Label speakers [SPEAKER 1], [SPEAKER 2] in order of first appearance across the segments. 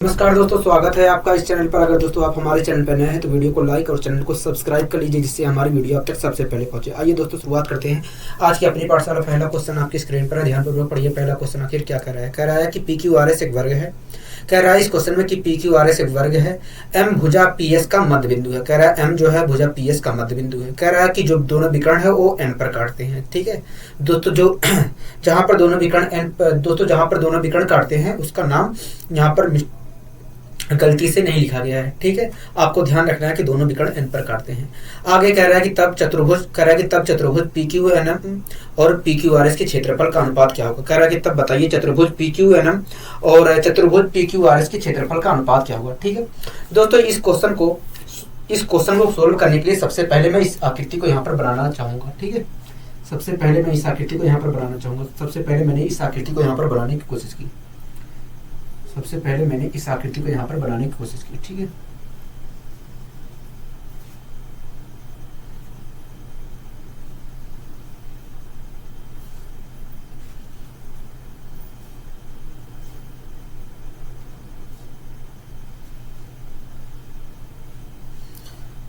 [SPEAKER 1] नमस्कार दोस्तों, स्वागत है आपका इस चैनल पर। अगर दोस्तों आप हमारे चैनल पर नए हैं तो वीडियो को लाइक और चैनल को सब्सक्राइब कर लीजिए, जिससे हमारी वीडियो आप तक सबसे पहले पहुंचे। आइए दोस्तों शुरुआत करते हैं आज की अपनी पाठशाला। पहला क्वेश्चन आपकी स्क्रीन पर है, ध्यानपूर्वक पढ़िए। पहला क्वेश्चन आखिर क्या कह रहा है? कह रहा है कि PQRS एक वर्ग है। कह रहा है इस क्वेश्चन में कि PQRS एक वर्ग है, M भुजा PS का मध्य बिंदु है। कह रहा है M जो है भुजा PS का मध्य बिंदु है। कह रहा है कि जो दोनों विकर्ण है वो N पर काटते हैं। ठीक है दोस्तों, जो जहां पर दोनों विकर्ण काटते हैं उसका नाम यहाँ पर गलती से नहीं लिखा गया है। ठीक है, आपको ध्यान रखना है कि दोनों विकर्ण N पर काटते हैं। आगे कह रहा है कि तब चतुर्भुज PQNM और PQRS के क्षेत्रफल का अनुपात क्या होगा। कह रहा है कि तब बताइए चतुर्भुज PQNM और चतुर्भुज PQRS के क्षेत्रफल का अनुपात क्या होगा। ठीक है दोस्तों, इस क्वेश्चन को सोल्व करने के लिए सबसे पहले मैं इस आकृति को यहाँ पर बनाना चाहूंगा। ठीक है, सबसे पहले मैं इस आकृति को यहाँ पर बनाना चाहूंगा। सबसे पहले मैंने इस आकृति को यहाँ पर बनाने की कोशिश की। ठीक है,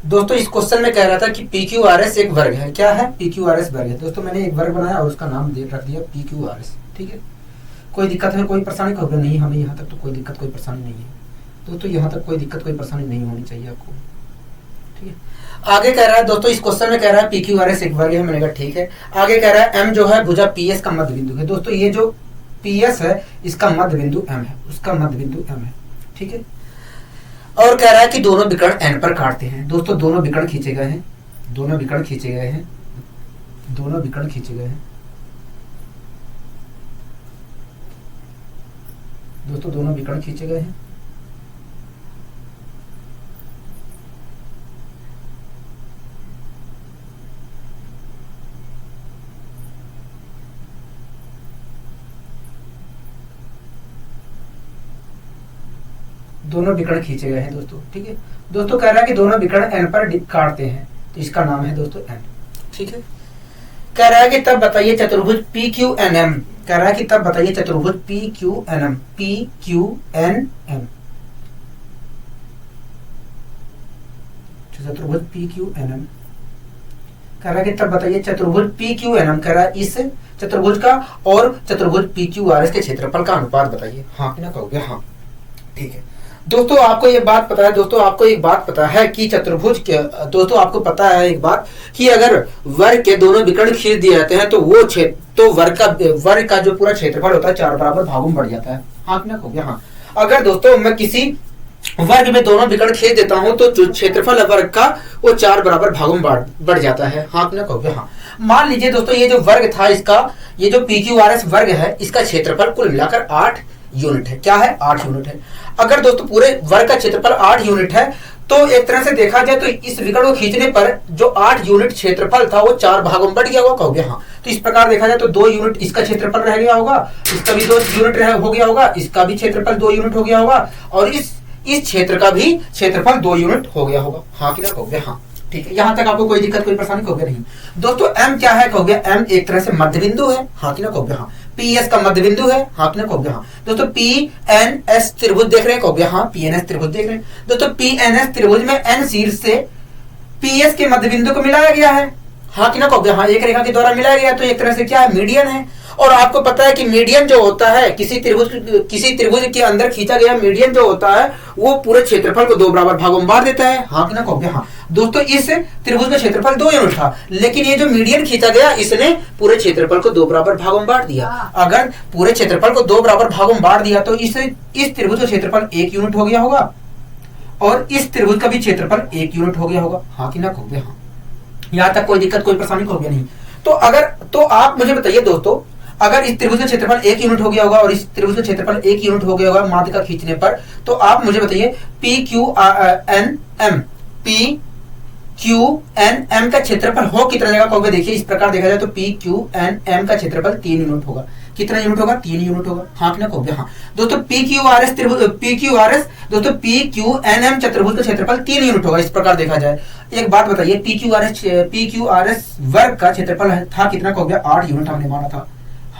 [SPEAKER 1] दोस्तों इस क्वेश्चन में कह रहा था कि PQRS एक वर्ग है। क्या है? PQRS वर्ग है। दोस्तों मैंने एक वर्ग बनाया और उसका नाम रख दिया PQRS। ठीक है, कोई दिक्कत है, कोई परेशानी होगा नहीं? हमें यहाँ तक तो कोई दिक्कत कोई परेशानी नहीं है दोस्तों, यहाँ तक कोई दिक्कत कोई परेशानी नहीं होनी चाहिए आपको। ठीक है, आगे कह रहा है दोस्तों, इस क्वेश्चन में कह रहा है PQRS एक वर्ग है। मैंने कहा ठीक है। आगे कह रहा है M जो है भुजा PS का मध्य बिंदु है। दोस्तों ये जो PS है इसका मध्य बिंदु M है, उसका मध्य बिंदु M है। ठीक है, और कह रहा है कि दोनों विकर्ण N पर काटते हैं। दोस्तों दोनों विकर्ण खींचे गए हैं। दोस्तों दोनों विकर्ण खींचे गए हैं। दोनों विकर्ण खींचे गए हैं। दोनों विकर्ण खींचे गए हैं। दोस्तों ठीक है, दोस्तों कह रहा है कि दोनों विकर्ण N पर काटते हैं, तो इसका नाम है दोस्तों N। ठीक है, कह रहा है कि तब बताइए चतुर्भुज PQNM। कह रहा है कि तब बताइए चतुर्भुज PQNM। चतुर्भुज PQNM कह रहा है कि तब बताइए चतुर्भुज PQNM। कह रहा है इस चतुर्भुज का और चतुर्भुज PQRS के क्षेत्रफल का अनुपात बताइए। हाँ कि ना कहोगे? हाँ ठीक है। दोस्तों आपको एक बात पता है कि चतुर्भुज के दोस्तों आपको पता है एक बात कि अगर वर्ग के दोनों विकर्ण खींच दिए जाते हैं तो वर्ग का जो पूरा क्षेत्रफल होता है 4 बराबर भागों में बढ़ जाता है। हाँ कि ना कहोगे? हाँ। अगर दोस्तों मैं किसी वर्ग में दोनों विकर्ण खींच देता हूं तो जो क्षेत्रफल है वर्ग का वो 4 बराबर भागों में बढ़ जाता है। हाँ कि ना कहोगे? हाँ। मान लीजिए दोस्तों ये जो वर्ग था इसका, ये जो PQRS वर्ग है इसका क्षेत्रफल कुल मिलाकर 8 यूनिट है। क्या है? 8 यूनिट है। अगर दोस्तों पूरे वर्ग का क्षेत्रफल 8 यूनिट है तो एक तरह से देखा जाए तो इस विकर्ण को खींचने पर जो 8 यूनिट क्षेत्रफल था वो 4 भागों में बढ़ गया होगा। कहोगे? हाँ। तो इस प्रकार देखा जाए तो 2 यूनिट इसका क्षेत्रफल रह गया होगा, इसका भी 2 यूनिट हो गया होगा, इसका भी क्षेत्रफल 2 यूनिट हो गया होगा और इस क्षेत्र का भी क्षेत्रफल 2 यूनिट हो गया होगा। हाँ कि ना कहोगे? हाँ ठीक है, यहाँ तक आपको कोई दिक्कत कोई परेशानी कहोगे नहीं? दोस्तों M क्या है? कहोगे M एक तरह से मध्य बिंदु है। हाँ कि ना कहोगे? हाँ। PS का मध्य बिंदु है। हाँ कि ना कहोगे? हाँ। दोस्तों PNS त्रिभुज देख रहे हैं? कहोगे हाँ। PNS त्रिभुज देख रहे हैं। दोस्तों PNS त्रिभुज में N शीर्ष से PS के मध्य बिंदु को मिलाया गया है। हाँ कि ना कहोगे? हाँ, एक रेखा के द्वारा मिलाया गया, तो एक तरह से क्या है? मीडियन है। और आपको पता है कि मीडियन जो होता है किसी त्रिभुज के अंदर खींचा गया मीडियन जो होता है वो पूरे क्षेत्रफल को 2 बराबर भागों में बांट देता है। हाँ कि ना कहोगे? हाँ। दोस्तों इस त्रिभुज का क्षेत्रफल 2 यूनिट था, लेकिन ये जो मीडियन खींचा गया इसने पूरे क्षेत्रफल को 2 बराबर भागों में बांट दिया। अगर पूरे क्षेत्रफल को 2 बराबर भागों में बांट दिया तो इस त्रिभुज का क्षेत्रफल 1 यूनिट हो गया होगा और इस त्रिभुज का भी क्षेत्रफल 1 यूनिट हो गया होगा। हाँ कि ना कहोगे? हाँ। यहाँ तक कोई दिक्कत कोई परेशानी होगी नहीं? तो आप मुझे बताइए दोस्तों, अगर इस त्रिभुज का क्षेत्रफल 1 यूनिट हो गया होगा और इस त्रिभुज का क्षेत्रफल 1 यूनिट हो गया होगा माध्य का खींचने पर, तो आप मुझे बताइए PQNM का क्षेत्रफल हो कितना जगह? कहोगे देखिए इस प्रकार देखा जाए तो PQNM का क्षेत्रफल 3 यूनिट होगा। कितना यूनिट होगा? 3 यूनिट होगा। हाँ कि ना कहोगे? हाँ। दोस्तों दोस्तों PQNM चतुर्भुज का क्षेत्रफल 3 यूनिट होगा। इस प्रकार देखा जाए, एक बात बताइए, PQRS वर्ग का क्षेत्रफल था कितना? कहोगे 8 यूनिट हमने माना था।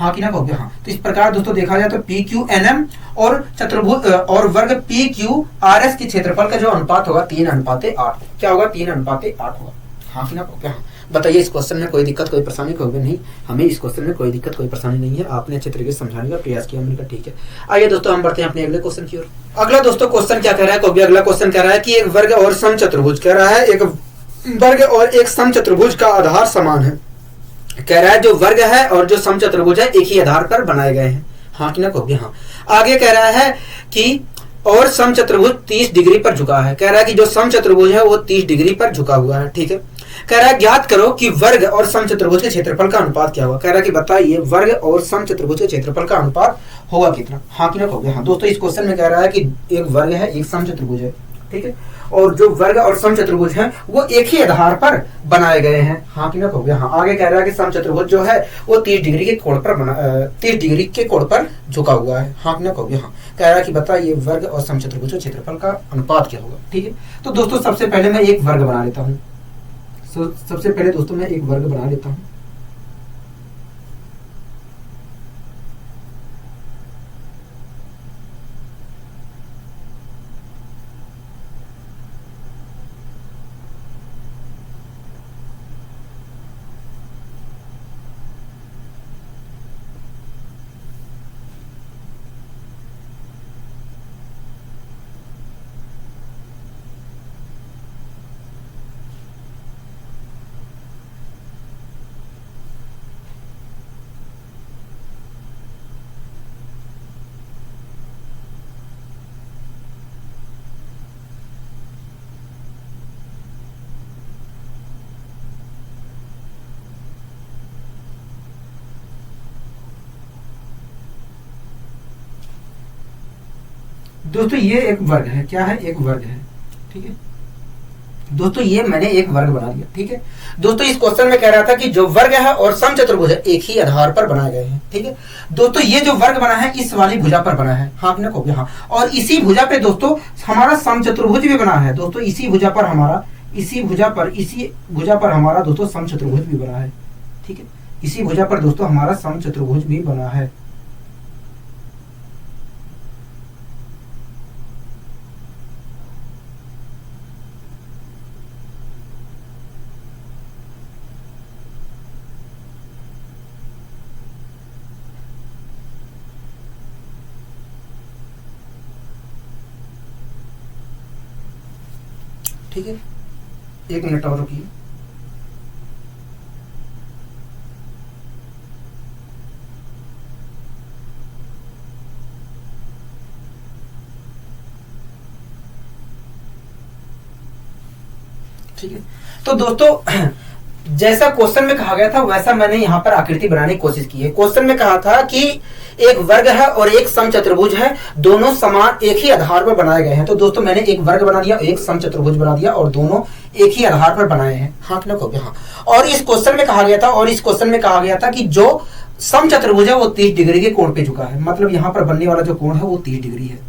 [SPEAKER 1] हाँ कि ना कहोगे हाँ। तो इस प्रकार दोस्तों देखा जाए तो पी क्यू एन एम और चतुर्भुज और वर्ग पी क्यू आर एस के क्षेत्रफल का जो अनुपात होगा 3:8। क्या होगा? 3:8 होगा। हाँ कि ना कहोगे हाँ। बताइए इस क्वेश्चन में कोई दिक्कत कोई परेशानी होगी नहीं? हमें इस क्वेश्चन में कोई दिक्कत कोई परेशानी नहीं है। आपने अच्छे तरीके से समझाने का प्रयास किया, मैंने कहा ठीक है। आइए दोस्तों हम बढ़ते हैं अपने अगले क्वेश्चन की ओर। अगला दोस्तों क्वेश्चन क्या कह रहा है? कहोगे अगला क्वेश्चन कह रहा है कि एक वर्ग और समचतुर्भुज कह रहा है, एक वर्ग और एक समचतुर्भुज का आधार समान है। कह रहा है जो वर्ग है और जो समचतुर्भुज है एक ही आधार पर बनाए गए हैं। हाँ कि ना कहोगे हाँ। आगे कह रहा है कि और समचतुर्भुज 30 डिग्री पर झुका है। कह रहा है कि जो समचतुर्भुज है वो 30 डिग्री पर झुका हुआ है। ठीक है। कह रहा है ज्ञात करो कि वर्ग और समचतुर्भुज के क्षेत्रफल का अनुपात क्या होगा। कह रहा है कि बताइए वर्ग और समचतुर्भुज के क्षेत्रफल का अनुपात होगा कितना? हाँ कि ना कहोगे हाँ। दोस्तों इस क्वेश्चन में कह रहा है कि एक वर्ग है एक समचतुर्भुज है। ठीक है। और जो वर्ग और समचतुर्भुज हैं वो एक ही आधार पर बनाए गए हैं। हाँ कि ना कहोगे हाँ। आगे कह रहा है कि समचतुर्भुज जो है वो 30 डिग्री के कोण पर 30 डिग्री के कोण पर झुका हुआ है। हाँ कि ना कहोगे हाँ। कह रहा है कि बताइए वर्ग और समचतुर्भुज के क्षेत्रफल का अनुपात क्या होगा। ठीक है। तो दोस्तों सबसे पहले मैं एक वर्ग बना लेता हूँ। सबसे पहले दोस्तों मैं एक वर्ग बना लेता हूँ। दोस्तों ये एक वर्ग है। क्या है? एक वर्ग है। ठीक है दोस्तों, ये मैंने एक वर्ग बना लिया। ठीक है दोस्तों, इस क्वेश्चन में कह रहा था कि जो वर्ग है और समचतुर्भुज है एक ही आधार पर बनाए गए हैं। ठीक है दोस्तों, ये जो वर्ग बना है इस वाली भुजा पर बना है। हाँ कि ना कहोगे हाँ। और इसी भुजा पे दोस्तों हमारा समचतुर्भुज भी बना है। दोस्तों इसी भुजा पर हमारा दोस्तों समचतुर्भुज भी बना है। ठीक है, इसी भुजा पर दोस्तों हमारा समचतुर्भुज भी बना है। ठीक है, 1 मिनट और रुकिए। ठीक है, तो दोस्तों जैसा क्वेश्चन में कहा गया था वैसा मैंने यहाँ पर आकृति बनाने की कोशिश की है। क्वेश्चन में कहा था कि एक वर्ग है और एक समचतुर्भुज है, दोनों समान एक ही आधार पर बनाए गए हैं। तो दोस्तों मैंने एक वर्ग बना दिया, एक समचतुर्भुज बना दिया और दोनों एक ही आधार पर बनाए हैं। हाँ ना कहोगे हाँ। और इस क्वेश्चन में कहा गया था कि जो समचतुर्भुज है वो 30 डिग्री के कोण पे झुका है। मतलब यहाँ पर बनने वाला जो कोण है वो 30 डिग्री है।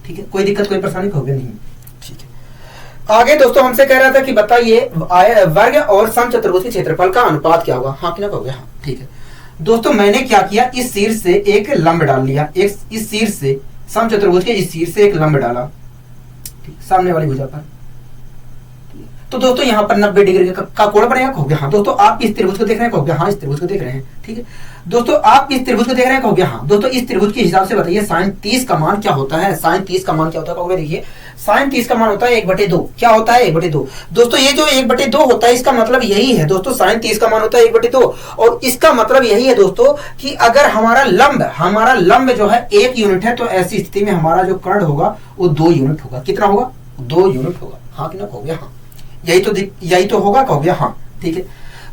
[SPEAKER 1] ठीक है, कोई दिक्कत कोई परेशानी कहोगे नहीं। ठीक है, आगे दोस्तों हमसे कह रहा था कि बताइए वर्ग और समचतुर्भुज के क्षेत्रफल का अनुपात क्या होगा। हाँ कि ना कहोगे हाँ। ठीक है दोस्तों, मैंने क्या किया, इस शीर्ष से एक लंब डाल लिया। इस शीर्ष से समचतुर्भुज के इस शीर्ष से एक लंब डाला सामने वाली भुजा पर। तो दोस्तों यहाँ पर 90 डिग्री का कोण बनेगा कहोगे हाँ। दोस्तों आप इस त्रिभुज को देख रहे हैं कहोगे हाँ, इस त्रिभुज को देख रहे हैं। ठीक है दोस्तों, आप इस त्रिभुज को देख रहे हैं कहोगे हाँ। दोस्तों इस त्रिभुज के हिसाब से बताइए sin 30 का मान क्या होता है। sin 30 का मान क्या होता है कहोगे, देखिए sin 30 का मान होता है 1/2। क्या होता है 1/2। दोस्तों ये जो 1/2 होता है इसका मतलब यही है दोस्तों, sin 30 का मान होता है 1/2 और इसका मतलब यही है दोस्तों कि अगर हमारा लंब जो है 1 यूनिट है तो ऐसी स्थिति में हमारा जो कर्ण होगा वो 2 यूनिट होगा। कितना होगा? 2 यूनिट होगा। हाँ कि ना कहोगे हाँ। यही तो होगा कहोगे हाँ। ठीक है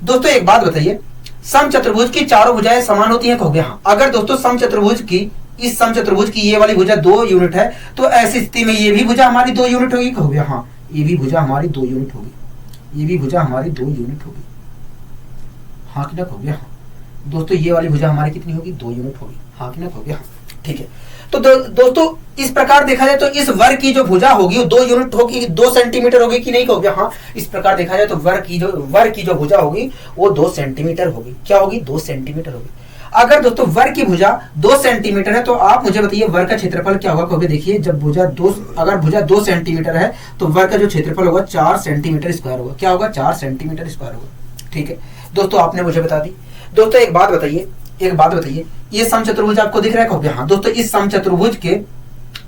[SPEAKER 1] दोस्तों, एक बात बताइए, समचतुर्भुज की चारों भुजाएं समान होती हैं कहोगे हाँ। अगर दोस्तों इस समचतुर्भुज की ये वाली भुजा 2 यूनिट है तो ऐसी स्थिति में ये भी भुजा हमारी 2 यूनिट होगी कहोगे हाँ। ये भी भुजा हमारी 2 यूनिट होगी। हाँ कि ना कहोगे हाँ। दोस्तों ये वाली भुजा हमारी कितनी होगी? 2 यूनिट होगी। हाँ कि ना कहोगे हाँ। ठीक है, तो दोस्तों इस प्रकार देखा जाए तो इस वर्ग की जो भुजा होगी वो 2 यूनिट होगी, 2 सेंटीमीटर होगी कि नहीं कहोगे हाँ। इस प्रकार देखा जाए तो वर्ग की जो भुजा होगी वो 2 सेंटीमीटर होगी। क्या होगी? 2 सेंटीमीटर होगी। अगर दोस्तों वर्ग की भुजा 2 सेंटीमीटर है तो आप मुझे बताइए वर्ग का क्षेत्रफल क्या होगा। कहोगे देखिए जब भुजा अगर भुजा 2 सेंटीमीटर है तो वर्ग का जो क्षेत्रफल होगा 4 सेंटीमीटर स्क्वायर होगा। क्या होगा? 4 सेंटीमीटर स्क्वायर होगा। ठीक है दोस्तों, आपने मुझे बता दी। दोस्तों एक बात बताइए, ये समचतुर्भुज आपको दिख रहा है? कहोगे हाँ। दोस्तों इस समचतुर्भुज के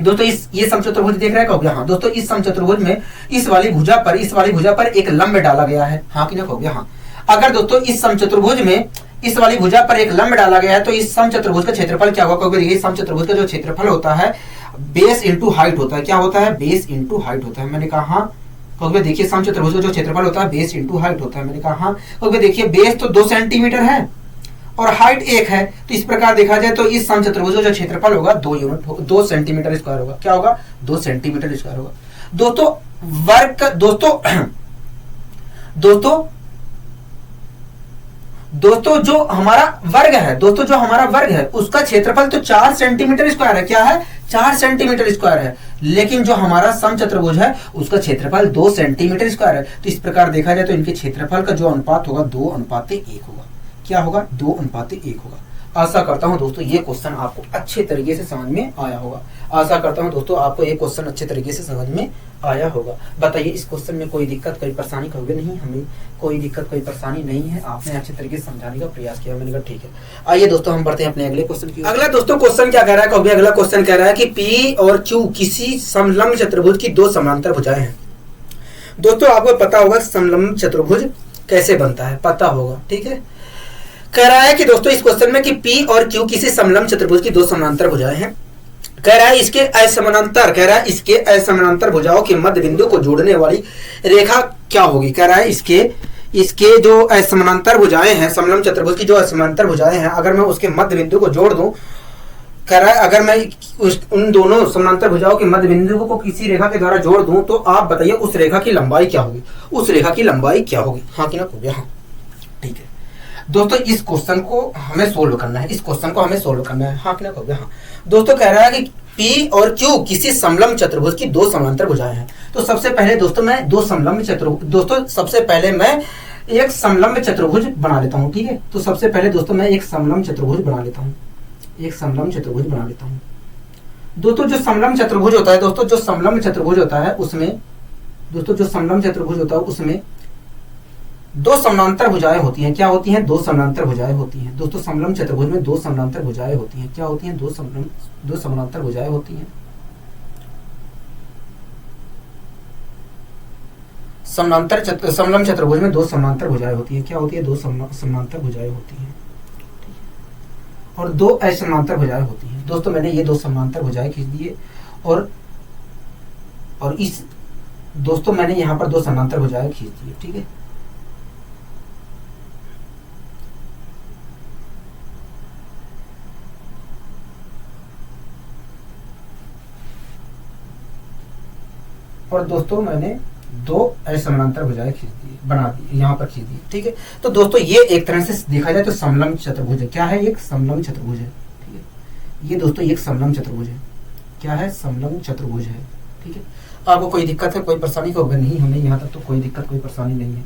[SPEAKER 1] ये समचतुर्भुज देख रहे हैं? कहोगे हाँ। दोस्तों इस समचतुर्भुज में इस वाली भुजा पर एक लंब डाला गया है, हाँ कि ना? कहोगे हाँ। अगर दोस्तों इस समचतुर्भुज में इस वाली भुजा पर एक लंब डाला गया है तो इस समचतुर्भुज का क्षेत्रफल क्या होगा? कहोगे देखिए समचतुर्भुज का जो क्षेत्रफल होता है बेस इंटू हाइट होता है। क्या होता है? बेस इंटू हाइट होता है। मैंने कहा हाँ। कहोगे देखिए समचतुर्भुज का जो क्षेत्रफल होता है बेस इंटू हाइट होता है। मैंने कहा हाँ। कहोगे देखिए बेस तो 2 सेंटीमीटर है और हाइट 1 है, तो इस प्रकार देखा जाए तो इस समचतुर्भुज का जो क्षेत्रफल होगा 2 सेंटीमीटर स्क्वायर होगा। क्या होगा? 2 सेंटीमीटर स्क्वायर होगा। दोस्तों वर्ग का दोस्तों जो हमारा वर्ग है उसका क्षेत्रफल तो 4 सेंटीमीटर स्क्वायर है। क्या है? 4 सेंटीमीटर स्क्वायर है। लेकिन जो हमारा समचतुर्भुज है उसका क्षेत्रफल 2 सेंटीमीटर स्क्वायर है। तो इस प्रकार देखा जाए तो इनके क्षेत्रफल का जो अनुपात होगा 2:1 होगा। क्या होगा? 2:1 होगा। आशा करता हूं दोस्तों ये क्वेश्चन आपको अच्छे तरीके से समझ में आया होगा। बताइए इस क्वेश्चन में कोई दिक्कत कोई परेशानी? कहोगे नहीं, हमें कोई दिक्कत कोई परेशानी नहीं है, आपने अच्छे तरीके से समझाने का प्रयास किया। मैंने कहा ठीक है। आइए दोस्तों हम बढ़ते हैं अपने अगले क्वेश्चन की। अगला दोस्तों क्वेश्चन क्या कह रहा है? कहोगे अगला क्वेश्चन कह रहा है कि P और Q किसी समलंब चतुर्भुज की 2 समांतर भुजाएं हैं। दोस्तों आपको पता होगा समलंब चतुर्भुज कैसे बनता है, पता होगा। ठीक है, कह रहा है कि दोस्तों इस क्वेश्चन में कि P और Q किसी समलंब चतुर्भुज की 2 समानांतर भुजाएं हैं। कह रहा है इसके असमानांतर भुजाओं के मध्य बिंदु को जोड़ने वाली रेखा क्या होगी। कह रहा है इसके जो असमानांतर भुजाएं हैं, समलंब चतुर्भुज की जो असमानांतर भुजाएं हैं, अगर मैं उसके मध्य बिंदु को जोड़ दूं, कह रहा है अगर मैं उन दोनों समानांतर भुजाओं के मध्य बिंदु को किसी रेखा के द्वारा जोड़ दूं तो आप बताइए उस रेखा की लंबाई क्या होगी। हाँ कि ना? हाँ ठीक है दोस्तों, इस क्वेश्चन को हमें सोल्व करना है। हाँ कि ना? हाँ दोस्तों, कह रहा है कि P और Q किसी समलंब चतुर्भुज की 2 समांतर भुजाएं हैं। तो सबसे पहले दोस्तों मैं एक समलंब चतुर्भुज बना लेता हूँ। ठीक है, तो सबसे पहले दोस्तों मैं एक समलंब चतुर्भुज बना लेता हूँ। दोस्तों जो समलंब चतुर्भुज होता है उसमें 2 समानांतर भुजाएं होती हैं। क्या होती हैं? 2 समानांतर भुजाएं होती हैं। दोस्तों समलंब चतुर्भुज में 2 समानांतर भुजाएं होती हैं। क्या होती हैं? 2 समानांतर भुजाएं होती हैं। समलंब चतुर्भुज में 2 समानांतर भुजाएं होती हैं। क्या होती है? 2 समानांतर भुजाएं होती हैं और 2 असमानांतर भुजाएं होती हैं। दोस्तों मैंने ये 2 समानांतर भुजाएं खींच दिए और इस दोस्तों मैंने यहाँ पर 2 समानांतर भुजाएं खींच दी। ठीक है, और दोस्तों मैंने 2 असमानांतर भुजाएं बना दी, यहाँ पर खींच दी। ठीक है, तो दोस्तों ये एक तरह से देखा जाए तो समलंब चतुर्भुज है। क्या है? एक समलंब चतुर्भुज है। ठीक है, ये दोस्तों एक समलंब चतुर्भुज है। क्या है? समलंब चतुर्भुज है। ठीक है, आपको कोई दिक्कत है कोई परेशानी? होगा नहीं, हमें यहाँ तक तो कोई दिक्कत कोई परेशानी नहीं है।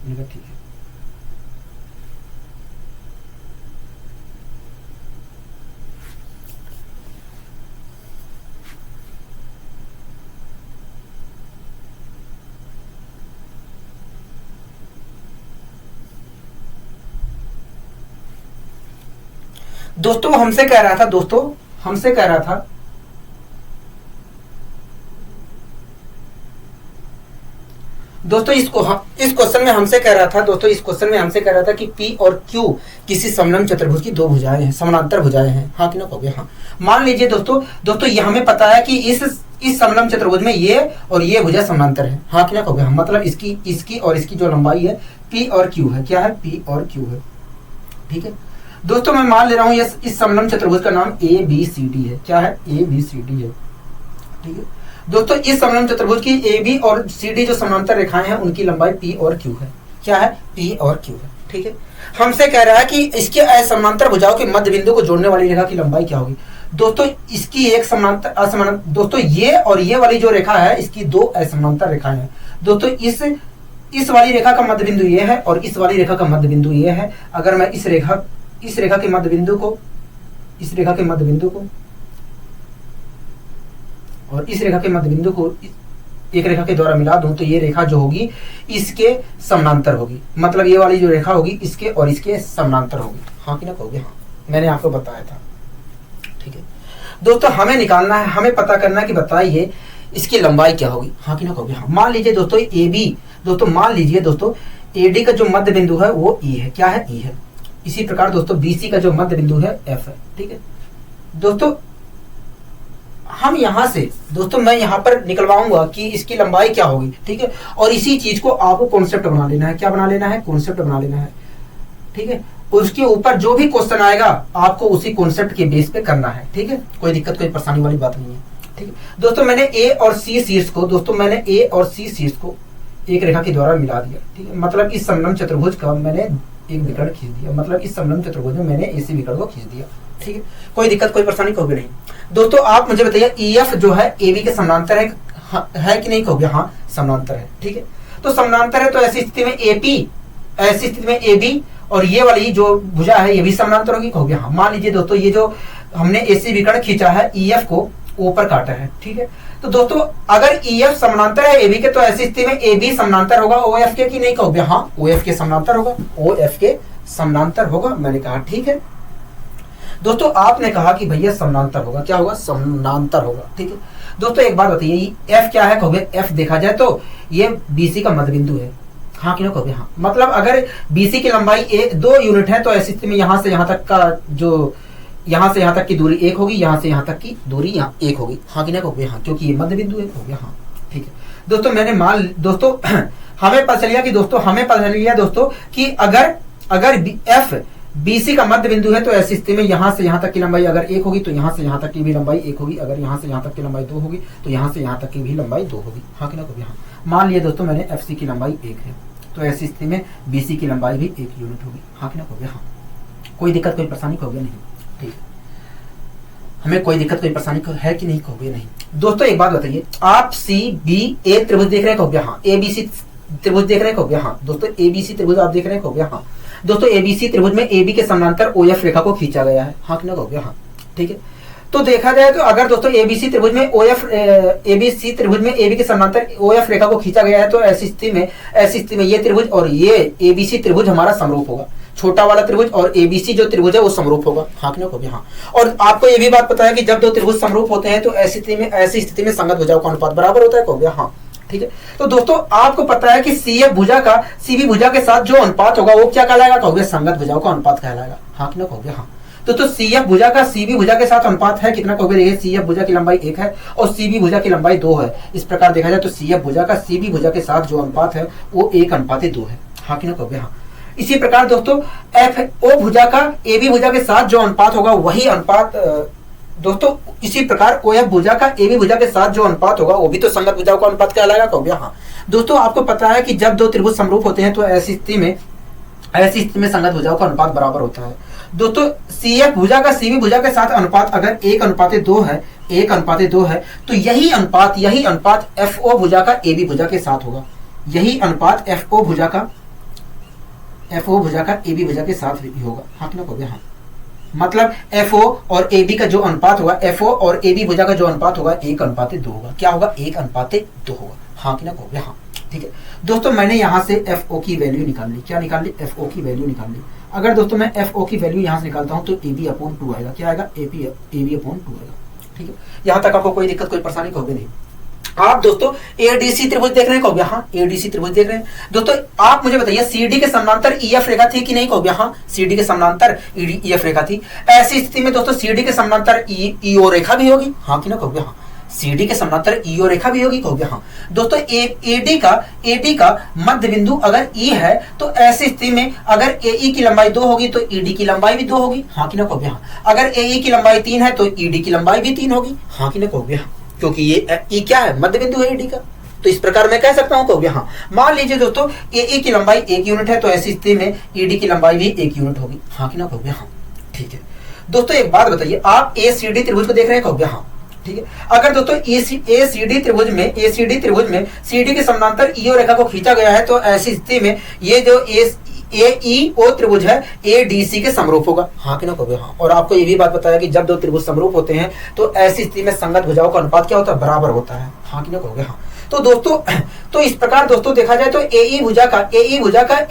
[SPEAKER 1] ठीक है, दोस्तों हमसे कह रहा था दोस्तों इस क्वेश्चन में हमसे कह रहा था कि P और Q किसी समलंब चतुर्भुज की 2 भुजाएं हैं, समानांतर भुजाएं हैं। हाँ कि ना? कहोगे हाँ। मान लीजिए दोस्तों ये हमें पता है कि इस समलंब चतुर्भुज में ये और ये भुजा समानांतर है। हाँ कि ना? कहोगे हाँ। मतलब इसकी और इसकी जो लंबाई है P और Q है। क्या है? P और Q है। ठीक है दोस्तों, मैं मान ले रहा हूँ इस समलंब चतुर्भुज का नाम ABCD है। क्या है? ABCD है। ठीक है दोस्तों, इस समलंब चतुर्भुज की AB और CD जो समांतर रेखाएं हैं उनकी लंबाई P और Q है। क्या है? P और Q है। ठीक है, हमसे कह रहा है कि इसके असमांतर भुजाओं के मध्य बिंदु को जोड़ने वाली रेखा की लंबाई क्या होगी। दोस्तों इसकी एक दोस्तों ये और ये वाली जो रेखा है इसकी 2 असमांतर रेखाएं हैं। दोस्तों इस वाली रेखा का मध्य बिंदु ये है और इस वाली रेखा का मध्य बिंदु ये है। अगर मैं इस रेखा के मध्य बिंदु को, इस रेखा के मध्य बिंदु को और इस रेखा के मध्य बिंदु को एक रेखा के द्वारा मिला दूं तो ये रेखा जो होगी इसके समानांतर होगी। मतलब ये वाली जो रेखा होगी इसके और इसके समानांतर होगी। हाँ कि ना कहोगे? हाँ, मैंने आपको बताया था। ठीक है दोस्तों, हमें निकालना है, हमें पता करना है कि बताइए इसकी लंबाई क्या होगी। हाँ कि ना कहोगे? हाँ। मान लीजिए दोस्तों AB, दोस्तों मान लीजिए दोस्तों AD का जो मध्य बिंदु है वो E है। क्या है? E है। इसी प्रकार दोस्तों BC का जो मध्य बिंदु है F है। ठीक है दोस्तों, हम यहां से दोस्तों मैं यहां पर निकलवाऊंगा कि इसकी लंबाई क्या होगी। ठीक है, और इसी चीज को आपको कॉन्सेप्ट बना लेना है। क्या बना लेना है? कॉन्सेप्ट बना लेना है। ठीक है, उसके ऊपर जो भी क्वेश्चन आएगा आपको उसी कॉन्सेप्ट के बेस पे करना है। ठीक है, कोई दिक्कत कोई परेशानी वाली बात नहीं है। ठीक है दोस्तों, मैंने A और C शीर्ष को एक रेखा के द्वारा मिला दिया। ठीक है, मतलब इस समलंब चतुर्भुज का मैंने एक विकर्ण खींच दिया। मतलब इस समलंब चतुर्भुज में मैंने AC विकर्ण को खींच दिया। ठीक है, कोई दिक्कत कोई परेशानी कहोगे नहीं। दोस्तों आप मुझे बताइए EF जो है AB के समानांतर है कि नहीं कहोगे? हाँ, समानांतर है। ठीक है, तो समानांतर है तो ऐसी स्थिति में AP, ऐसी स्थिति में AB और ये वाली जो भुजा है ये भी समानांतर होगी कहोगे? हाँ। मान लीजिए दोस्तों ये जो हमने AC विकर्ण खींचा है EF को ऊपर काटा है। ठीक है, तो दोस्तों अगर EF समानांतर है AB के तो ऐसी स्थिति में AB समानांतर होगा OF के कि नहीं कहोगे? हाँ, OF के समानांतर होगा, OF के समानांतर होगा। मैंने कहा ठीक है दोस्तों, आपने कहा कि भैया समानांतर होगा। क्या होगा? समानांतर होगा। ठीक है दोस्तों, एक बात बताइए F क्या है कहोगे? F देखा जाए तो ये BC का मध्य बिंदु है। हाँ कि ना कहोगे? हाँ। मतलब अगर BC की लंबाई 2 यूनिट है तो ऐसी स्थिति में यहां से यहां तक का जो यहां से यहां तक की दूरी 1 होगी, यहां से यहां तक की दूरी यहाँ 1 होगी। हाँ कि ना कहोगे? हाँ, क्योंकि ये मध्य बिंदु है कहोगे? हाँ ठीक है दोस्तों, मैंने दोस्तों हमें पता चल गया दोस्तों कि अगर F BC का मध्य बिंदु है तो ऐसी स्थिति में यहां से यहां तक की लंबाई अगर 1 होगी तो यहां से यहां तक की भी लंबाई 1 होगी। अगर यहां से यहां तक की लंबाई 2 होगी तो यहां से यहां तक की भी लंबाई 2 होगी। हाँ कि ना कहोगे? हाँ। मान लिया दोस्तों मैंने FC की लंबाई 1 है तो ऐसी स्थिति में BC की लंबाई भी 1 यूनिट होगी। हाँ कि ना कहोगे? हाँ। कोई दिक्कत कोई परेशानी कहोगे नहीं? ठीक है, हमें कोई दिक्कत कोई परेशानी है कि नहीं कहोगे? नहीं। दोस्तों एक बात बताइए, आप CBA त्रिभुज देख रहे हैं कहोगे? हाँ। ABC त्रिभुज देख रहे हैं कहोगे? हाँ। दोस्तों ABC त्रिभुज आप देख रहे हैं कहोगे? हाँ। दोस्तों ABC त्रिभुज में AB के समानांतर OF रेखा को खींचा गया है। हाँ कि ना कहोगे? हाँ ठीक है, तो देखा जाए तो अगर दोस्तों ABC त्रिभुज में AB के समानांतर OF रेखा को खींचा गया है तो ऐसी स्थिति में ये त्रिभुज और ये ABC त्रिभुज हमारा समरूप होगा। छोटा वाला त्रिभुज और ABC जो त्रिभुज है वो समरूप होगा। हाँ कि ना कहोगे? हाँ। और आपको ये भी बात पता है कि जब दो त्रिभुज समरूप होते हैं तो ऐसी स्थिति में संगत भुजाओं का अनुपात बराबर होता है कहोगे? हाँ ठीक है, तो दोस्तों आपको पता है कि CF भुजा का CB भुजा के साथ जो अनुपात होगा वो क्या कहलाएगा कहोगे? संगत भुजाओं का अनुपात कहलाएगा। हाँ कि ना कहोगे? हाँ। तो CF भुजा का CB भुजा के साथ अनुपात है कितना कहोगे? देखिए CF भुजा की लंबाई 1 है और CB भुजा की लंबाई 2 है। इस प्रकार देखा जाए तो CF भुजा का CB भुजा के साथ जो अनुपात है वो 1:2 है। हाँ कि ना कहोगे? हाँ। इसी प्रकार दोस्तों FO भुजा का AB भुजा के साथ जो अनुपात होगा वही अनुपात दोस्तों इसी प्रकार OF भुजा का AB भुजा के साथ जो अनुपात होगा वो भी तो संगत भुजाओं का अनुपात कहलाएगा कहोगे? हाँ। दोस्तों आपको पता है कि जब दो त्रिभुज समरूप होते हैं तो ऐसी स्थिति में संगत भुजाओं का अनुपात बराबर होता है। दोस्तों CF भुजा का CB भुजा के साथ अनुपात अगर 1:2 है तो यही अनुपात FO भुजा का AB भुजा के साथ होगा। यही अनुपात FO भुजा का AB भुजा के साथ भी होगा। हाँ कि ना कहोगे? हाँ। मतलब FO और AB का जो अनुपात होगा, FO और AB भुजा का जो अनुपात होगा 1:2 होगा। क्या होगा? 1:2 होगा। हाँ कि ना कहोगे? हाँ ठीक है दोस्तों, मैंने यहाँ से FO की वैल्यू निकाल ली। क्या निकाल ली? FO की वैल्यू निकाल ली। अगर दोस्तों मैं FO की वैल्यू यहाँ से निकालता हूँ तो AB/2 आएगा। क्या आएगा? AB/2 आएगा। ठीक है, यहाँ तक आपको कोई दिक्कत कोई परेशानी कहोगे नहीं। आप दोस्तों ADC त्रिभुज देख रहे हैं कहोगे? हाँ, ADC त्रिभुज देख रहे हैं। दोस्तों आप मुझे बताइए CD के समानांतर EF रेखा थी कि नहीं कहोगे? हाँ, CD के समानांतर EF रेखा थी। ऐसी स्थिति में दोस्तों CD के समानांतर EO रेखा भी होगी। हाँ कि ना कहोगे? हाँ। CD के समानांतर EO रेखा भी होगी कहोगे? हाँ। दोस्तों AD का मध्य बिंदु अगर E है तो ऐसी स्थिति में अगर AE की लंबाई 2 होगी तो ED की लंबाई भी 2 होगी। हाँ कि ना कहोगे? हाँ। अगर AE की लंबाई 3 है तो ED की लंबाई भी 3 होगी। हाँ कि ना कहोगे? हाँ, क्योंकि ये E क्या है? मध्य बिंदु है ED का, तो इस प्रकार मैं कह सकता हूं कहोगे? हाँ। मान लीजिए दोस्तों AE की लंबाई 1 यूनिट है तो ऐसी स्थिति में ED की लंबाई भी 1 यूनिट होगी। हाँ कि ना कहोगे? हाँ ठीक है दोस्तों, एक बात बताइए, आप ACD त्रिभुज को देख रहे हैं कहोगे? हाँ ठीक है। अगर दोस्तों एसीडी त्रिभुज में सीडी के समानांतर ईओ रेखा को खींचा गया है तो ऐसी स्थिति में ये जो एईओ त्रिभुज है एडीसी के समरूप होगा, हाँ कि ना कहोगे हाँ। और आपको ये भी बात बताया कि जब दो त्रिभुज समरूप होते हैं तो ऐसी स्थिति में संगत भुजाओं का अनुपात क्या होता है, बराबर होता है, हाँ कि ना कहोगे हाँ। तो दोस्तों तो इस प्रकार दोस्तों देखा जाए तो एई भुजा का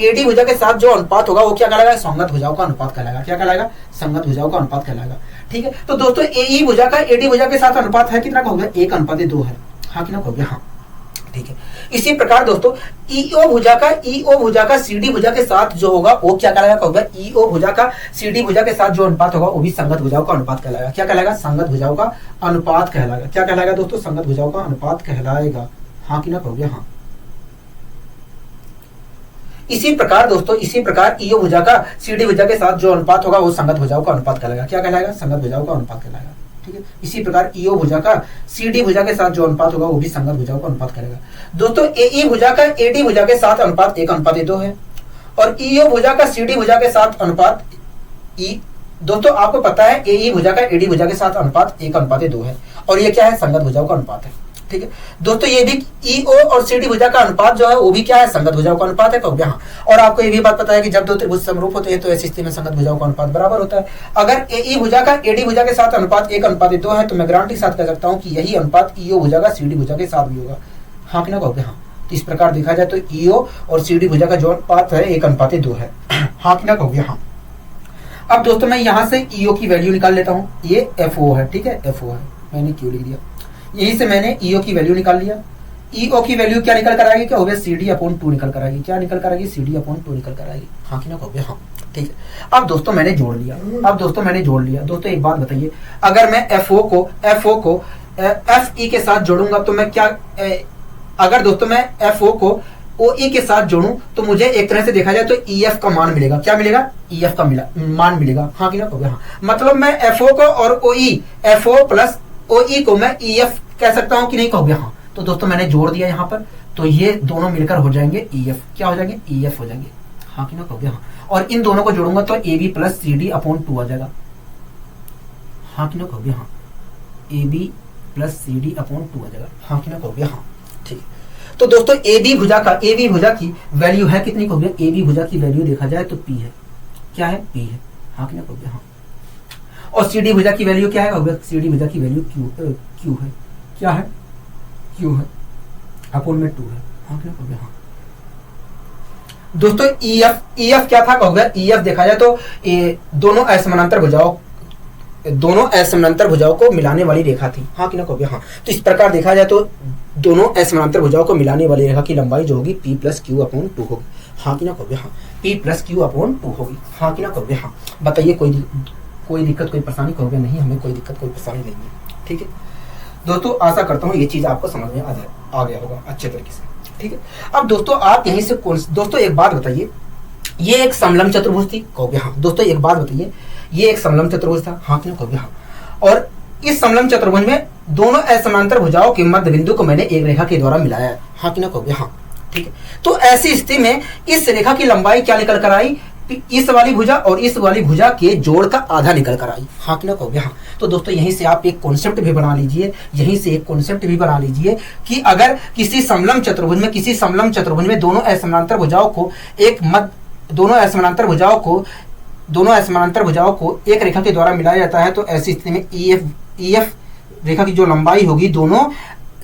[SPEAKER 1] एडी भुजा के साथ जो अनुपात होगा वो क्या कहलाएगा, संगत भुजाओं का अनुपात कहलाएगा, क्या कहलाएगा, संगत भुजाओं का अनुपात कहलाएगा, ठीक है। तो दोस्तों एई भुजा का एडी भुजा के साथ अनुपात है कितना कहोगे, 1:2 है, हाँ कि ना कहोगे हाँ, ठीक है। इसी प्रकार दोस्तों ईओ भुजा का सीडी भुजा के साथ जो होगा वो क्या कहलाएगा कहोगे, ईओ भुजा का सीडी भुजा के साथ जो अनुपात होगा वो भी संगत भुजाओं का अनुपात कहलाएगा, क्या कहलाएगा, संगत भुजाओं का अनुपात कहलाएगा, क्या कहलाएगा दोस्तों, संगत भुजाओं का अनुपात कहलाएगा, हाँ कि ना कहोगे हाँ। इसी प्रकार दोस्तों ईओ भुजा का सीडी भुजा के साथ जो अनुपात होगा वो संगत भुजाओं का अनुपात कहलाएगा, क्या कहलाएगा, संगत भुजाओं का अनुपात कहलाएगा, ठीक है। इसी प्रकार ईओ भुजा का सीडी भुजा के साथ जो अनुपात होगा वो भी संगत भुजाओं का अनुपात करेगा। दोस्तों एई भुजा का एडी भुजा के साथ अनुपात 1:2 है और ईओ भुजा का सीडी भुजा के साथ अनुपात दोस्तों आपको पता है एई भुजा का एडी भुजा के साथ अनुपात 1:2 है और ये क्या है, संगत भुजाओं का अनुपात है, ठीक है। दोस्तों ये भी ईओ और सीडी भुजा का अनुपात जो है वो भी क्या है, संगत भुजाओं का अनुपात है, कहोगे हाँ। और आपको ये भी बात पता है कि जब दो त्रिभुज समरूप होते हैं तो ऐसी स्थिति में संगत भुजाओं का अनुपात बराबर होता है। अगर एई भुजा का एडी भुजा के साथ अनुपात 1:2 है तो मैं गारंटी के साथ कह सकता हूँ कि यही अनुपात ईओ भुजा का सीडी भुजा के साथ भी होगा, हाँ कि ना कहोगे हाँ। तो इस प्रकार देखा जाए तो ईओ और सीडी भुजा का जो अनुपात है 1:2 है, हाँ कि ना कहोगे हाँ। अब दोस्तों मैं यहाँ से ईओ की वैल्यू निकाल लेता हूँ, ये एफओ है, ठीक है, एफओ है, मैंने क्यों लिख दिया, यहीं से मैंने ईओ की वैल्यू निकाल लिया। ईओ की वैल्यू क्या निकल कर आएगी, क्या हो गया, CD/2 निकल कर आएगी, क्या निकल कर आएगी, CD/2 निकल कर आएगी, हाँ कि ना कहोगे हाँ, ठीक है। अब दोस्तों मैंने जोड़ लिया, दोस्तों एक बात बताइए, अगर मैं एफओ को एफई के साथ जोड़ूंगा तो मैं क्या, अगर दोस्तों मैं एफओ को ओई के साथ जोड़ूं तो मुझे एक तरह से देखा जाए तो ईएफ का मान मिलेगा, क्या मिलेगा, ईएफ का मान मिलेगा, हाँ कि ना कहोगे हाँ। मतलब मैं एफओ को और ओई, एफओ प्लस ओई को मैं ईएफ कह सकता हूं कि नहीं कहोगे हाँ। तो दोस्तों मैंने जोड़ दिया यहाँ पर, तो ये दोनों मिलकर हो जाएंगे ईएफ, क्या हो जाएंगे, ईएफ हो जाएंगे, हाँ कि ना कहोगे हाँ। और इन दोनों को जोड़ूंगा तो AB प्लस CD/2 आ जाएगा, हाँ कि ना कहोगे हाँ, AB प्लस CD/2 आ जाएगा, हाँ कि ना कहोगे हाँ, ठीक है। तो दोस्तों AB भुजा की वैल्यू है कितनी कहोगे, AB भुजा की वैल्यू देखा जाए तो P है, क्या है, P है, हाँ कि ना कहोगे हाँ। और CD भुजा की वैल्यू क्या है, CD भुजा की वैल्यू Q है, क्या है, Q है, अपोन में 2 है, हाँ कि ना कहोगे हाँ। दोस्तों EF क्या था कहोगे, EF देखा जाए तो दोनों असमानांतर भुजाओं को मिलाने वाली रेखा थी, हाँ कि ना कहोगे हाँ। तो इस प्रकार देखा जाए तो दोनों असमानांतर भुजाओं को मिलाने वाली रेखा की लंबाई जो होगी P+Q/2 होगी, हाँ कि ना कहोगे हाँ, P+Q/2 होगी, हाँ कि ना कहोगे हाँ। बताइए कोई दिक्कत, कोई परेशानी कहोगे, नहीं हमें कोई दिक्कत कोई परेशानी नहीं है, ठीक है। दोस्तों आशा करता हूँ ये चीज आपको समझ में आ गया होगा अच्छे तरीके से, ठीक है। अब दोस्तों आप यहीं से दोस्तों एक बात बताइए, ये एक समलंब चतुर्भुज थी, कहोगे हाँ। दोस्तों एक बात बताइए, ये एक समलंब चतुर्भुज था, हाँ कि ना कहोगे हाँ। और इस समलंब चतुर्भुज में दोनों असमानांतर भुजाओं के मध्य बिंदु को मैंने एक रेखा के द्वारा मिलाया है, हाँ कि ना कहोगे हाँ, ठीक है। तो ऐसी स्थिति में इस रेखा की लंबाई क्या निकल कर आई, इस वाली भुजा और इस वाली भुजा के जोड़ का आधा निकल कर आई, हाँ कि ना कहोगे हाँ। तो दोस्तों यहीं से आप एक कॉन्सेप्ट भी बना लीजिए, कि अगर किसी समलंब चतुर्भुज में दोनों असमानांतर भुजाओं को एक रेखा के द्वारा मिलाया जाता है तो ऐसी स्थिति में EF रेखा की जो लंबाई होगी दोनों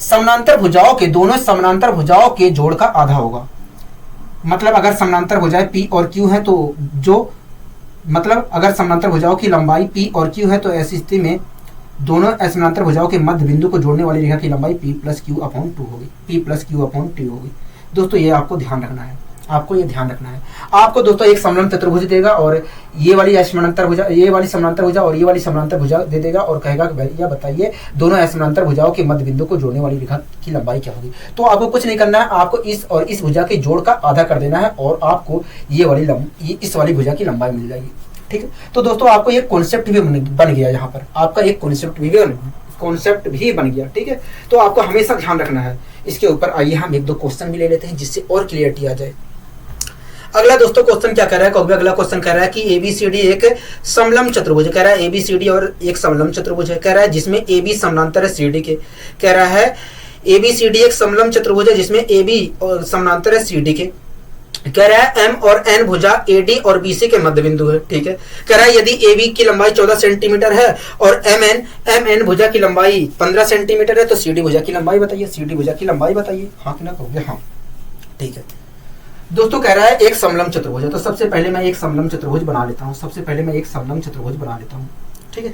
[SPEAKER 1] समानांतर भुजाओं के जोड़ का आधा होगा। मतलब अगर समानांतर भुजाएं P और Q है तो अगर समानांतर भुजाओं की लंबाई P और Q है तो ऐसी स्थिति में दोनों असमानांतर भुजाओं के मध्य बिंदु को जोड़ने वाली रेखा की लंबाई P+Q/2 होगी। दोस्तों ये आपको ध्यान रखना है, आपको दोस्तों एक समलंब चतुर्भुज देगा और ये वाली समानांतर भुजा और ये वाली समानांतर भुजा दे देगा और कहेगा कि भैया बताइए दोनों असमानांतर भुजाओं के मध्य बिंदु को जोड़ने वाली रेखा की लंबाई क्या होगी। तो आपको कुछ नहीं करना है, आपको इस और इस भुजा के जोड़ का आधा कर देना है और आपको इस वाली भुजा की लंबाई मिल जाएगी, ठीक है। तो दोस्तों आपको एक कॉन्सेप्ट भी बन गया, यहाँ पर आपका एक कॉन्सेप्ट भी बन गया, ठीक है। तो आपको हमेशा ध्यान रखना है इसके ऊपर। आइए हम 1-2 क्वेश्चन भी ले लेते हैं जिससे और क्लियरिटी आ जाए। अगला दोस्तों क्वेश्चन क्या कह रहा है, कहोगे अगला क्वेश्चन कह रहा है कि एबीसीडी एक समलंब चतुर्भुज, कह रहा है एबीसीडी और एक समलंब चतुर्भुज है, कह रहा है जिसमें एबी समानांतर है सीडी के, कह रहा है एबीसीडी एक समलंब चतुर्भुज है जिसमें एबी और समानांतर है सीडी के, कह रहा है एम और एन भुजा एडी और बीसी के मध्य बिंदु है, ठीक है। कह रहा है यदि एबी की लंबाई 14 सेंटीमीटर है और एम एन भुजा की लंबाई 15 सेंटीमीटर है तो सीडी भुजा की लंबाई बताइए, सीडी भुजा की लंबाई बताइए, हाँ कि ना कहोगे, हाँ ठीक है। दोस्तों कह रहा है एक समलंब चतुर्भुज है, तो सबसे पहले मैं एक समलंब चतुर्भुज बना लेता हूँ, सबसे पहले मैं एक समलंब चतुर्भुज बना लेता हूँ, ठीक है।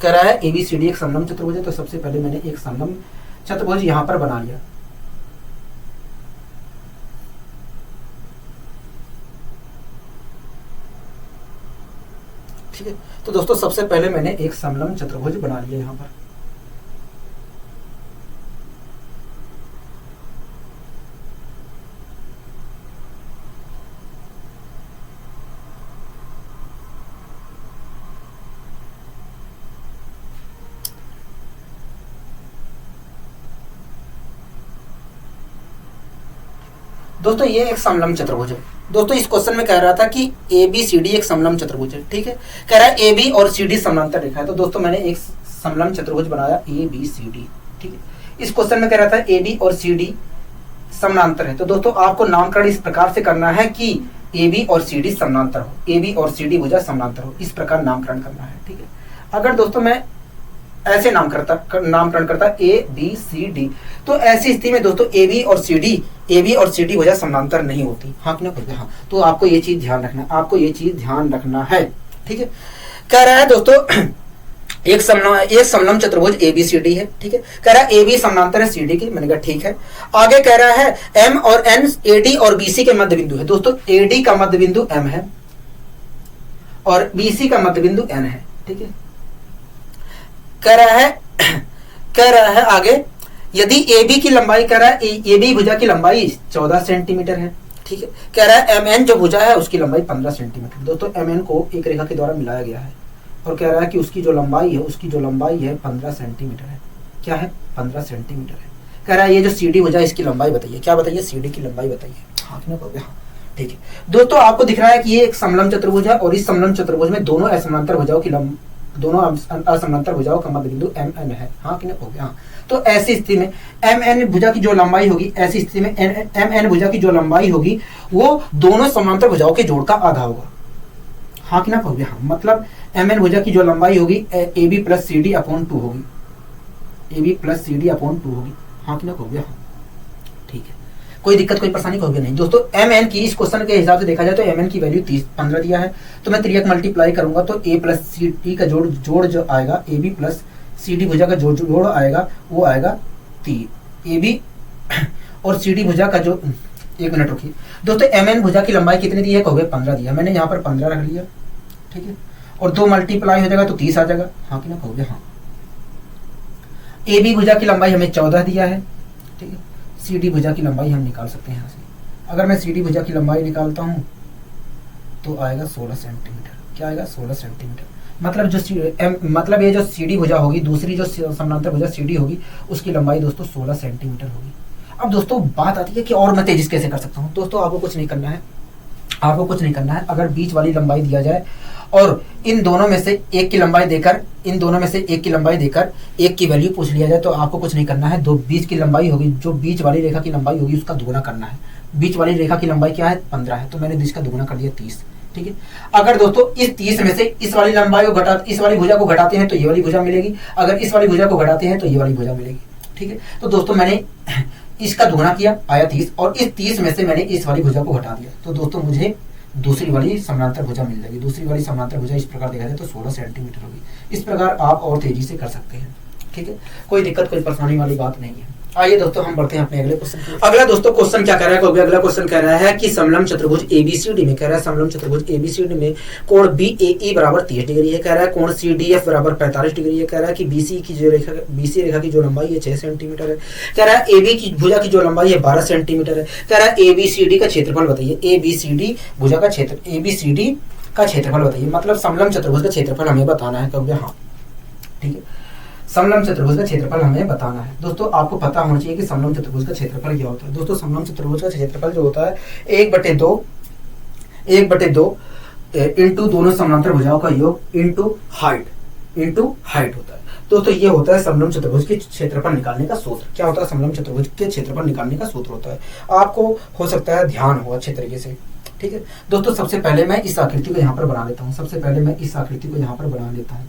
[SPEAKER 1] कह रहा है एबीसीडी एक समलंब चतुर्भुज है, तो सबसे पहले मैंने एक समलंब चतुर्भुज यहां पर बना लिया, ठीक है। तो दोस्तों सबसे पहले मैंने एक समलंब चतुर्भुज बना लिया यहां पर, दोस्तों ये एक समलंब चतुर्भुज है। दोस्तों इस क्वेश्चन में कह रहा था कि ए बी सी डी एक समलंब चतुर्भुज है, ठीक है। कह रहा है ए बी और सी डी समानांतर रेखा है, तो दोस्तों मैंने एक समलंब चतुर्भुज बनाया ए बी सी डी, ठीक है। इस क्वेश्चन में कह रहा था ए बी और सी डी समानांतर है, तो दोस्तों आपको नामकरण इस प्रकार से करना है कि ए बी और सी डी समानांतर हो, ए बी और सी डी भुजा समानांतर हो, इस प्रकार नामकरण करना है, ठीक है। अगर दोस्तों मैं ऐसे नामकरण करता ए बी सी डी, तो ऐसी स्थिति में दोस्तों ए बी और सी डी भुजा समानांतर नहीं होती, हाँ कि ना कहोगे, हाँ। तो आपको ये चीज ध्यान रखना है, आपको ये चीज ध्यान रखना है, ठीक है। कह रहा है दोस्तों एक समलंब चतुर्भुज ए बी सी डी है, ठीक है। कह रहा है ए बी समानांतर है सी डी के, मैंने कहा ठीक है। आगे कह रहा है एम और एन ए डी और बी सी के मध्य बिंदु है, दोस्तों ए डी का मध्य बिंदु एम है और बी सी का मध्य बिंदु एन है, ठीक है। कह रहा है आगे यदि ए बी की लंबाई, कह रहा है ए बी भुजा की लंबाई 14 सेंटीमीटर है, ठीक है। कह रहा है एम एन जो भुजा है उसकी लंबाई 15 सेंटीमीटर, दोस्तों एम एन को एक रेखा के द्वारा मिलाया गया है और कह रहा है कि उसकी जो लंबाई है 15 सेंटीमीटर है, क्या है 15 सेंटीमीटर है। कह रहा है ये जो सी डी भुजा इसकी लंबाई बताइए, क्या बताइए, सी डी की लंबाई बताइए, हाँ कि ना कहोगे, हाँ ठीक है। दोस्तों आपको दिख रहा है कि ये एक समलंब चतुर्भुज है और इस समलंब चतुर्भुज में दोनों असमानांतर भुजाओं का मध्य बिंदु एम एन है, हाँ कि ना कहोगे, हाँ। तो ऐसी स्थिति में एम एन भुजा की जो लंबाई होगी, ऐसी स्थिति में एम एन भुजा की जो लंबाई होगी वो दोनों समांतर भुजाओं के जोड़ का आधा होगा, हाँ कि ना कहोगे, हाँ। मतलब एम एन भुजा की जो लंबाई होगी A B plus C D upon 2 होगी, A B plus C D upon 2 होगी, हाँ कि ना कहोगे, हाँ ठीक है। कोई दिक्कत कोई परेशानी कहोगे नहीं। दोस्तों एम एन की इस क्वेश्चन के हिसाब से देखा जाए तो एम एन की वैल्यू 15 दिया है, तो मैं 3 मल्टीप्लाई करूंगा तो ए प्लस सी डी का जोड़ जो आएगा, A B plus C D भुजा का जोड़ आएगा वो आएगा 3, ए बी और सी डी भुजा का जो, एक मिनट रुकिए दोस्तों, एम एन भुजा की लंबाई कितनी दी है, कहोगे 15 दिया, मैंने यहाँ पर 15 रख लिया, ठीक है। और 2 मल्टीप्लाई हो जाएगा तो 30 आ जाएगा, हाँ कि ना कहोगे, हाँ। ए बी भुजा की लंबाई हमें 14 दिया है, ठीक है। सी डी भुजा की लंबाई हम निकाल सकते हैं यहाँ से, अगर मैं सी डी भुजा की लंबाई निकालता हूँ तो आएगा 16 सेंटीमीटर, क्या आएगा 16 सेंटीमीटर। मतलब ये जो सी डी भुजा होगी, दूसरी जो समानांतर भुजा सी डी होगी उसकी लंबाई दोस्तों 16 सेंटीमीटर होगी। अब दोस्तों बात आती है कि और मैं तेजी कैसे कर सकता हूँ। दोस्तों आपको कुछ नहीं करना है, अगर बीच वाली लंबाई दिया जाए और इन दोनों में से एक की लंबाई देकर एक की वैल्यू पूछ लिया जाए तो आपको कुछ नहीं करना है, बीच की लंबाई होगी, जो बीच वाली रेखा की लंबाई होगी उसका दुगुना करना है। बीच वाली रेखा की लंबाई क्या है 15 है, तो मैंने इसका दुगुना कर दिया 30, ठीक है। अगर दोस्तों इस 30 में से इस वाली लंबाई को इस वाली भुजा को घटाते हैं तो ये वाली भुजा मिलेगी, अगर इस वाली भुजा को घटाते हैं तो ये वाली भुजा मिलेगी, ठीक है। तो दोस्तों मैंने इसका दुगुना किया, आया 30, और इस 30 में से मैंने इस वाली भुजा को घटा दिया, तो दोस्तों मुझे दूसरी वाली समानांतर भुजा मिल जाएगी। दूसरी वाली समानांतर भुजा इस प्रकार देखा जाए तो 16 सेंटीमीटर होगी। इस प्रकार आप और तेजी से कर सकते हैं, ठीक है। कोई दिक्कत कोई परेशानी वाली बात नहीं है। आइए दोस्तों हम बढ़ते हैं अपने अगले क्वेश्चन। अगला दोस्तों क्वेश्चन क्या कह रहा है, अगला क्वेश्चन कह रहा है कि समलंब चतुर्भुज एबीसीडी में, कह रहा है समलंब चतुर्भुज एबीसीडी में कोण बीएई बराबर 30 डिग्री है, कह रहा है कोण सीडीएफ बराबर 45 डिग्री है, कह रहा है कि बीसी रेखा की जो लंबाई है 6 सेंटीमीटर है, कह रहा है एबी की भुजा की जो लंबाई है 12 सेंटीमीटर है, कह रहा है एबीसीडी का क्षेत्रफल बताइए, एबीसीडी भुजा का एबीसीडी का क्षेत्रफल बताइए। मतलब समलंब चतुर्भुज का क्षेत्रफल हमें बताना है, कहोगे हाँ ठीक है। समलंब चतुर्भुज का क्षेत्रफल हमें बताना है। दोस्तों आपको पता होना चाहिए कि समलंब चतुर्भुज का क्षेत्रफल क्या होता है। दोस्तों समलंब चतुर्भुज का क्षेत्रफल जो होता है 1/2 1/2 इंटू दोनों समानांतर भुजाओं का योग इंटू हाइट होता है। दोस्तों ये होता है समलंब चतुर्भुज के क्षेत्रफल निकालने का सूत्र। क्या होता है? समलंब चतुर्भुज के क्षेत्रफल निकालने का सूत्र होता है। आपको हो सकता है ध्यान हो अच्छे तरीके से। ठीक है दोस्तों, सबसे पहले मैं इस आकृति को यहाँ पर बना लेता हूँ। सबसे पहले मैं इस आकृति को यहाँ पर बना लेता हूँ।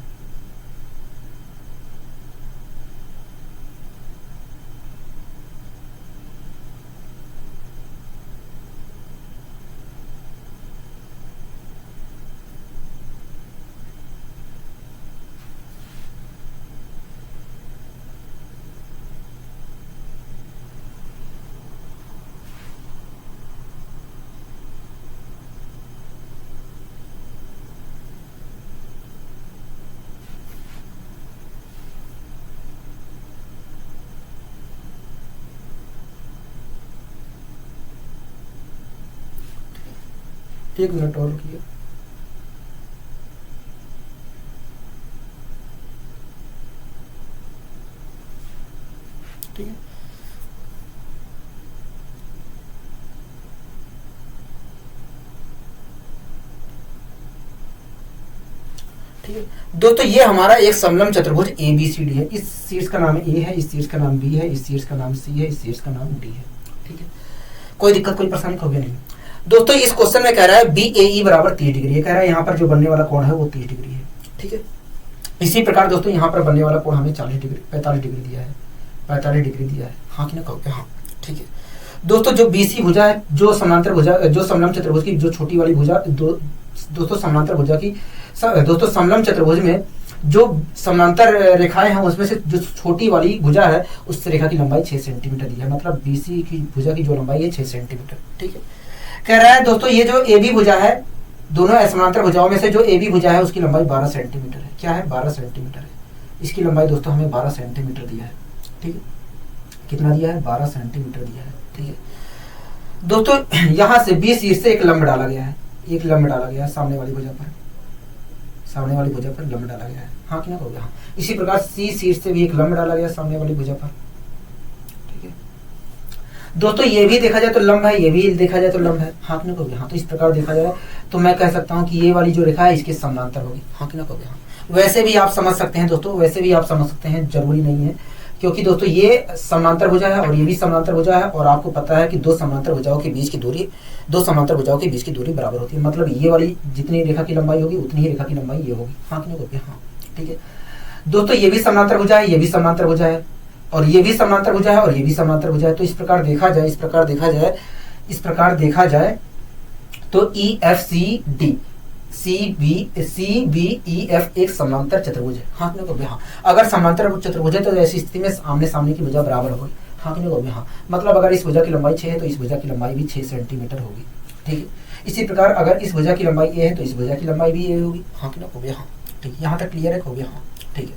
[SPEAKER 1] एक मिनट और रुकिए। ठीक है, ठीक है दोस्तों, ये हमारा एक समलंब चतुर्भुज ABCD है। इस शीर्ष का नाम A है, इस शीर्ष का नाम B है, इस शीर्ष का नाम C है, इस शीर्ष का नाम D है। ठीक है, कोई दिक्कत कोई परेशानी होगी नहीं। दोस्तों इस क्वेश्चन में कह रहा है BAE बराबर 30 डिग्री है। कह रहा है यहाँ पर जो बनने वाला कोण है वो 30 डिग्री है। ठीक है, इसी प्रकार दोस्तों यहाँ पर बनने वाला कोण हमें 45 डिग्री दिया है, 45 डिग्री दिया है। हाँ कि ना कहोगे? हाँ। ठीक है दोस्तों, जो BC भुजा है, जो समांतर भुजा, जो समलंब चतुर्भुज की जो छोटी वाली भुजा, दोस्तों समांतर भुजा की, दोस्तों समलंब चतुर्भुज में जो समांतर रेखाएं हैं उसमें से जो छोटी वाली भुजा है उस रेखा की लंबाई 6 सेंटीमीटर दी है। मतलब BC की भुजा की जो लंबाई है 6 सेंटीमीटर। ठीक है, कह रहा है दोस्तों ये जो AB भुजा है, दोनों समांतर भुजाओं में से जो AB भुजा है उसकी लंबाई 12 सेंटीमीटर है। क्या है? 12 सेंटीमीटर है। इसकी लंबाई दोस्तों हमें 12 सेंटीमीटर दिया है। ठीक है, कितना दिया है? 12 सेंटीमीटर दिया है। ठीक है दोस्तों, यहां से B शीर्ष से एक लंब डाला गया है, एक लंब डाला गया है सामने वाली भुजा पर, सामने वाली भुजा पर लंब डाला गया है। हाँ कि ना कहोगे? हाँ। इसी प्रकार C शीर्ष से भी एक लंब डाला गया सामने वाली भुजा पर। ठीक है दोस्तों, ये भी देखा जाए तो लंब है, ये भी देखा जाए तो लंब है। हाँ कि ना कहोगे? हाँ। तो इस प्रकार देखा जाए तो मैं कह सकता हूँ कि ये वाली जो रेखा है इसके समांतर होगी। हाँ कि ना कहोगे? हाँ। वैसे भी आप समझ सकते हैं दोस्तों, वैसे भी आप समझ सकते हैं, जरूरी नहीं है, क्योंकि दोस्तों ये समांतर भुजा है और ये भी समांतर भुजा है, और आपको पता है कि दो समांतर भुजाओं के बीच की दूरी, दो समांतर भुजाओं के बीच की दूरी बराबर होती है। मतलब ये वाली जितनी रेखा की लंबाई होगी उतनी ही रेखा की लंबाई ये होगी। हाँ कि नहीं होगी? हाँ। ठीक है दोस्तों, ये भी समांतर भुजा है, ये भी समांतर भुजा है, और ये भी समांतर भुजा है, और ये भी समांतर भुजा है। तो इस प्रकार देखा जाए, इस प्रकार देखा जाए तो EFCD CBEF एक समांतर चतुर्भुज है। हाँ कि नहीं? हाँ। अगर समांतर चतुर्भुज है तो ऐसी स्थिति में आमने सामने की भुजा बराबर होगी। हाँ कि नहीं? हाँ। मतलब अगर इस भुजा की लंबाई 6 है तो इस भुजा की लंबाई भी 6 सेंटीमीटर होगी। ठीक है, इसी प्रकार अगर इस भुजा की लंबाई A है तो इस भुजा की लंबाई भी A होगी। हाँ कि नहीं? हाँ। ठीक है, यहाँ तक क्लियर है? हाँ। ठीक है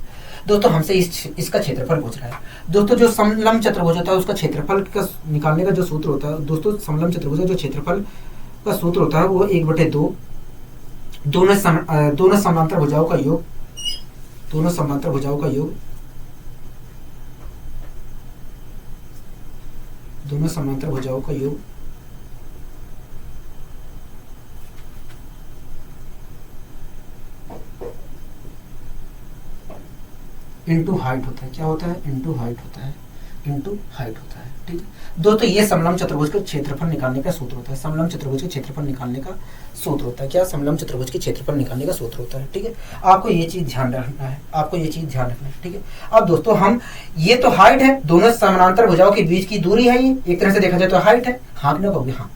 [SPEAKER 1] दोस्तों, हमसे इसका क्षेत्रफल पूछ रहा है। दोस्तों जो समलंब चतुर्भुज होता है उसका क्षेत्रफल का निकालने का जो सूत्र होता है, दोस्तों समलंब चतुर्भुज का जो क्षेत्रफल का सूत्र होता है वो 1/2 दोनों समांतर भुजाओं का योग, दोनों समांतर भुजाओं का योग, दोनों समांतर भुजाओं का योग इंटू हाइट होता है। क्या होता है? इंटू हाइट होता है, इंटू हाइट होता है। ठीक है दोस्तों, ये समलंब चतुर्भुज का क्षेत्रफल निकालने का सूत्र होता है। समलंब चतुर्भुज के क्षेत्रफल निकालने का सूत्र होता है। क्या? समलंब चतुर्भुज के क्षेत्रफल निकालने का सूत्र होता है। ठीक है, आपको ये चीज ध्यान रखना है, आपको ये चीज ध्यान रखना है। ठीक है, अब दोस्तों हम, ये तो हाइट है, दोनों समानांतर भुजाओं के बीच की दूरी है, ये एक तरह से देखा जाए तो हाइट है। हाँ कि नहीं कहोगे? हाँ।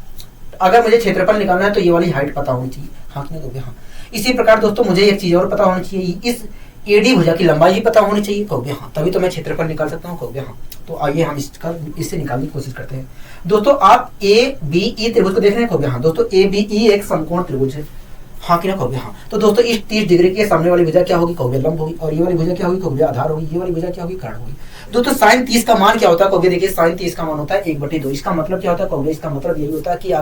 [SPEAKER 1] अगर मुझे क्षेत्रफल निकालना है तो ये वाली हाइट पता होनी चाहिए। हाँ कि नहीं कहोगे? हाँ। इसी प्रकार दोस्तों मुझे एक चीज और पता होनी चाहिए, इस AD भुजा की लंबाई भी पता होनी चाहिए। कहोगे? हाँ। तभी तो मैं क्षेत्रफल निकाल सकता हूँ। कहोगे? हाँ। तो आइए हम इससे निकालने की कोशिश करते हैं। दोस्तों आप ABE त्रिभुज को देख रहे हैं? कहोगे? हाँ। दोस्तों ABE एक समकोण त्रिभुज है। हाँ कि ना कहोगे? हाँ। तो दोस्तों इस 30 डिग्री की सामने वाली भुजा क्या होगी? कहोगे? लंब होगी। और ये वाली भुजा क्या होगी? कहोगे? आधार होगी। ये वाली भुजा क्या होगी? कर्ण होगी। दोस्तों sin 30 का मान क्या होता है? कहोगे? देखिए sin 30 का मान होता है 1/2। इसका मतलब क्या होता है? कहोगे? इसका मतलब यही होता है कि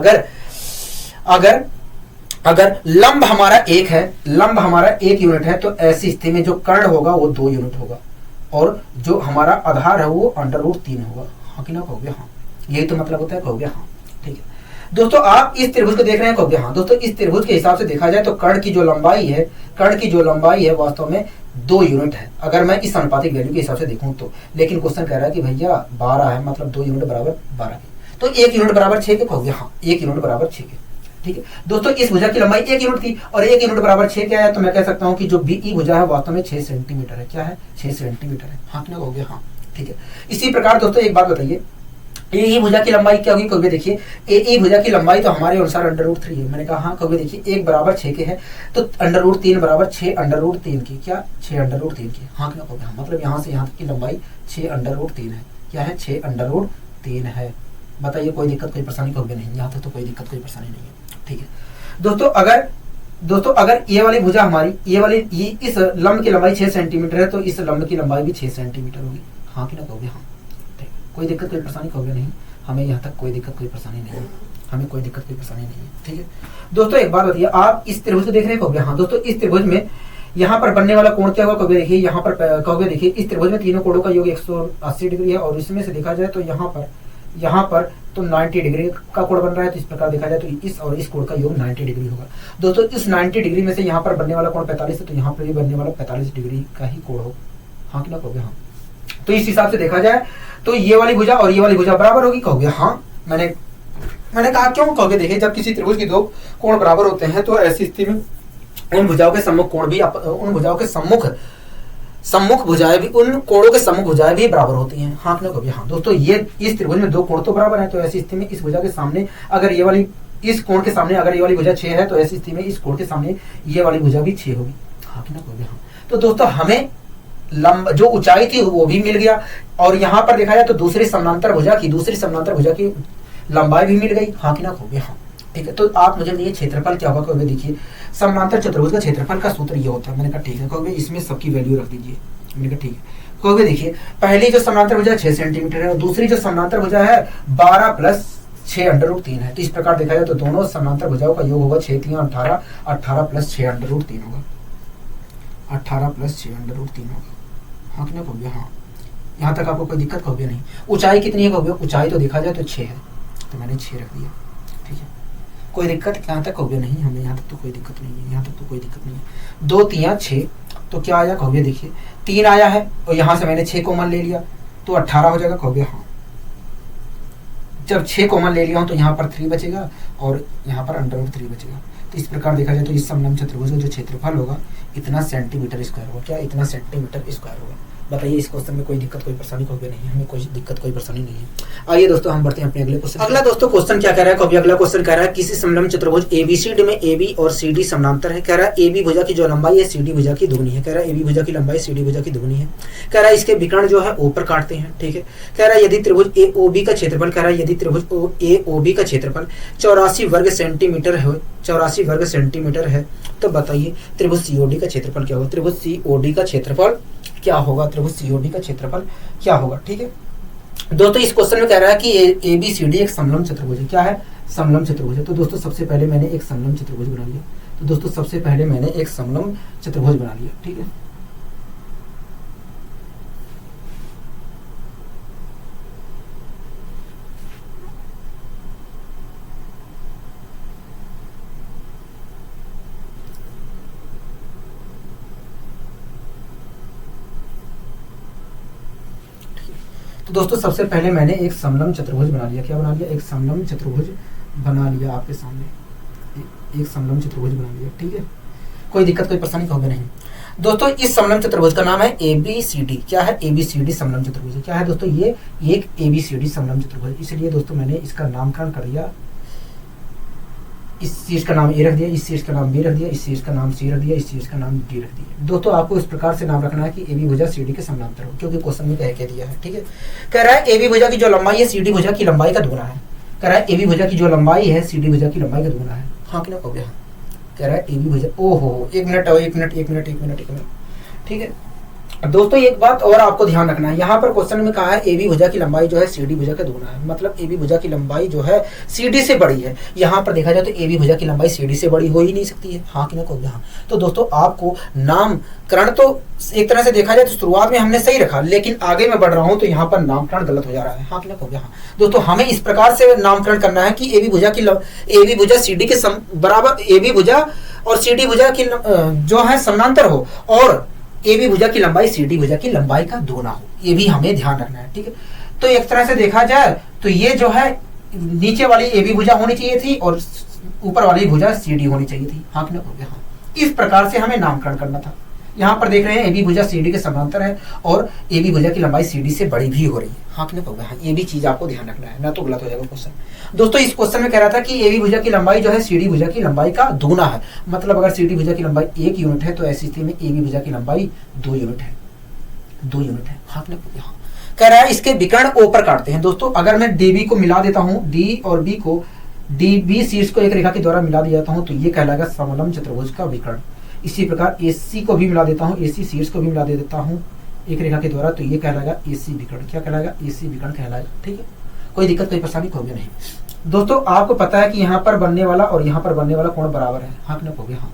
[SPEAKER 1] अगर लंब हमारा 1 है, लंब हमारा 1 यूनिट है, तो ऐसी स्थिति में जो कर्ण होगा वो 2 यूनिट होगा, और जो हमारा आधार है वो √3 होगा। हाँ कि ना कहोगे? हाँ। यही तो मतलब होता है। कहोगे? हाँ। ठीक है दोस्तों आप इस त्रिभुज को देख रहे हैं, कहोगे हाँ। दोस्तों इस त्रिभुज के हिसाब से देखा जाए तो कर्ण की जो लंबाई है, कर्ण की जो लंबाई है वास्तव में 2 यूनिट है, अगर मैं इस अनुपातिक वैल्यू के हिसाब से देखूं तो। लेकिन क्वेश्चन कह रहा है कि भैया 12 है, मतलब 2 यूनिट बराबर 12 के, तो 1 यूनिट बराबर 6 के, कहोगे हाँ 1 यूनिट बराबर 6 के। ठीक है दोस्तों, इस भुजा की लंबाई 1 यूनिट थी और 1 यूनिट बराबर 6 क्या है, तो मैं कह सकता हूँ कि जो बीई भुजा है वास्तव में 6 सेंटीमीटर है। क्या है? 6 सेंटीमीटर है। हाँ कि ना कहोगे हाँ। ठीक है, इसी प्रकार दोस्तों एक बात बताइए, ए भुजा की लंबाई क्या होगी, कहोगे देखिए ए भुजा की लंबाई तो हमारे अनुसार √3 है। मैंने कहा हाँ, कहोगे देखिए 1 बराबर 6 के है, तो √3 बराबर 6 √3 की, क्या 6 √3 की। हाँ कि ना कहोगे हाँ, मतलब यहाँ से यहाँ तक की लंबाई 6 √3 है। क्या है? 6 √3 है। बताइए कोई दिक्कत कोई परेशानी, कहोगे नहीं, यहाँ तक तो कोई दिक्कत कोई परेशानी नहीं है। ठीक है दोस्तों, अगर ये वाली भुजा हमारी, ये इस लंब की लंबाई 6 सेंटीमीटर है, तो इस लंब की लंबाई भी 6 सेंटीमीटर होगी। हाँ कि ना कहोगे हाँ। कोई दिक्कत कोई परेशानी, कहोगे नहीं, हमें यहाँ तक कोई दिक्कत कोई परेशानी नहीं है, हमें कोई दिक्कत कोई परेशानी नहीं है। ठीक है दोस्तों, एक बात बताइए, आप इस त्रिभुज को देख रहे हैं, कहोगे हाँ। दोस्तों इस त्रिभुज में यहाँ पर बनने वाला कोण क्या होगा, कहोगे देखिए यहाँ पर, कहोगे देखिए इस त्रिभुज में तीनों कोणों का योग 180 डिग्री है, और इसमें से देखा जाए तो यहाँ पर तो 90 डिग्री का कोण बन रहा है। तो इस प्रकार देखा जाए तो इस और इस कोण का योग 90 डिग्री होगा। दोस्तों इस 90 डिग्री में से यहाँ पर बनने वाला कोण 45 है, तो यहाँ पर भी बनने वाला 45 डिग्री का ही कोण होगा। हाँ कि ना कहोगे हाँ। तो इस हिसाब से देखा जाए तो ये वाली भुजा और ये वाली भुजा बराबर होगी, कहोगे हाँ। मैंने कहा क्यों, कहोगे देखिए जब किसी त्रिभुज की 2 कोण बराबर होते हैं तो ऐसी स्थिति में उन भुजाओं के सम्मुख कोण भी, उन भुजाओं के सम्मुख भुजाएं भी, उन कोणों के सम्मुख भुजाएं भी बराबर होती हैं। हाँ कि ना कहोगे हाँ। दोस्तों ये इस त्रिभुज में 2 कोण तो बराबर है, तो ऐसी स्थिति में इस भुजा के सामने अगर ये वाली, इस कोण के सामने अगर ये वाली भुजा 6 है, तो ऐसी स्थिति में इस कोण के सामने ये वाली भुजा भी 6 होगी। हाँ कि ना कहोगे हाँ। तो दोस्तों हमें जो ऊंचाई थी वो भी मिल गया, और यहाँ पर देखा जाए तो दूसरी समानांतर भुजा की लंबाई भी मिल गई। हाँ कि ना कहोगे हाँ। ठीक है, तो आप मुझे ये क्षेत्रफल क्या होगा, कहोगे देखिए समानांतर चतुर्भुज का क्षेत्रफल का सूत्र ये होता है। मैंने कहा ठीक है, कहोगे इसमें सबकी वैल्यू रख दीजिए। मैंने कहा ठीक है, कहोगे देखिए पहली जो समानांतर भुजा 6 सेंटीमीटर है और दूसरी जो समानांतर भुजा है 12 + 6 √3 है। तो इस प्रकार देखा जाए तो दोनों समानांतर भुजाओं का योग होगा 6 × 3 = 18, 18 + 6 √3 होगा, 18 + 6 √3 होगा। हाँ कि ना कहोगे हाँ। यहाँ तक आपको कोई दिक्कत, कहोगे नहीं। ऊंचाई कितनी है, कहोगे ऊंचाई तो देखा जाए तो 6 है, तो मैंने 6 रख दिया। ठीक है, कोई दिक्कत यहाँ तक, कहोगे नहीं, हमें यहाँ तक तो कोई दिक्कत नहीं है, यहाँ तक तो कोई दिक्कत नहीं है। 2 × 3 = 6, तो क्या आया, कहोगे देखिए 3 आया है और यहाँ से मैंने 6 कॉमन ले लिया तो 18 हो जाएगा, कहोगे हाँ। जब 6 कॉमन ले लिया हूँ तो यहाँ पर 3 बचेगा और यहाँ पर √3 बचेगा। तो इस प्रकार देखा जाए तो इस समलंब चतुर्भुज का जो क्षेत्रफल होगा इतना सेंटीमीटर स्क्वायर होगा। क्या? इतना सेंटीमीटर स्क्वायर होगा। बताइए इस क्वेश्चन में कोई दिक्कत कोई परेशानी, कहोगे नहीं, हमें कोई दिक्कत कोई परेशानी नहीं है। आइए दोस्तों हम बढ़ते हैं अपने अगले क्वेश्चन। अगला दोस्तों क्वेश्चन क्या कह रहा है, कभी अगला क्वेश्चन कह रहा है किसी समलंब चतुर्भुज एबीसीडी में AB और CD समानांतर है। कह रहा है AB भुजा की जो लंबाई है CD भुजा की दुगनी है। कह रहा है AB भुजा की लंबाई CD भुजा की दुगनी है। कह रहा है इसके विकर्ण जो है ऊपर काटते हैं। ठीक है, कह रहा है यदि त्रिभुज AOB का क्षेत्रफल, कह रहा है यदि त्रिभुज AOB का क्षेत्रफल 84 वर्ग सेंटीमीटर है, 84 वर्ग सेंटीमीटर है, तो बताइए त्रिभुज COD का क्षेत्रफल क्या होगा। त्रिभुज COD का क्षेत्रफल क्या होगा, त्रिभुज COD का क्षेत्रफल क्या होगा। ठीक है दोस्तों, इस क्वेश्चन में कह रहा है कि ABCD एक समलंब चतुर्भुज है। क्या है? समलंब चतुर्भुज है। तो दोस्तों सबसे पहले मैंने एक समलंब चतुर्भुज बना लिया। तो दोस्तों सबसे पहले मैंने एक समलंब चतुर्भुज बना लिया। ठीक है, तो दोस्तों सबसे पहले मैंने एक समलंब चतुर्भुज बना लिया। क्या बना लिया? एक समलंब चतुर्भुज बना लिया आपके सामने, एक समलंब चतुर्भुज बना लिया। ठीक है, कोई दिक्कत कोई परेशानी, कहोगे नहीं। दोस्तों इस समलंब चतुर्भुज का नाम है ABCD। क्या है? ABCD समलंब चतुर्भुज। क्या है दोस्तों? ये एक ABCD समलंब चतुर्भुज। इसलिए दोस्तों मैंने इसका नामकरण कर दिया, इस चीज का नाम A रख दिया, इस चीज का नाम B रख दिया, इस चीज का नाम C रख दिया, इस चीज का नाम D रख दिया। दोस्तों आपको इस प्रकार से नाम रखना है कि AB भुजा CD के समानांतर हो, क्योंकि क्वेश्चन में कह दिया है। ठीक है, कह रहा है AB भुजा की जो लंबाई है CD भुजा की लंबाई का दुगना है। कह रहा है AB भुजा की जो लंबाई है CD भुजा की लंबाई का दुगना है। हाँ कि ना कहोगे हाँ। कह रहा है AB भुजा, ओहो एक मिनट, ठीक है दोस्तों एक बात और आपको ध्यान रखना है, यहाँ पर क्वेश्चन में कहा है ए बी भुजा की लंबाई जो है सी डी भुजा का दोगुना है, मतलब ए बी भुजा की लंबाई जो है सी डी से बड़ी है। यहाँ पर देखा जाए तो ए बी भुजा की लंबाई सी डी से बड़ी हो ही नहीं सकती है, हाँ कि ना कहोगे हाँ। तो दोस्तों आपको नामकरण तो एक तरह से देखा जाए तो शुरुआत में हमने सही रखा, लेकिन आगे मैं बढ़ रहा हूँ तो यहाँ पर नामकरण गलत हो जा रहा है, हाँ कि ना कहोगे हाँ। दोस्तों हमें इस प्रकार से नामकरण करना है कि ए बी भुजा सी डी के बराबर, ए बी भुजा और सी डी भुजा की जो है समानांतर हो, और ए बी भुजा की लंबाई सी डी भुजा की लंबाई का दोगुना हो, ये भी हमें ध्यान रखना है, ठीक है। तो एक तरह से देखा जाए तो ये जो है नीचे वाली ए बी भुजा होनी चाहिए थी और ऊपर वाली भुजा सी डी होनी चाहिए थी, हाँ कि ना कहोगे हाँ। इस प्रकार से हमें नामकरण करना था। यहाँ पर देख रहे हैं ए बी भुजा सी डी के समांतर है और ए बी भुजा की लंबाई सी डी से बड़ी भी हो रही है, हाँ कि ना कहोगे हाँ। ये भी चीज आपको ध्यान रखना है, ना तो गलत हो जाएगा क्वेश्चन। दोस्तों इस क्वेश्चन में कह रहा था कि ए बी भुजा की लंबाई जो है सी डी भुजा की लंबाई का दोगुना है, मतलब अगर सी डी भुजा की लंबाई 1 यूनिट है तो ऐसी स्थिति में ए बी भुजा की लंबाई 2 यूनिट है, 2 यूनिट है, हाँ कि ना कहोगे हाँ। कह रहा है इसके विकर्ण ओ पर काटते हैं। दोस्तों अगर मैं डी बी को मिला देता हूँ, डी और बी को, डी बी शीर्ष को एक रेखा के द्वारा मिला दिया जाता हूँ तो ये कहलाएगा समलंब चतुर्भुज का विकर्ण। इसी प्रकार एसी को भी मिला देता हूँ, एसी शीर्ष को भी मिला दे देता हूँ एक रेखा के द्वारा तो ये कहलाएगा एसी विकर्ण। क्या कहलाएगा? एसी विकर्ण कहलाएगा, ठीक है। कोई दिक्कत कोई परेशानी होगी नहीं। दोस्तों आपको पता है कि यहाँ पर बनने वाला और यहाँ पर बनने वाला कोण बराबर है, हाँ कि ना कहोगे हाँ।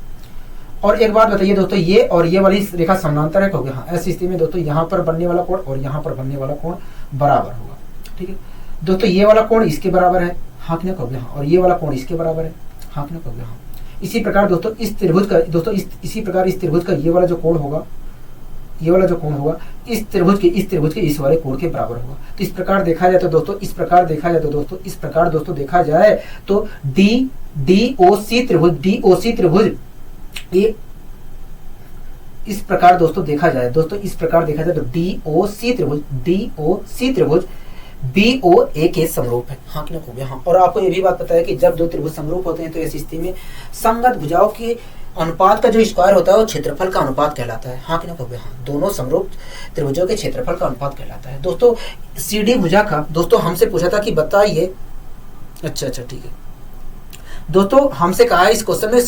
[SPEAKER 1] और एक बात बताइए दोस्तों, ये और ये वाली रेखा समानांतर है, कहोगे हाँ। ऐसी स्थिति में दोस्तों यहाँ पर बनने वाला कोण और यहाँ पर बनने वाला कोण बराबर होगा, ठीक है। दोस्तों ये वाला कोण इसके बराबर है, हाँ कि ना कहोगे हाँ। और ये वाला कोण इसके बराबर है, हाँ कि ना कहोगे हाँ। इसी प्रकार दोस्तों इस त्रिभुज का, दोस्तों इसी प्रकार इस त्रिभुज का ये वाला जो कोण होगा, ये वाला जो कोण होगा इस त्रिभुज के इस वाले कोण के बराबर होगा। तो इस प्रकार देखा जाए तो दोस्तों, इस प्रकार देखा जाए तो दोस्तों, इस प्रकार दोस्तों देखा जाए तो डी ओ सी त्रिभुज ये इस प्रकार दोस्तों देखा जाए, दोस्तों इस प्रकार देखा जाए तो डी ओ सी त्रिभुज बी ओ ए के समरूप है, हाँ कि ना कहोगे हाँ। और आपको ये भी बात पता है कि जब दो त्रिभुज समरूप होते हैं तो ऐसी स्थिति में संगत भुजाओं के अनुपात का जो स्क्वायर होता है वो क्षेत्रफल का अनुपात कहलाता है, हाँ कि ना कहोगे हाँ। दोनों समरूप त्रिभुजों के क्षेत्रफल का अनुपात कहलाता है। दोस्तों सी डी भुजा का दोस्तों हमसे पूछा था कि बताइए, अच्छा ठीक है। दोस्तों हमसे कहा है इस क्वेश्चन में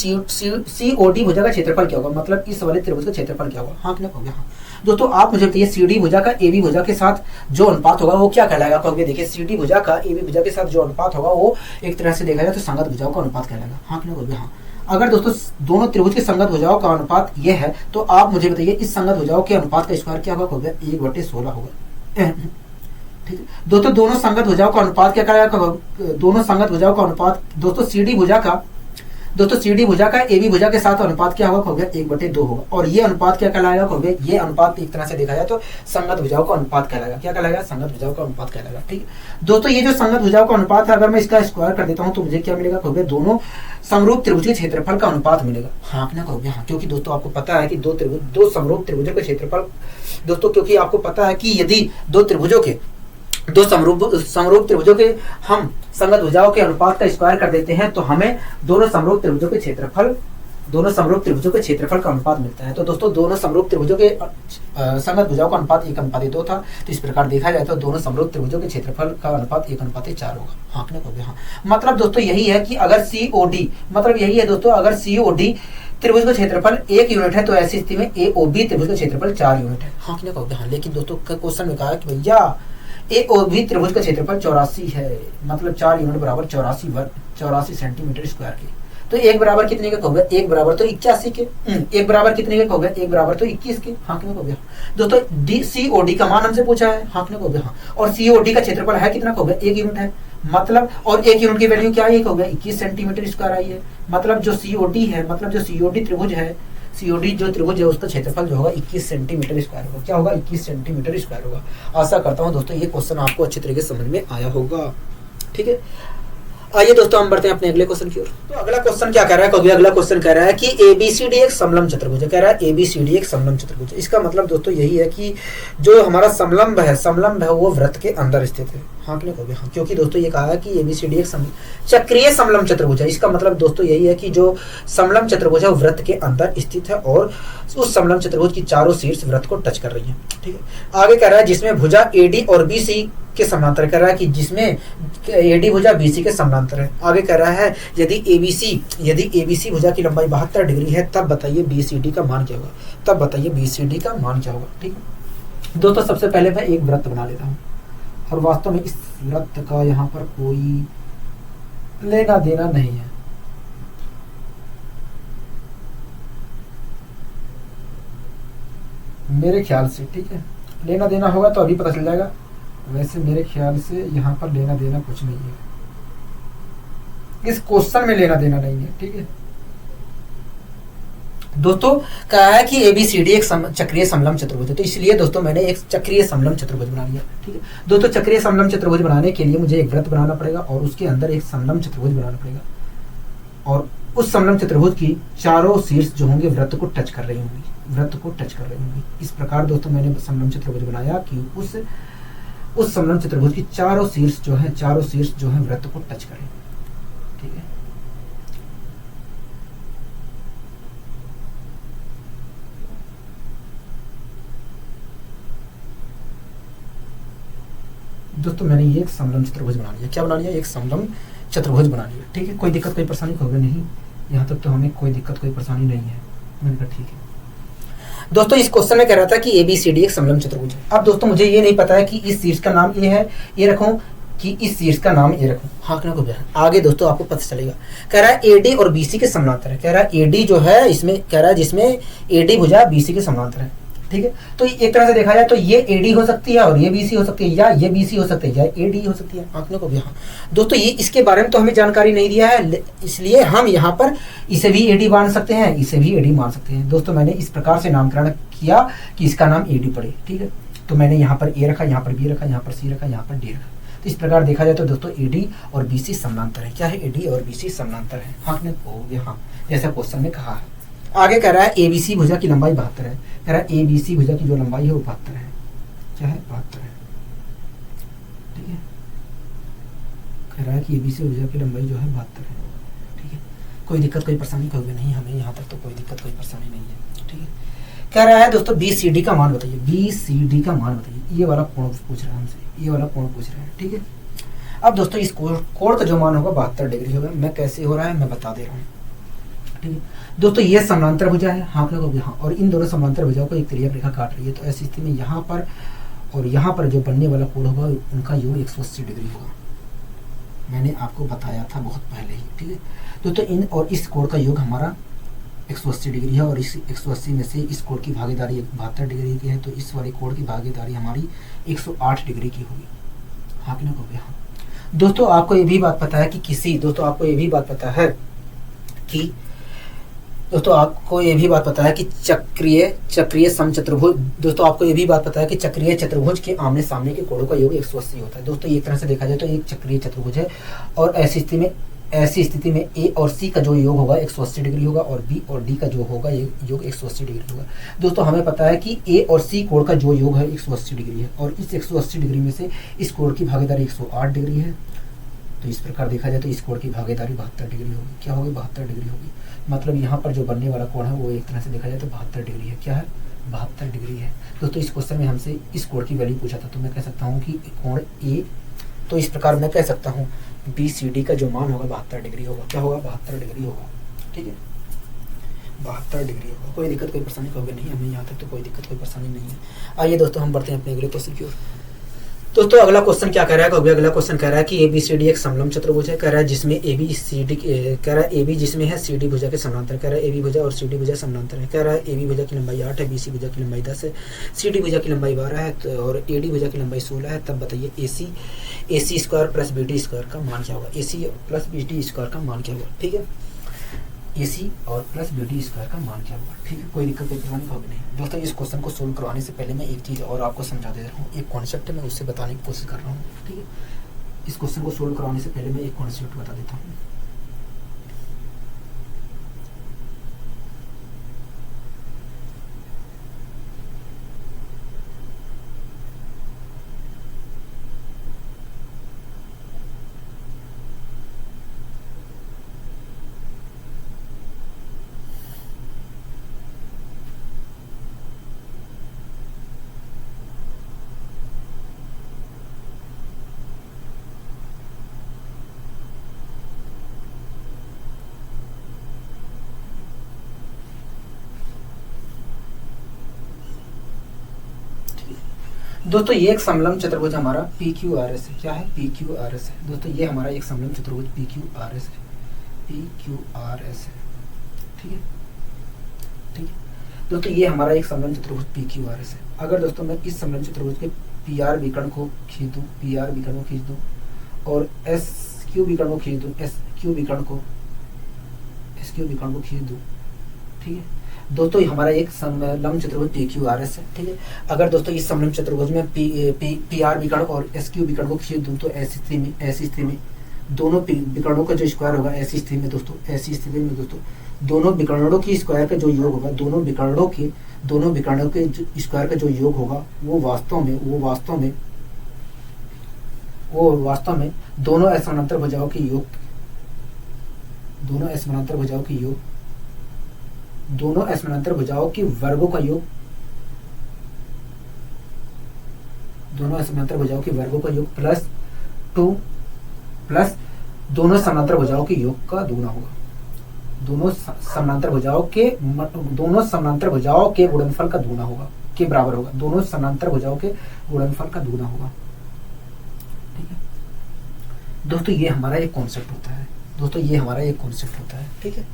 [SPEAKER 1] सी ओ डी भुजा का क्षेत्रफल क्या होगा, मतलब इस वाले त्रिभुज का क्षेत्रफल क्या होगा, हाँ कि ना कहोगे हाँ। दोस्तों आप मुझे बताइए सी डी भुजा का ए बी भुजा के साथ जो अनुपात होगा वो क्या कहलाएगा, कहोगे देखिए सी डी भुजा का ए बी भुजा के साथ जो अनुपात होगा वो एक तरह से देखा जाए तो संगत भुजाओं का अनुपात कहलाएगा, हाँ कि ना कहोगे हाँ। अगर दोस्तों दोनों त्रिभुज के संगत भुजाओं का अनुपात ये है तो आप मुझे बताइए इस संगत भुजाओं के अनुपात का स्क्वायर क्या होगा, कहोगे 1/16 होगा, ठीक है। दोस्तों दोनों संगत भुजाओं का अनुपात क्या कहलाएगा, दोनों संगत भुजाओं का अनुपात दोस्तों सी डी भुजा का ए बी भुजा के साथ अनुपात क्या होगा, कहोगे 1/2 होगा। और ये अनुपात क्या कहलाएगा, कहोगे ये अनुपात एक तरह से देखा जाए तो संगत भुजाओं का अनुपात कहलाएगा, क्या कहलाएगा, संगत भुजाओं का अनुपात कहलाएगा, ठीक है। दोस्तों ये जो संगत भुजाओं का अनुपात है अगर मैं इसका स्क्वायर कर देता हूँ तो मुझे क्या मिलेगा, कहोगे दोनों समरूप त्रिभुज के क्षेत्रफल का अनुपात मिलेगा, हाँ कि ना कहोगे हाँ। क्योंकि दोस्तों आपको पता है कि दो समरूप त्रिभुजों के क्षेत्रफल, दोस्तों क्योंकि आपको पता है कि यदि दो समरूप त्रिभुजों के हम संगत भुजाओं के अनुपात का स्क्वायर कर देते हैं तो हमें दोनों समरूप त्रिभुजों के क्षेत्रफल का अनुपात मिलता है। तो दोस्तों दोनों समरूप त्रिभुजों के संगत भुजाओं का अनुपात 1/2 था। तो इस प्रकार देखा जाए तो दोनों समरूप त्रिभुजों के क्षेत्रफल का अनुपात 1/4 होगा, हाँ कि ना कहोगे हाँ। मतलब दोस्तों यही है कि अगर COD, मतलब यही है दोस्तों अगर COD त्रिभुज का क्षेत्रफल 1 यूनिट है तो ऐसी स्थिति में AOB त्रिभुज का क्षेत्रफल 4 यूनिट है, हाँ कि ना कहोगे हाँ। लेकिन दोस्तों क्वेश्चन में कहा कि भैया AOB त्रिभुज का क्षेत्रफल 84 है, मतलब 4 यूनिट बराबर 84 सेंटीमीटर स्क्वायर के। तो एक बराबर कितने के कहोगे, एक बराबर तो 81 के, एक बराबर कितने के कहोगे, एक बराबर तो 21 के, हाँ कि ना कहोगे। दोस्तों COD का मान हमसे पूछा है, हाँ कि ना कहोगे हाँ। और COD का क्षेत्रफल है कितना कहोगे, 1 यूनिट है, मतलब और 1 यूनिट की वैल्यू क्या है, कहोगे 21 सेंटीमीटर स्क्वायर आई है। मतलब जो COD है, मतलब जो COD त्रिभुज है, COD जो त्रिभुज है उसका क्षेत्रफल जो होगा 21 सेंटीमीटर स्क्वायर होगा, क्या होगा 21 सेंटीमीटर स्क्वायर होगा। आशा करता हूं दोस्तों ये क्वेश्चन आपको अच्छी तरीके से समझ में आया होगा, ठीक है। आइए दोस्तों हम बढ़ते हैं अपने अगले क्वेश्चन की ओर। तो अगला क्वेश्चन क्या कह रहा है, कभी अगला क्वेश्चन कह रहा है कि ABCD एक समलंब चतुर्भुज है, कह रहा है ABCD एक समलंब चतुर्भुज है। इसका मतलब दोस्तों यही है कि जो हमारा समलंब है वो वृत्त के अंदर स्थित है, हाँ कि नहीं कहोगे हाँ। क्योंकि दोस्तों ये कहा है कि ABCD एक चक्रीय समलंब चतुर्भुज है। इसका मतलब दोस्तों यही है कि जो समलंब चतुर्भुज है वो वृत्त के अंदर स्थित है और उस समलंब चतुर्भुज की चारों शीर्ष वृत्त को टच कर रही है, ठीक है। आगे कह रहा है जिसमें भुजा AD और BC के समांतर कह रहा है कि जिसमें एडी भुजा बीसी के समांतर है। आगे कह रहा है यदि एबीसी भुजा की लंबाई 72 डिग्री है तब बताइए बीसीडी का मान क्या होगा, तब बताइए बीसीडी का मान क्या होगा। ठीक है दोस्तों, सबसे पहले मैं एक वृत्त बना लेता हूँ और वास्तव में इस वृत्त का यहाँ पर कोई लेना देना नहीं है। मेरे ख्याल से, ठीक है, लेना देना होगा तो अभी पता चल जाएगा। वैसे मेरे ख्याल से यहाँ पर लेना देना कुछ नहीं है, इस क्वेश्चन में लेना देना नहीं है। ठीक है दोस्तों, कहा है कि एबीसीडी एक चक्रीय समलंब चतुर्भुज है, तो इसलिए दोस्तों मैंने एक चक्रीय समलंब चतुर्भुज बना लिया। ठीक है दोस्तों, चक्रीय समलंब चतुर्भुज बनाने के लिए मुझे एक वृत्त बनाना पड़ेगा और उसके अंदर एक समलंब चतुर्भुज बनाना पड़ेगा और उस समलंब चतुर्भुज की चारों शीर्ष जो होंगे वृत्त को टच कर रही होंगी, वृत्त को टच कर रही होंगी। इस प्रकार दोस्तों मैंने समलंब चतुर्भुज बनाया कि उस समलंब चतुर्भुज की चारों शीर्ष जो है वृत्त को टच करें। ठीक है दोस्तों, मैंने ये एक समलंब चतुर्भुज बना लिया। क्या बना लिया? एक समलंब चतुर्भुज बना लिया। ठीक है, कोई दिक्कत कोई परेशानी होगी नहीं, यहाँ तक तो हमें कोई दिक्कत कोई परेशानी नहीं है। मैंने कहा ठीक है दोस्तों, इस क्वेश्चन में कह रहा था कि एबीसीडी एक समलंब चतुर्भुज है। अब दोस्तों मुझे ये नहीं पता है कि इस शीर्ष का नाम ये है, ये रखूं कि इस शीर्ष का नाम ये रखूं। हाँ ना को आगे दोस्तों आपको पता चलेगा। कह रहा है एडी और बीसी के समानांतर है। कह रहा है एडी जो है इसमें कह रहा है जिसमें एडी भुजा बीसी के समानांतर है। ठीक है, तो एक तरह से देखा जाए तो ये एडी हो सकती है और ये बीसी हो सकती है, या ये बीसी हो सकती है या एडी हो सकती है। आंकड़ों को भी हाँ दोस्तों, ये इसके बारे में तो हमें जानकारी नहीं दिया है, इसलिए हम यहाँ पर इसे भी एडी मान सकते हैं, इसे भी एडी मान सकते हैं। दोस्तों मैंने इस प्रकार से नामकरण किया कि इसका नाम एडी पड़े। ठीक है, तो मैंने यहाँ पर ए रखा, यहाँ पर बी रखा, यहाँ पर सी रखा, यहाँ पर डी रखा। तो इस प्रकार देखा जाए तो दोस्तों एडी और बीसी समानांतर है। क्या है? एडी और बीसी समानांतर है। हाँ जैसा क्वेश्चन में कहा है। आगे कह रहा है एबीसी भुजा की लंबाई 72 है। कह रहा है एबीसी भुजा की जो लंबाई है वो 72 है। क्या है? 72 है। ठीक है, कह रहा है कि एबीसी भुजा की लंबाई जो है 72 है। ठीक है, कोई दिक्कत कोई परेशानी होगी नहीं, हमें यहाँ तक तो कोई दिक्कत कोई परेशानी नहीं है। ठीक है, कह रहा है दोस्तों बीसीडी का मान बताइए, बीसीडी का मान बताइए। ये वाला कोण पूछ रहा है हमसे, ये वाला कोण पूछ रहा है। ठीक है, अब दोस्तों इस कोण का जो मान होगा 72 डिग्री होगा। मैं कैसे हो रहा है मैं बता दे रहा हूँ। ठीक है दोस्तों, ये समांतर भुजा है, हाँ लोग यहाँ, और इन दोनों समांतर भुजाओं को एक तिर्यक रेखा काट रही है। तो ऐसी स्थिति में यहाँ पर और यहाँ पर जो बनने वाला कोण होगा उनका योग 180 डिग्री होगा। मैंने आपको बताया था बहुत पहले ही। ठीक है दोस्तों, इन और इस कोण का योग हमारा 180 डिग्री है और इस 180 में से इस कोण की भागीदारी 72 डिग्री की है, तो इस वाली कोण की भागीदारी हमारी 108 डिग्री की होगी। हाँ कि ना कहोगे? हाँ दोस्तों, आपको ये भी बात पता है कि चक्रीय समचतुर्भुज, दोस्तों आपको ये भी बात पता है कि चक्रीय चतुर्भुज के आमने सामने के कोणों का योग 180 होता है। दोस्तों एक तरह से देखा जाए तो एक चक्रीय चतुर्भुज है और ऐसी स्थिति में ए और सी का जो योग होगा 180 डिग्री होगा और बी और डी का जो होगा ये योग 180 डिग्री होगा। दोस्तों हमें पता है कि ए और सी कोण का जो योग है 180 डिग्री है और इस 180 डिग्री में से इस कोण की भागीदारी 108 डिग्री है। तो इस प्रकार देखा जाए तो इस कोण की भागीदारी 72 डिग्री होगी। क्या होगी? 72 डिग्री होगी। मतलब यहाँ पर जो बनने वाला कोण है वो एक तरह से देखा जाए तो 72 डिग्री है। क्या है? 72 डिग्री है। दोस्तों इस क्वेश्चन में हमसे इस कोण की वैल्यू पूछा था, तो मैं कह सकता हूँ कि कोण ए, तो इस प्रकार मैं कह सकता हूँ बी सी डी का जो मान होगा 72 डिग्री होगा। क्या होगा? 72 डिग्री होगा। ठीक है, 72 डिग्री होगा। कोई दिक्कत कोई परेशानी होगी नहीं, हमें यहाँ तक तो कोई दिक्कत कोई परेशानी नहीं है। आइए दोस्तों हम बढ़ते हैं अपने अगले क्वेश्चन की ओर। दोस्तों अगला क्वेश्चन क्या कह रहा है? अगला क्वेश्चन कह रहा है कि एबीसीडी एक समलंब चतुर्भुज है। कह रहा है जिसमें एबीसीडी, कह रहा है एबी जिसमें है सीडी भुजा के समानांतर। कह रहा है एबी भुजा और सीडी भुजा समानांतर है। कह रहा है एबी भुजा की लंबाई 8 है, बीसी भुजा की लंबाई 10 है, सीडी भुजा की लंबाई 12 है और एडी भुजा की लंबाई 16 है। तब बताइए AC square plus BD square का मान क्या होगा? एसी प्लस बीडी स्क्वायर का मान क्या होगा? ठीक है, एसी और प्लस बीडी स्क्वायर का मान क्या होगा? ठीक है, कोई दिक्कत कोई परेशानी होगी नहीं। दोस्तों इस क्वेश्चन को सोल्व करवाने से पहले मैं एक चीज़ और आपको समझा दे रहा हूँ। एक कॉन्सेप्ट है, मैं उससे बताने की कोशिश कर रहा हूँ। ठीक है, इस क्वेश्चन को सोल्व करवाने से पहले मैं एक कॉन्सेप्ट बता देता हूँ। दोस्तों ये एक समलंब चतुर्भुज हमारा पी क्यू आर एस है। क्या है? पी क्यू आर एस है। दोस्तों ये हमारा एक समलंब चतुर्भुज पी क्यू आर एस है। पी क्यू आर एस है। ठीक है, ठीक है दोस्तों, ये हमारा एक समलंब चतुर्भुज पी क्यू आर एस है। अगर दोस्तों मैं इस समलंब चतुर्भुज के पी आर विकर्ण को खींच दूँ, पी आर विकर्ण को खींच दूँ और एस क्यू विकर्ण को खींच दूँ, एस क्यू विकर्ण को खींच दूँ, ठीक है दोस्तों, हमारा एक समलंब चतुर्भुज पी क्यू आर एस है। ठीक है, अगर दोस्तों इस समलंब चतुर्भुज में पी आर विकर्ण और एस क्यू विकर्ण को खींच दूं तो ऐसी स्थिति में दोनों विकर्णों का जो स्क्वायर होगा, ऐसी स्थिति में दोस्तों दोनों विकर्णों की स्क्वायर का जो योग होगा, दोनों विकर्णों के स्क्वायर का जो योग होगा वो वास्तव में दोनों असमानांतर भुजाओं के योग, दोनों असमानांतर भुजाओं के वर्गों का योग, दोनों असमानांतर भुजाओं के वर्गों का योग प्लस 2 प्लस दोनों समानांतर भुजाओं के योग का दुगुना होगा। दोनों समानांतर भुजाओं के गुणनफल का दुगुना होगा, के बराबर होगा। दोनों समानांतर भुजाओं के गुणनफल का दुगुना होगा। ठीक है दोस्तों, ये हमारा एक कॉन्सेप्ट होता है। ठीक है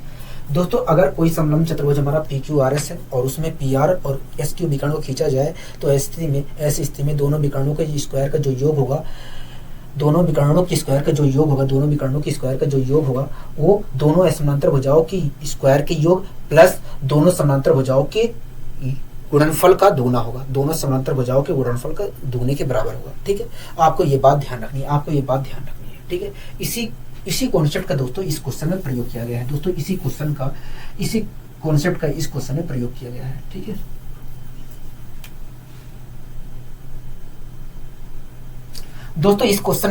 [SPEAKER 1] दोस्तों, अगर कोई समलंब चतुर्भुज हमारा पी क्यू आर एस है और उसमें पी आर और एस क्यू विकर्ण को खींचा जाए तो ऐसी स्थिति में दोनों विकर्णों के स्क्वायर का जो योग होगा, वो दोनों असमानांतर भुजाओं की स्क्वायर के योग प्लस दोनों समानांतर भुजाओं के गुणनफल का दुगुना होगा। दोनों समानांतर भुजाओं के गुणनफल का दुगुने के बराबर होगा। ठीक है, आपको ये बात ध्यान रखनी है, ठीक है। इसी कॉन्सेप्ट का दोस्तों इस क्वेश्चन में प्रयोग किया गया है। दोस्तों इसी कॉन्सेप्ट का इस क्वेश्चन में प्रयोग किया गया है। ठीक है दोस्तों, इस क्वेश्चन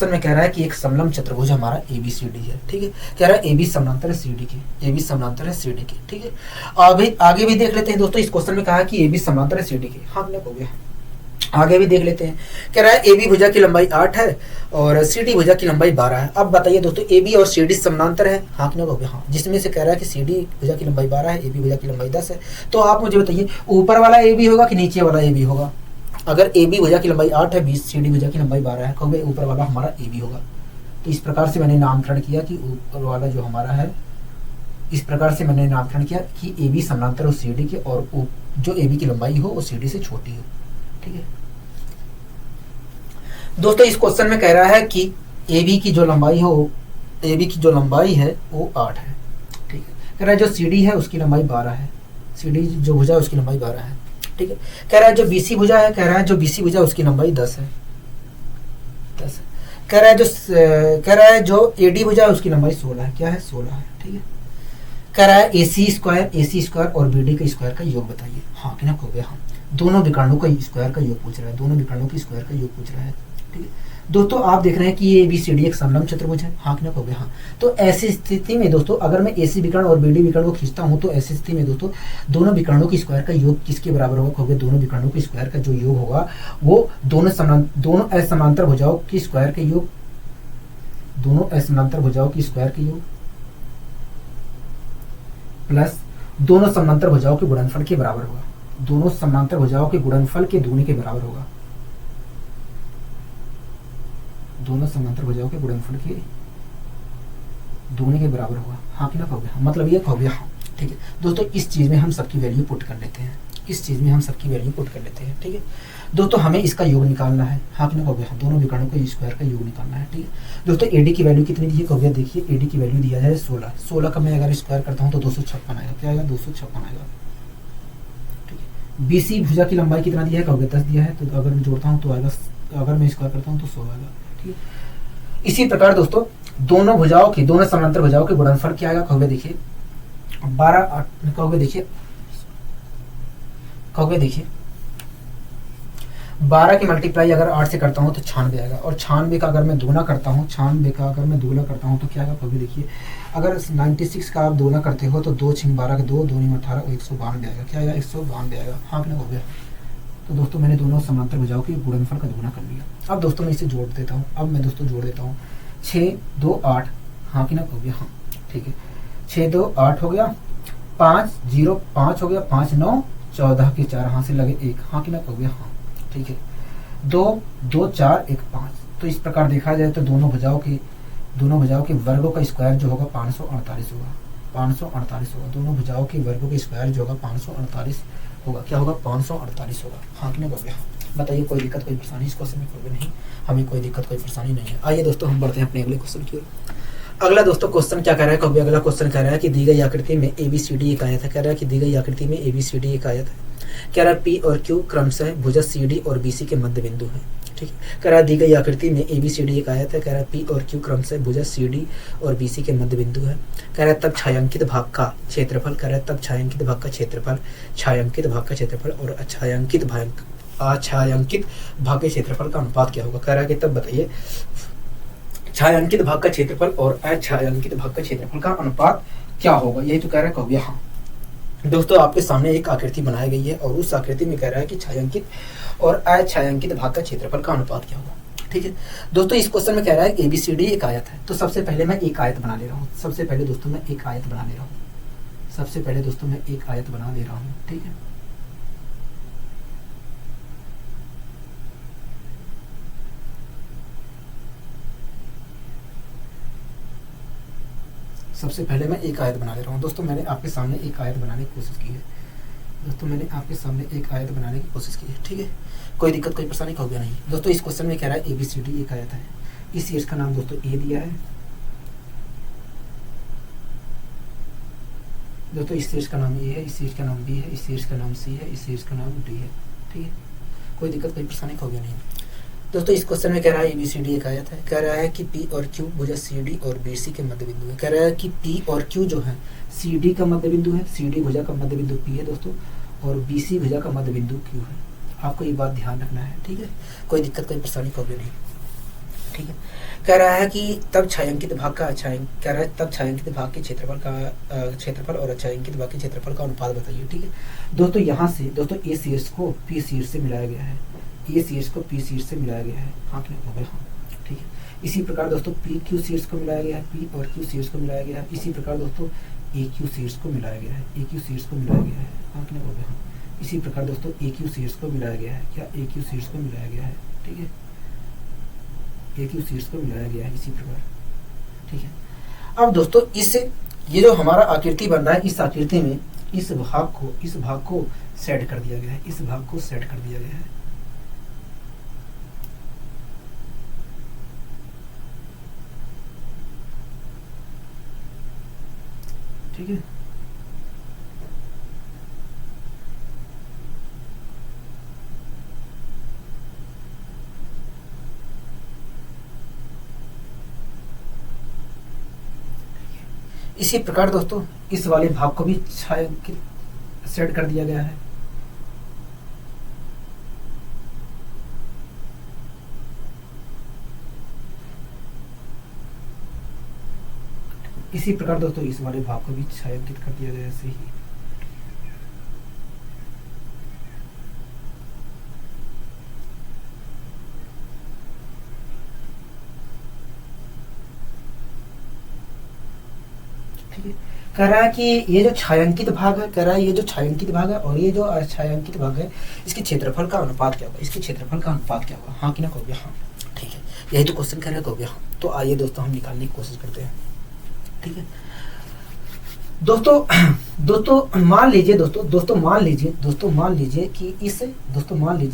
[SPEAKER 1] में कह रहा है कि एक समलंब चतुर्भुज हमारा ABCD है। ठीक है, कह रहा है AB समानांतर है CD के, ठीक है। आगे भी देख लेते हैं दोस्तों। इस क्वेश्चन में कहा है कि AB समानांतर है CD के। हाँ हो गया, आगे भी देख लेते हैं। कह रहा है AB भुजा की लंबाई 8 है और CD भुजा की लंबाई 12 है। अब बताइए दोस्तों, AB और CD समानांतर है। हाँ कि ना हो गया? हाँ, जिसमें से कह रहा है कि CD भुजा की लंबाई 12 है, AB भुजा की लंबाई 10 है। तो आप मुझे बताइए, ऊपर वाला AB होगा कि नीचे वाला AB होगा? अगर AB भुजा की लंबाई 8 है, CD भुजा की लंबाई 12 है, कहोगे ऊपर वाला हमारा AB होगा। तो इस प्रकार से मैंने नामकरण किया कि ऊपर वाला जो हमारा है, कि AB समानांतर हो CD के और जो AB की लंबाई हो वो CD से छोटी हो। ठीक है दोस्तों, इस क्वेश्चन में कह रहा है कि AB की जो लंबाई है वो 8 है। ठीक है, कह रहा है जो CD है उसकी लंबाई 12 है, CD जो भुजा है उसकी लंबाई 12 है। ठीक है, कह रहा है जो BC भुजा है, उसकी लंबाई 10 है। कह रहा है जो AD भुजा है उसकी लंबाई 16 है। क्या है? 16 है। ठीक है, कह रहा है AC स्क्वायर और BD के स्क्वायर का योग बताइए। हाँ कि ना हो गया? हाँ, दोनों विकर्णों का स्क्वायर का योग पूछ रहा है, ठीक है दोस्तों, आप देख रहे हैं कि ये ABCD एक समलंब चतुर्भुज है। हाँ कि ना हो गया? हाँ, तो ऐसी स्थिति में दोस्तों अगर मैं AC विकर्ण और BD विकर्ण को खींचता हूँ तो ऐसी स्थिति में दोस्तों दोनों विकर्णों की स्क्वायर का योग किसके बराबर होगा? कहोगे दोनों विकर्णों के स्क्वायर का जो योग होगा वो दोनों असमानांतर भुजाओं की स्क्वायर के योग, प्लस दोनों समानांतर भुजाओं के गुणनफल के बराबर होगा। दोनों समानांतर भुजाओं के गुणनफल के दुगने के बराबर होगा। हाँ कि ना कहोगे? मतलब ये कहोगे? हाँ, ठीक है दोस्तों, इस चीज में हम सबकी वैल्यू पुट कर लेते हैं। ठीक है दोस्तों, हमें इसका योग निकालना है। हाँ कि ना कहोगे? हाँ, दोनों विकर्णों के स्क्वायर का योग निकालना है। ठीक है दोस्तों, AD की वैल्यू कितनी दी है? कहोगे देखिए, AD की वैल्यू दिया है 16 का मैं अगर स्क्वायर करता हूँ तो 256 आएगा। क्या आएगा? 256 आएगा। ठीक है, BC भुजा की लंबाई कितना दिया है? कहोगे 10 दिया है, तो अगर मैं जोड़ता हूँ तो आएगा, अगर मैं स्क्वायर करता हूँ तो 100 आएगा। ठीक है, इसी प्रकार दोस्तों दोनों समानांतर भुजाओं के गुणनफल क्या आएगा? कहोगे देखिए 12 की मल्टीप्लाई अगर 8 से करता हूँ तो 96 आएगा, और 96 का अगर मैं दोगुना करता हूँ तो क्या आएगा? कहोगे देखिए, अगर 96 का आप दोगुना करते हो तो 2 6 12 का 2 2 9 18 और 192 आएगा। क्या आएगा? 192 आएगा। हाँ कि ना हो गया? तो दोस्तों मैंने दोनों समानांतर भुजाओं के गुणनफल का दुगुना कर लिया। अब दोस्तों मैं इसे जोड़ देता हूँ। 6 2 8। हाँ कि ना हो गया? हाँ, ठीक है, 6 2 8 हो गया, 5 0 5 हो गया, 5 9 14 के 4 हाथ से लगे 1। हाँ कि ना हो गया? हाँ, ठीक है। 2 2 4 1 5। तो इस प्रकार देखा जाए तो दोनों भुजाओं के वर्गों का स्क्वायर जो होगा 548 होगा। 548 होगा। दोनों भुजाओं के वर्गों का स्क्वायर जो होगा 548 होगा। क्या होगा? 548 होगा। हाँ कि नहीं हो गया? बताइए कोई दिक्कत कोई परेशानी इस क्वेश्चन में? कोई नहीं, हमें कोई दिक्कत कोई परेशानी नहीं है। आइए दोस्तों हम बढ़ते हैं अपने अगले क्वेश्चन की ओर। अगला दोस्तों क्वेश्चन क्या कह रहा है? कभी अगला क्वेश्चन कह रहा है कि दी गई आकृति में ABCD एक आयत है। कह रहा है कि दी गई आकृति में ABCD एक आयत है। कह रहा है P और Q क्रमशः भुजा CD और BC के मध्य बिंदु है। ठीक है। कह रहा है दी गई आकृति में ABCD एक आयत है। कह रहा है P और Q क्रमशः भुजा CD और BC के मध्य बिंदु है। कह रहा है तब छायांकित भाग का क्षेत्रफल, कह रहा है तब छायांकित भाग का क्षेत्रफल, छायांकित भाग का क्षेत्रफल और अछायांकित भाग के क्षेत्रफल का अनुपात क्या होगा? कह रहा है कि तब बताइए छायांकित भाग का क्षेत्रफल और अछायांकित भाग का क्षेत्रफल का अनुपात क्या होगा? यही तो कह रहा है। कहो यहाँ दोस्तों आपके सामने एक आकृति बनाई गई है और उस आकृति में कह रहा है कि छायांकित और अछायांकित भाग का क्षेत्रफल का अनुपात क्या होगा। ठीक है दोस्तों, इस क्वेश्चन में कह रहा है ABCD एक आयत है। तो सबसे पहले मैं एक आयत बना ले रहा हूँ। सबसे पहले दोस्तों मैं एक आयत बना ले रहा हूँ। ठीक है। सबसे पहले मैं एक आयत बना ले रहा हूँ। दोस्तों मैंने आपके सामने एक आयत बनाने की कोशिश की है। ठीक है, कोई दिक्कत कोई परेशानी हो गया नहीं। दोस्तों इस क्वेश्चन में कह रहा है ABCD एक आयत है। इस शीर्ष का नाम दोस्तों A दिया है। दोस्तों इस शीर्ष का नाम A है, इस शीर्ष का नाम B है, इस शीर्ष का नाम C है, इस शीर्ष का नाम D है। ठीक है, कोई दिक्कत कोई परेशानी हो गया नहीं। दोस्तों इस क्वेश्चन में कह रहा है ABCD एक आयत है। कह रहा है कि P और Q भुजा CD और BC के मध्य बिंदु है। कह रहा है कि P और Q जो है CD का मध्य बिंदु है, CD भुजा का मध्य बिंदु P है दोस्तों, और BC भुजा का मध्य बिंदु Q है। आपको ये बात ध्यान रखना है। ठीक है, कोई दिक्कत कोई परेशानी हो गया नहीं। ठीक है, कह रहा है कि तब छायांकित भाग का कह रहा है तब छायांकित भाग के क्षेत्रफल और अछायांकित भाग के क्षेत्रफल का अनुपात बताइए। ठीक है दोस्तों, यहाँ से दोस्तों A शीर्ष को P शीर्ष से मिलाया गया है। A शीर्ष को P शीर्ष से मिलाया गया है। हाँ कि नहीं? हाँ। ठीक है, इसी प्रकार दोस्तों P Q शीर्ष को मिलाया गया है। P और Q शीर्ष को मिलाया गया है। इसी प्रकार दोस्तों AQ शीर्ष को मिलाया गया है। AQ शीर्ष को मिलाया गया है। हाँ कि नहीं? हाँ। इसी प्रकार दोस्तों AQ शीर्ष को मिलाया गया है। क्या AQ शीर्ष को मिलाया गया है? ठीक है, AQ शीर्ष को मिलाया गया है इसी प्रकार। ठीक है, अब दोस्तों ये जो हमारा आकृति बन रहा है, इस आकृति में इस भाग को सेट कर दिया गया है। इस भाग को सेट कर दिया गया है। ठीक है, इसी प्रकार दोस्तों इस वाले भाग को भी छायांकित सेट कर दिया गया है। इसी प्रकार दोस्तों इस वाले भाग को भी छायांकित कर दिया गया ऐसे ही। ठीक है, कह रहा है कि ये जो छायांकित भाग है, और ये जो अछायांकित भाग है, इसके क्षेत्रफल का अनुपात क्या होगा? हाँ कि ना कहोगे? हाँ। ठीक है, यही तो क्वेश्चन कह रहे कहोगे? हाँ। तो आइए दोस्तों हम निकालने की कोशिश करते हैं। ठीक है दोस्तों मान लीजिए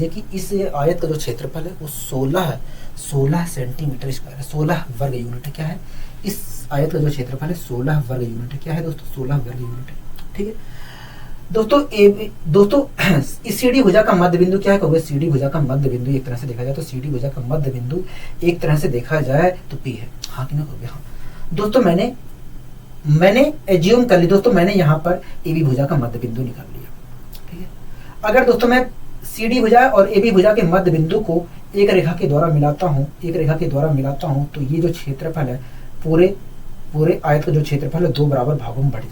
[SPEAKER 1] कि इस आयत का जो क्षेत्रफल है वो 16 सेंटीमीटर स्क्वायर है। 16 वर्ग यूनिट है। क्या है? इस आयत का जो क्षेत्रफल है 16 वर्ग यूनिट है। क्या है दोस्तों? 16 वर्ग यूनिट है। ठीक है दोस्तों इस सीडी भुजा का मध्य बिंदु क्या है? कहोगे सीडी भुजा का मध्य बिंदु एक तरह से देखा जाए तो सीडी भुजा का मध्य बिंदु एक तरह से देखा जाए तो P है। हाँ कि ना कहोगे? हाँ। दोस्तों मैंने एज्यूम कर ली दोस्तों, मैंने यहाँ पर AB भुजा का मध्य बिंदु निकाल लिया। ठीक है, अगर दोस्तों मैं CD भुजा और AB भुजा के मध्य बिंदु को एक रेखा के द्वारा मिलाता हूँ तो ये जो क्षेत्रफल है पूरे आयत का जो क्षेत्रफल है 2 बराबर भागों में बढ़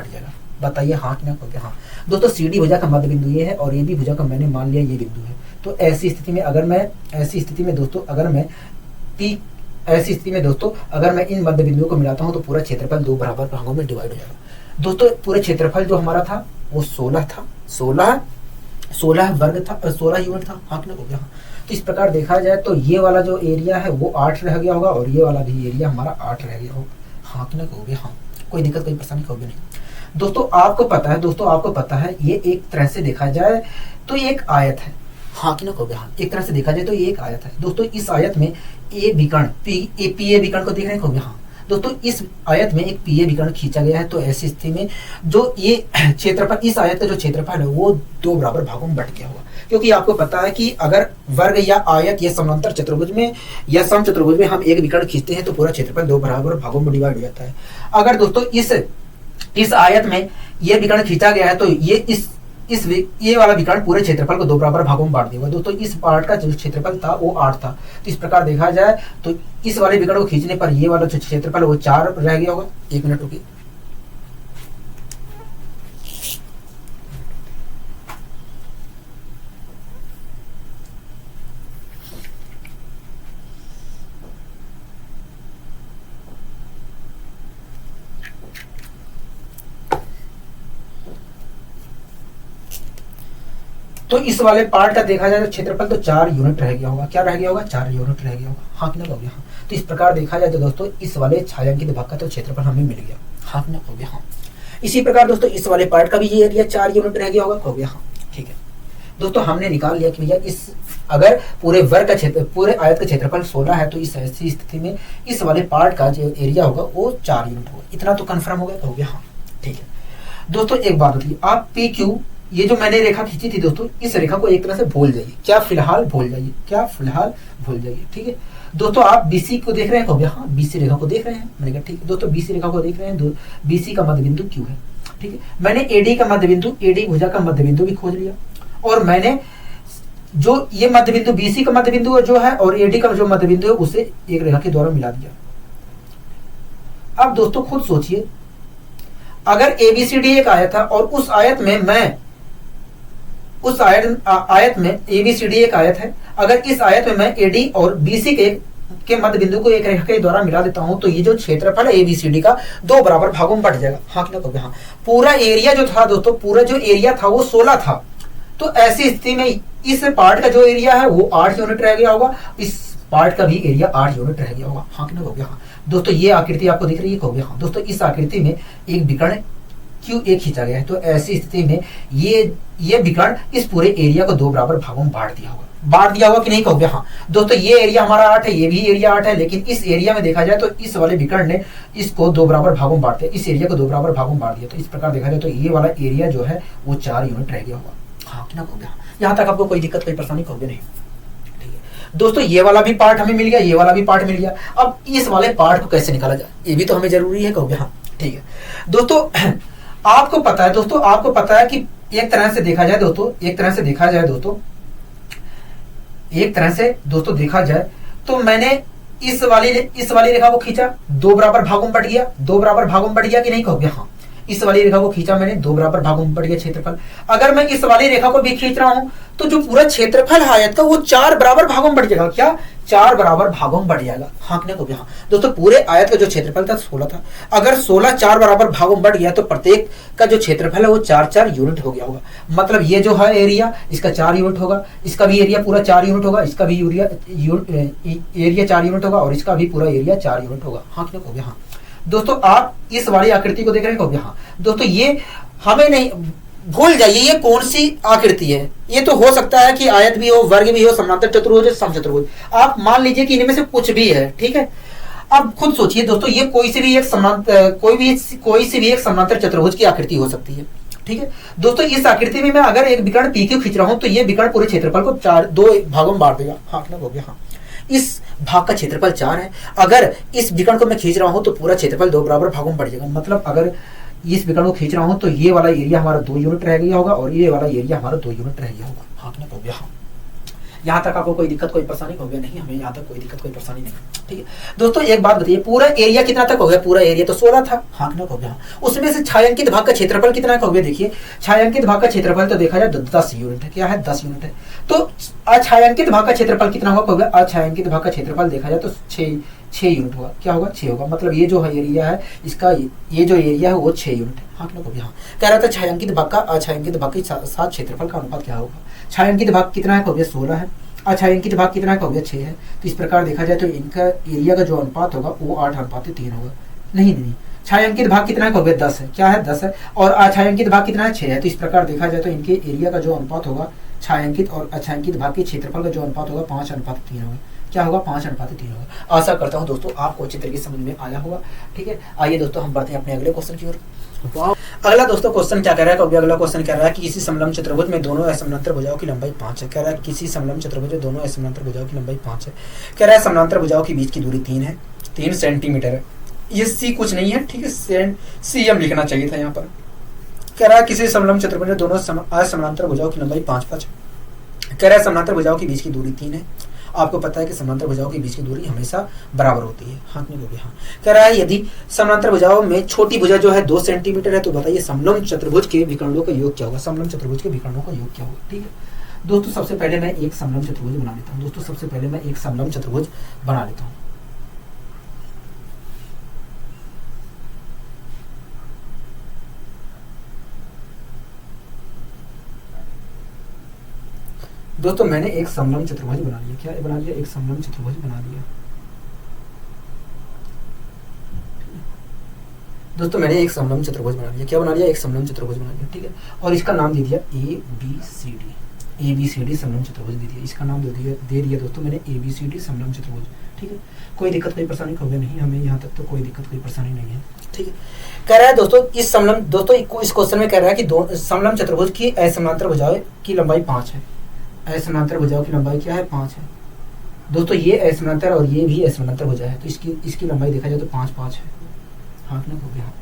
[SPEAKER 1] जाएगा। बताइए हाँ कि ना कहोगे? हाँ। दोस्तों CD भुजा का मध्य बिंदु ये है और AB भुजा का मैंने मान लिया ये बिंदु है। तो ऐसी स्थिति में दोस्तों अगर मैं इन मध्य बिंदुओं को मिलाता हूं तो पूरा क्षेत्रफल 2 बराबर भागों में डिवाइड हो जाएगा। दोस्तों पूरे क्षेत्रफल जो हमारा था वो 16 था। 16 16 वर्ग था, 16 यूनिट था, हाँ कि नहीं हो गया हाँ। तो इस प्रकार देखा जाए तो ये वाला जो एरिया है वो 8 रह गया होगा और ये वाला भी एरिया हमारा 8 रह गया होगा, हाँ कि नहीं हो गया हाँ। कोई दिक्कत कोई परेशानी होगी नहीं। दोस्तों आपको पता है, दोस्तों आपको पता है ये एक तरह से देखा जाए तो ये एक आयत है, हाँ कि नहीं हो गया हाँ। एक तरह से देखा जाए तो ये एक आयत है दोस्तों। इस आयत में ए विकर्ण पी ए विकर्ण को देख रहे हैं हो गया हाँ। दोस्तों इस आयत में एक पीए विकर्ण खींचा गया है, तो ऐसी स्थिति में जो ये क्षेत्रफल, इस आयत का जो क्षेत्रफल है वो 2 बराबर भागों में बट गया होगा। क्योंकि आपको पता है कि अगर वर्ग या आयत या समांतर चतुर्भुज में या समचतुर्भुज में हम एक विकर्ण खींचते हैं तो पूरा क्षेत्रफल 2 बराबर भागों में डिवाइड हो जाता है। अगर दोस्तों इस आयत में ये विकर्ण खींचा गया है तो ये ये वाला विकर्ण पूरे क्षेत्रफल को 2 बराबर भागों में बांट देगा। दोस्तों इस पार्ट का जो क्षेत्रफल था वो 8 था, तो इस प्रकार देखा जाए तो इस वाले विकर्ण को खींचने पर ये वाला जो क्षेत्रफल वो 4 रह गया होगा। 1 मिनट रुकिए। तो इस वाले पार्ट का देखा जाए तो क्षेत्रफल तो 4 यूनिट रह गया होगा। क्या रह गया होगा? 4 यूनिट रह गया होगा, हाँ कि नहीं हो गया हाँ। तो इस प्रकार देखा जाए तो दोस्तों इस वाले छायांकित भाग का तो क्षेत्रफल हमें मिल गया, हाँ कि नहीं हो गया हाँ। इसी प्रकार दोस्तों इस वाले पार्ट का भी ये एरिया 4 यूनिट रह गया होगा, हो गया हाँ। ठीक है दोस्तों, हमने निकाल लिया कि भैया इस अगर पूरे वर्ग का क्षेत्र, पूरे आयत का क्षेत्रफल 16 है तो इस ऐसी स्थिति में इस वाले पार्ट का जो एरिया होगा वो 4 यूनिट होगा। इतना तो कंफर्म हो गया, हो गया हाँ। ठीक है दोस्तों, एक बात बताइए, आप पी क्यू ये जो मैंने रेखा खींची थी दोस्तों, इस रेखा को एक तरह से भूल जाइए, क्या फिलहाल भूल जाइए, क्या फिलहाल भूल जाइए। ठीक है दोस्तों, आप बीसी को देख रहे हैं, हो गया हाँ। बीसी रेखा को देख रहे हैं, मैंने कहा ठीक है दोस्तों, बीसी रेखा को देख रहे हैं, बीसी का मध्य बिंदु क्यू है। ठीक है, मैंने एडी का मध्य बिंदु, एडी भुजा का मध्य बिंदु भी खोज लिया और मैंने जो ये मध्य बिंदु बीसी का मध्य बिंदु जो है और एडी का जो मध्य बिंदु है उसे एक रेखा के द्वारा मिला दिया। अब दोस्तों खुद सोचिए, अगर एबीसीडी एक आयत था और उस आयत में मैं उस आयत में एबीसीडी एक आयत है, अगर इस आयत में मैं एडी और बीसी के मध्य बिंदु को एक रेखा के द्वारा मिला देता हूं तो ये जो क्षेत्रफल है एबीसीडी का 2 बराबर भागों में बट जाएगा, हाँ कि नहीं हाँ। पूरा एरिया जो था दोस्तों, पूरा जो एरिया था वो 16 था, तो ऐसी स्थिति में इस पार्ट का जो एरिया है वो 8 यूनिट रह गया होगा, इस पार्ट का भी एरिया 8 यूनिट रह गया होगा, हाँ कि नहीं हो गया हाँ। दोस्तों ये आकृति आपको दिख रही है, हो गया हाँ। दोस्तों इस आकृति में एक विकर्ण क्यू एक खींचा गया है, तो ऐसी स्थिति में ये विकर्ण इस पूरे एरिया को 2 बराबर भागों में बांट दिया होगा कि नहीं, हो गया हाँ। दोस्तों ये एरिया हमारा 8 है, ये भी एरिया 8 है, लेकिन इस एरिया में देखा जाए तो इस वाले विकर्ण ने इसको 2 बराबर भागों में बांट दिया, इस एरिया को 2 बराबर भागों में बांट दिया। तो इस प्रकार देखा जाए तो ये वाला एरिया जो है वो 4 यूनिट रह गया होगा, हाँ कि नहीं हो गया। यहाँ तक आपको कोई दिक्कत कोई परेशानी होगी नहीं। दोस्तों ये वाला भी पार्ट हमें मिल गया, ये वाला भी पार्ट मिल गया। अब इस वाले पार्ट को कैसे निकाला जाए ये भी तो हमें जरूरी है, कहोगे हाँ। ठीक है दोस्तों, आपको पता है दोस्तों, आपको पता है कि एक तरह से देखा जाए दोस्तों, एक तरह से देखा जाए तो मैंने इस वाली रेखा को खींचा, 2 बराबर भागों में बट गया, 2 बराबर भागों में बट गया कि नहीं, कहोगे हाँ। इस वाली रेखा को खींचा मैंने, 2 बराबर भागों में बढ़ गया क्षेत्रफल। अगर मैं इस वाली रेखा को भी खींच रहा हूं तो जो पूरा क्षेत्रफल है आयत का वो 4 बराबर भागों में बढ़ जाएगा, क्या 4 बराबर भागों में बढ़ जाएगा, हाँ कि नहीं हो गया हाँ। दोस्तों पूरे आयत का जो क्षेत्रफल था 16 था, अगर 16 4 बराबर भागों में बढ़ गया तो प्रत्येक का जो क्षेत्रफल है वो 4 यूनिट हो गया होगा। मतलब ये जो है एरिया इसका 4 यूनिट होगा, इसका भी एरिया पूरा 4 यूनिट होगा, इसका भी एरिया 4 यूनिट होगा और इसका भी पूरा एरिया 4 यूनिट होगा, हाँ कि नहीं हो गया हाँ। दोस्तों आप इस वाली आकृति को देख रहे हैं, हाँ दोस्तों ये हमें नहीं भूल जाइए ये कौन सी आकृति है। ये तो हो सकता है कि आयत भी हो, वर्ग भी हो, समांतर चतुर्भुज, समचतुर्भुज, आप मान लीजिए कि इनमें से कुछ भी है। ठीक है, अब खुद सोचिए दोस्तों, ये कोई सी भी एक समांतर चतुर्भुज की आकृति हो सकती है। ठीक है दोस्तों, इस आकृति में मैं अगर एक विकर्ण पी क्यू खींच रहा हूं तो ये विकर्ण पूरे क्षेत्रफल को 2 भागों में बांट देगा, हाँ कि नहीं हो गया हाँ। इस भाग का क्षेत्रफल 4 है, अगर इस विकर्ण को मैं खींच रहा हूं तो पूरा क्षेत्रफल 2 बराबर भागों में बढ़ जाएगा। मतलब अगर इस विकर्ण को खींच रहा हूं तो ये वाला एरिया हमारा 2 यूनिट रह गया होगा और ये वाला एरिया हमारा 2 यूनिट रह गया होगा, हाँ कि नहीं हो गया हाँ। यहाँ तक आपको कोई दिक्कत कोई परेशानी हो गया नहीं, हमें यहाँ तक कोई दिक्कत कोई परेशानी नहीं। ठीक है दोस्तों, एक बात बताइए, पूरा एरिया कितना तक हो गया? पूरा एरिया तो 16 था, हाँ कि नहीं हो गया। उसमें से छायांकित भाग का क्षेत्रफल कितना हो गया? देखिए छायांकित भाग का क्षेत्रफल तो देखा जाए 10 यूनिट है, क्या है 10 यूनिट है। तो अछायांकित भाग का क्षेत्रफल कितना होगा? अछायांकित भाग का क्षेत्रफल देखा जाए तो 6 6 यूनिट होगा। क्या होगा? 6 होगा। मतलब ये जो है एरिया है इसका, ये जो एरिया है वो 6 यूनिट है। हाँ कि ना? हाँ। कह रहा था छायांकित भाग का अछायांकित भाग के साथ क्षेत्रफल का अनुपात क्या होगा? छायांकित भाग कितना है? कहोगे 16 है। अछायांकित भाग कितना है? कहोगे 6 है। तो इस प्रकार देखा जाए तो इनका एरिया का जो अनुपात होगा वो 8:3 होगा। नहीं, छायांकित भाग कितना है? कहोगे 10 है। क्या है? 10 है। और अछायांकित भाग कितना है? 6 है। तो इस प्रकार देखा जाए तो इनके एरिया का जो अनुपात होगा छायांकित और अछायांकित भाग के क्षेत्रफल का जो अनुपात होगा 5:3 होगा। क्या होगा? 5:3 होगा। आशा करता हूँ दोस्तों आपको अच्छी तरीके से समझ में आया होगा। ठीक है, आइए दोस्तों हम बढ़ते हैं अपने अगले क्वेश्चन की ओर। अगला दोस्तों क्वेश्चन क्या कह रहा है? अगला क्वेश्चन कह रहा है कि किसी समलंब चतुर्भुज में दोनों असमांतर भुजाओं की लंबाई 5 है। कह रहा है किसी समलंब चतुर्भुज में दोनों असमांतर भुजाओं की लंबाई 5 है। कह रहा है समांतर भुजाओं के बीच की दूरी 3 है, 3 सेंटीमीटर है। ये सी कुछ नहीं है, ठीक है, सीएम लिखना चाहिए था यहाँ पर। कह रहा है किसी समलंब चतुर्भुज में दोनों असमांतर भुजाओं की लंबाई 5 कह रहा है समांतर भुजाओं के बीच की दूरी 3 है। आपको पता है कि समांतर भुजाओं के बीच की दूरी हमेशा बराबर होती है। हाँ नहीं बोले? हाँ। कह रहा है यदि समांतर भुजाओं में छोटी भुजा जो है 2 सेंटीमीटर है तो बताइए समलंब चतुर्भुज के विकर्णों का योग क्या होगा? समलंब चतुर्भुज के विकर्णों का योग क्या होगा? ठीक है दोस्तों, सबसे पहले मैं एक समलंब चतुर्भुज बना लेता हूँ। दोस्तों सबसे पहले मैं एक समलंब चतुर्भुज बना लेता हूँ। दोस्तों मैंने एक समलंब चतुर्भुज बना लिया। क्या बना लिया? एक समलंब चतुर्भुज बना लिया। दोस्तों मैंने एक समलंब चतुर्भुज बना लिया। क्या बना लिया? एक समलंब चतुर्भुज बना लिया। ठीक है, और इसका नाम दे दिया ABCD समलंब चतुर्भुज दे दिया। इसका नाम दे दिया दोस्तों मैंने ABCD समलंब चतुर्भुज। ठीक है, कोई दिक्कत कोई परेशानी कहोगे नहीं, हमें यहाँ तक तो कोई दिक्कत कोई परेशानी नहीं है। ठीक है, कह रहा है दोस्तों इस समलंब, दोस्तों इस क्वेश्चन में कह रहा है कि दो समलंब चतुर्भुज की असमांतर भुजाओं की लंबाई 5 है। असमांतर भुजाओं की लंबाई क्या है? 5 है। दोस्तों ये असमांतर और ये भी असमांतर भुजा है, तो इसकी लंबाई देखा जाए तो 5 है। हाँ ना हो गया?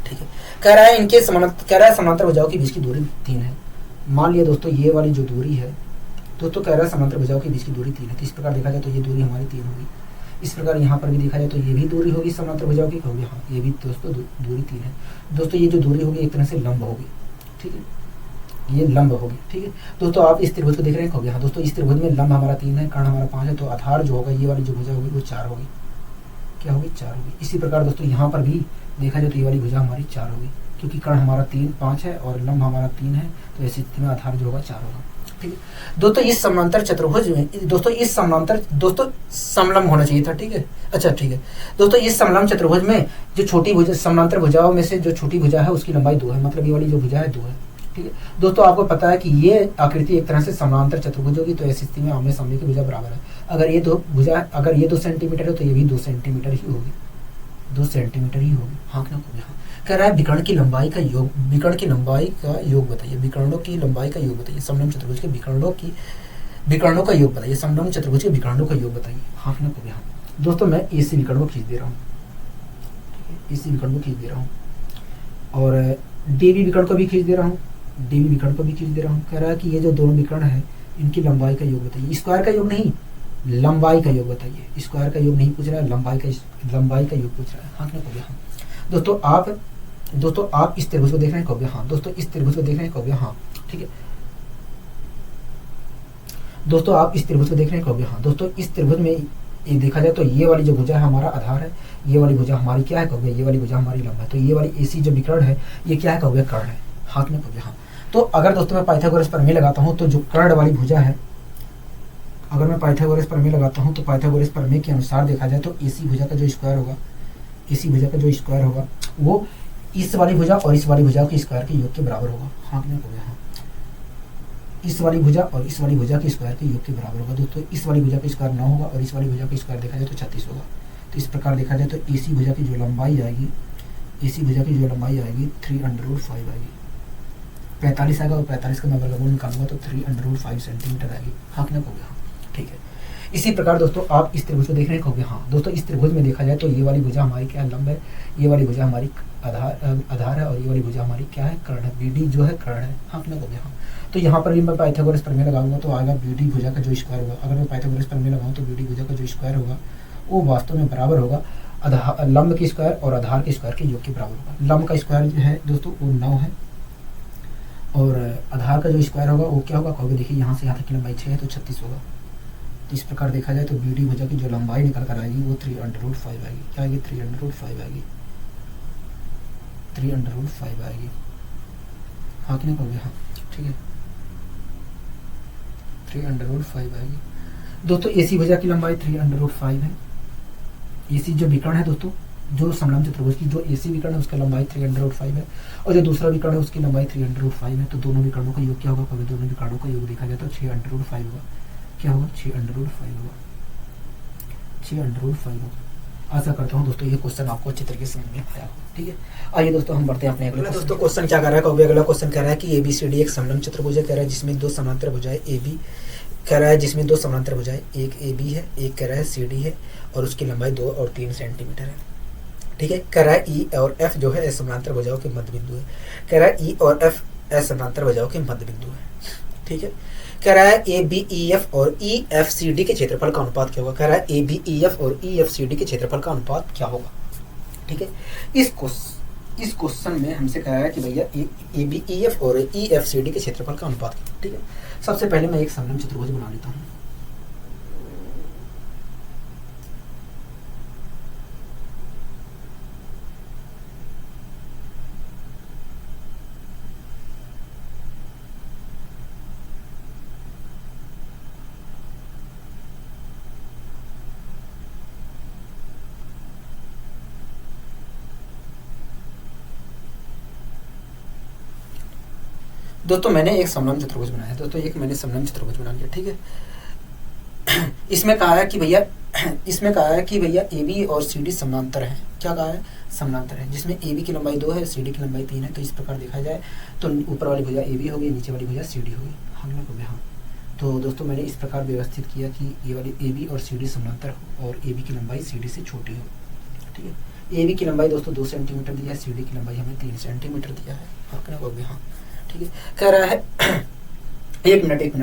[SPEAKER 1] ठीक है, कह रहा है इनके कह रहा है समांतर भुजाओं के बीच की दूरी 3 है। मान लिया दोस्तों ये वाली जो दूरी है, दोस्तों कह रहा है समांतर भुजाओं के बीच की दूरी 3 है। तो इस प्रकार देखा जाए तो ये दूरी हमारी 3 होगी। इस प्रकार यहाँ पर भी देखा जाए तो ये भी दूरी होगी समांतर भुजाओं की। होगी? हाँ, ये भी दोस्तों दूरी 3 है। दोस्तों ये जो दूरी होगी एक तरह से लंब होगी। ठीक है, ये लंब होगी। ठीक है दोस्तों, आप इस त्रिभुज को देख रहे हैं? हाँ दोस्तों, इस त्रिभुज में लंब हमारा 3 है, कर्ण हमारा 5 है, तो आधार जो होगा ये वाली जो भुजा होगी वो 4 होगी। क्या होगी? 4 होगी। इसी प्रकार दोस्तों यहाँ पर भी देखा जाए तो ये वाली भुजा हमारी 4 होगी, क्योंकि कर्ण हमारा 5 है और लंब हमारा 3 है, तो ऐसी स्थिति में आधार जो होगा 4 होगा। ठीक है दोस्तों, इस समांतर चतुर्भुज में दोस्तों समलंब होना चाहिए था। ठीक है, अच्छा ठीक है दोस्तों, इस समलंब चतुर्भुज में जो छोटी भुजा, समांतर भुजाओं में से जो छोटी भुजा है उसकी लंबाई 2 है। मतलब ये वाली जो भुजा है 2 है। ठीक है दोस्तों, आपको पता है कि ये आकृति एक तरह से समांतर चतुर्भुज होगी, तो ऐसी स्थिति में आमने सामने की भुजा बराबर है। अगर ये 2 सेंटीमीटर है तो ये भी 2 सेंटीमीटर ही होगी। 2 सेंटीमीटर ही होगी। हाँ क्या होगी? हाँ। कह रहा है विकर्ण की लंबाई का योग, विकर्ण की लंबाई का योग बताइए। विकर्णों की लंबाई का योग बताइए। समलंब चतुर्भुज के विकर्णों का योग बताइए। समलंब चतुर्भुज के विकर्णों का योग बताइए। हाँ क्या होगी? हाँ दोस्तों, मैं AC विकर्ण को खींच दे रहा हूँ। AC विकर्ण को खींच दे रहा हूँ और DB विकर्ण को भी खींच दे रहा हूँ। DB विकर्ण को भी खींच दे रहा हूँ। कह रहा है कि ये जो दोनों विकर्ण है इनकी लंबाई का योग बताइए। स्क्वायर का योग नहीं, लंबाई का योग बताइए। स्क्वायर का योग नहीं पूछ रहा है, लंबाई का योग पूछ रहा है। हाँ क्या होगी? हाँ दोस्तों आप इस त्रिभुज को देख रहे हैं? कहोगे हाँ। दोस्तों इस त्रिभुज को देख रहे हैं? कहोगे हाँ। ठीक है दोस्तों, आप इस त्रिभुज को देख रहे हैं? कहोगे हाँ। दोस्तों इस त्रिभुज में ये देखा जाए तो ये वाली जो भुजा है हमारा आधार है, ये वाली भुजा हमारी क्या है? कहोगे ये वाली भुजा हमारी लंब है। तो ये वाली AC जो विकर्ण है ये क्या है? कहोगे कर्ण है। हाथ में कहोगे हाँ। तो अगर दोस्तों मैं पाइथागोरस प्रमेय लगाता हूँ तो जो कर्ण वाली भुजा है, अगर मैं पाइथागोरस प्रमेय लगाता हूँ तो पाइथागोरस प्रमेय के अनुसार देखा जाए तो AC भुजा का जो स्क्वायर होगा, AC भुजा का जो स्क्वायर होगा वो इस वाली भुजा और इस वाली भुजा के स्क्वायर के योग के बराबर होगा। हाँ में हो गया? हाँ, इस वाली भुजा और इस वाली भुजा के स्क्वायर के योग के बराबर होगा। दोस्तों इस वाली भुजा का स्क्वायर 9 होगा और इस वाली भुजा का स्क्वायर देखा जाए तो 36 होगा। तो इस प्रकार देखा जाए तो AC भुजा की जो लंबाई आएगी, AC भुजा की जो लंबाई आएगी 3√5 आएगी। 45 आएगा और 45 का मैं वर्गमूल निकालूंगा तो 3√5 सेंटीमीटर आएगी। हाँ ना हो गया? हाँ ठीक है। इसी प्रकार दोस्तों आप इस त्रिभुज को देख रहे हैं? कहोगे हाँ। दोस्तों इस त्रिभुज में देखा जाए तो ये वाली भुजा हमारी क्या है? लंब है। ये वाली भुजा हमारी आधार है और ये वाली भुजा हमारी क्या है? कर्ण है। BD जो है कर्ण है। हाँ ना हो गया? हाँ। तो यहाँ पर भी मैं पाइथागोरस प्रमेय लगाऊंगा तो आएगा BD भुजा का जो स्क्वायर होगा। अगर मैं पाइथागोरस प्रमेय लगाऊं तो BD भुजा का जो स्क्वायर होगा वो वास्तव में बराबर होगा लंब के स्क्वायर और आधार के स्क्वायर के योग के बराबर होगा। लंब का स्क्वायर जो है दोस्तों वो 9 है और आधार का जो स्क्वायर होगा वो क्या होगा? कहोगे देखिए यहाँ से यहाँ तक की लंबाई 6 है तो 36 होगा। तो इस प्रकार देखा जाए तो बी डी भुजा की जो लंबाई निकल कर आएगी वो 3/5 आएगी। क्या आएगी? 3/5 आएगी, 3/5 आएगी। हाँ कि नहीं कहोगे? हाँ, ठीक है, 3/5 आएगी। दोस्तों एसी भुजा की लंबाई 3/5 है। एसी जो विकर्ण है दोस्तों, जो समलंब चतुर्भुज की जो एसी विकर्ण है उसका लंबाई 3/5 है, और जो दूसरा विकर्ण है उसकी लंबाई 3/5 है। तो दोनों विकर्णों का योग क्या होगा? कभी दोनों विकर्णों का योग देखा जाए तो 6/5 होगा। क्या होगा? 6/5 होगा, 6/5 होगा। आशा करता हूँ दोस्तों ये क्वेश्चन आपको अच्छी तरीके से समझ में आया होगा। ठीक है, आइए दोस्तों हम बढ़ते हैं अपने अगले दोस्तों क्वेश्चन क्या कर रहा है? अगला क्वेश्चन कह रहा है कि ABCD एक समलंब चतुर्भुज है, कह रहा है जिसमें दो समांतर भुजाएं AB, कह रहा है जिसमें दो समांतर भुजाएं, एक AB है, एक कह रहा है CD है, और उसकी लंबाई 2 और 3 सेंटीमीटर है। ठीक है, कह रहा है E और F जो है समांतर भुजाओं के मध्य बिंदु है। कह रहा है E और F समांतर भुजाओं के मध्य बिंदु है। ठीक है, कह रहा है ABEF और EFCD के क्षेत्रफल का अनुपात क्या होगा? कह रहा है ABEF और EFCD के क्षेत्रफल का अनुपात क्या होगा? ठीक है, इस क्वेश्चन में हमसे कह रहा है कि भैया ABEF और EFCD के क्षेत्रफल का अनुपात क्या है। ठीक है, सबसे पहले मैं एक समलंब चतुर्भुज बना लेता हूँ। दोस्तों मैंने एक समलंब चतुर्भुज बनाया है। दोस्तों एक मैंने समलंब चतुर्भुज बना लिया। ठीक है, इसमें कहा है कि भैया AB और CD समांतर है। क्या कहा है? समांतर है, जिसमें AB की लंबाई 2 है, CD की लंबाई 3 है। तो इस प्रकार देखा जाए तो ऊपर वाली भुजा AB होगी, नीचे वाली भुजा CD होगी। हाँ, तो दोस्तों मैंने इस प्रकार व्यवस्थित किया कि ये वाली AB और CD समांतर हो और AB की लंबाई CD से छोटी हो। ठीक है, AB की लंबाई दोस्तों 2 सेंटीमीटर दिया है, CD की लंबाई हमें 3 सेंटीमीटर दिया है। हाँ, ठीक है, कह रहा है एक मिनट। ठीक है।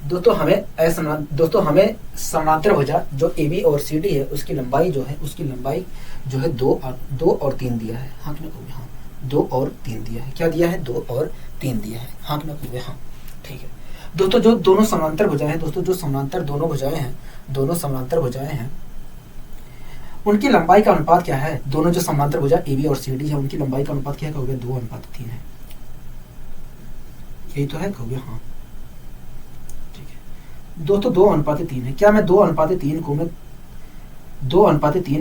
[SPEAKER 1] दोस्तों हमें समांतर भुजा जो AB और CD है उसकी लंबाई जो है 2 और 3 दिया है। हाँ कि नहीं? हाँ, 2 और 3 दिया है। क्या दिया है? 2 और 3 दिया है। हाँ कि नहीं? हाँ, ठीक है। दोस्तों जो दोनों समांतर भुजाएं हैं, दोस्तों जो समांतर दोनों समांतर भुजाएं हैं उनकी लंबाई का अनुपात क्या है? दोनों जो समांतर भुजा AB और CD है उनकी लंबाई का अनुपात क्या है? कहोगे 2:3 है। यही तो है, कहोगे हाँ, ठीक है। दोस्तों 2:3 है। क्या मैं 2:3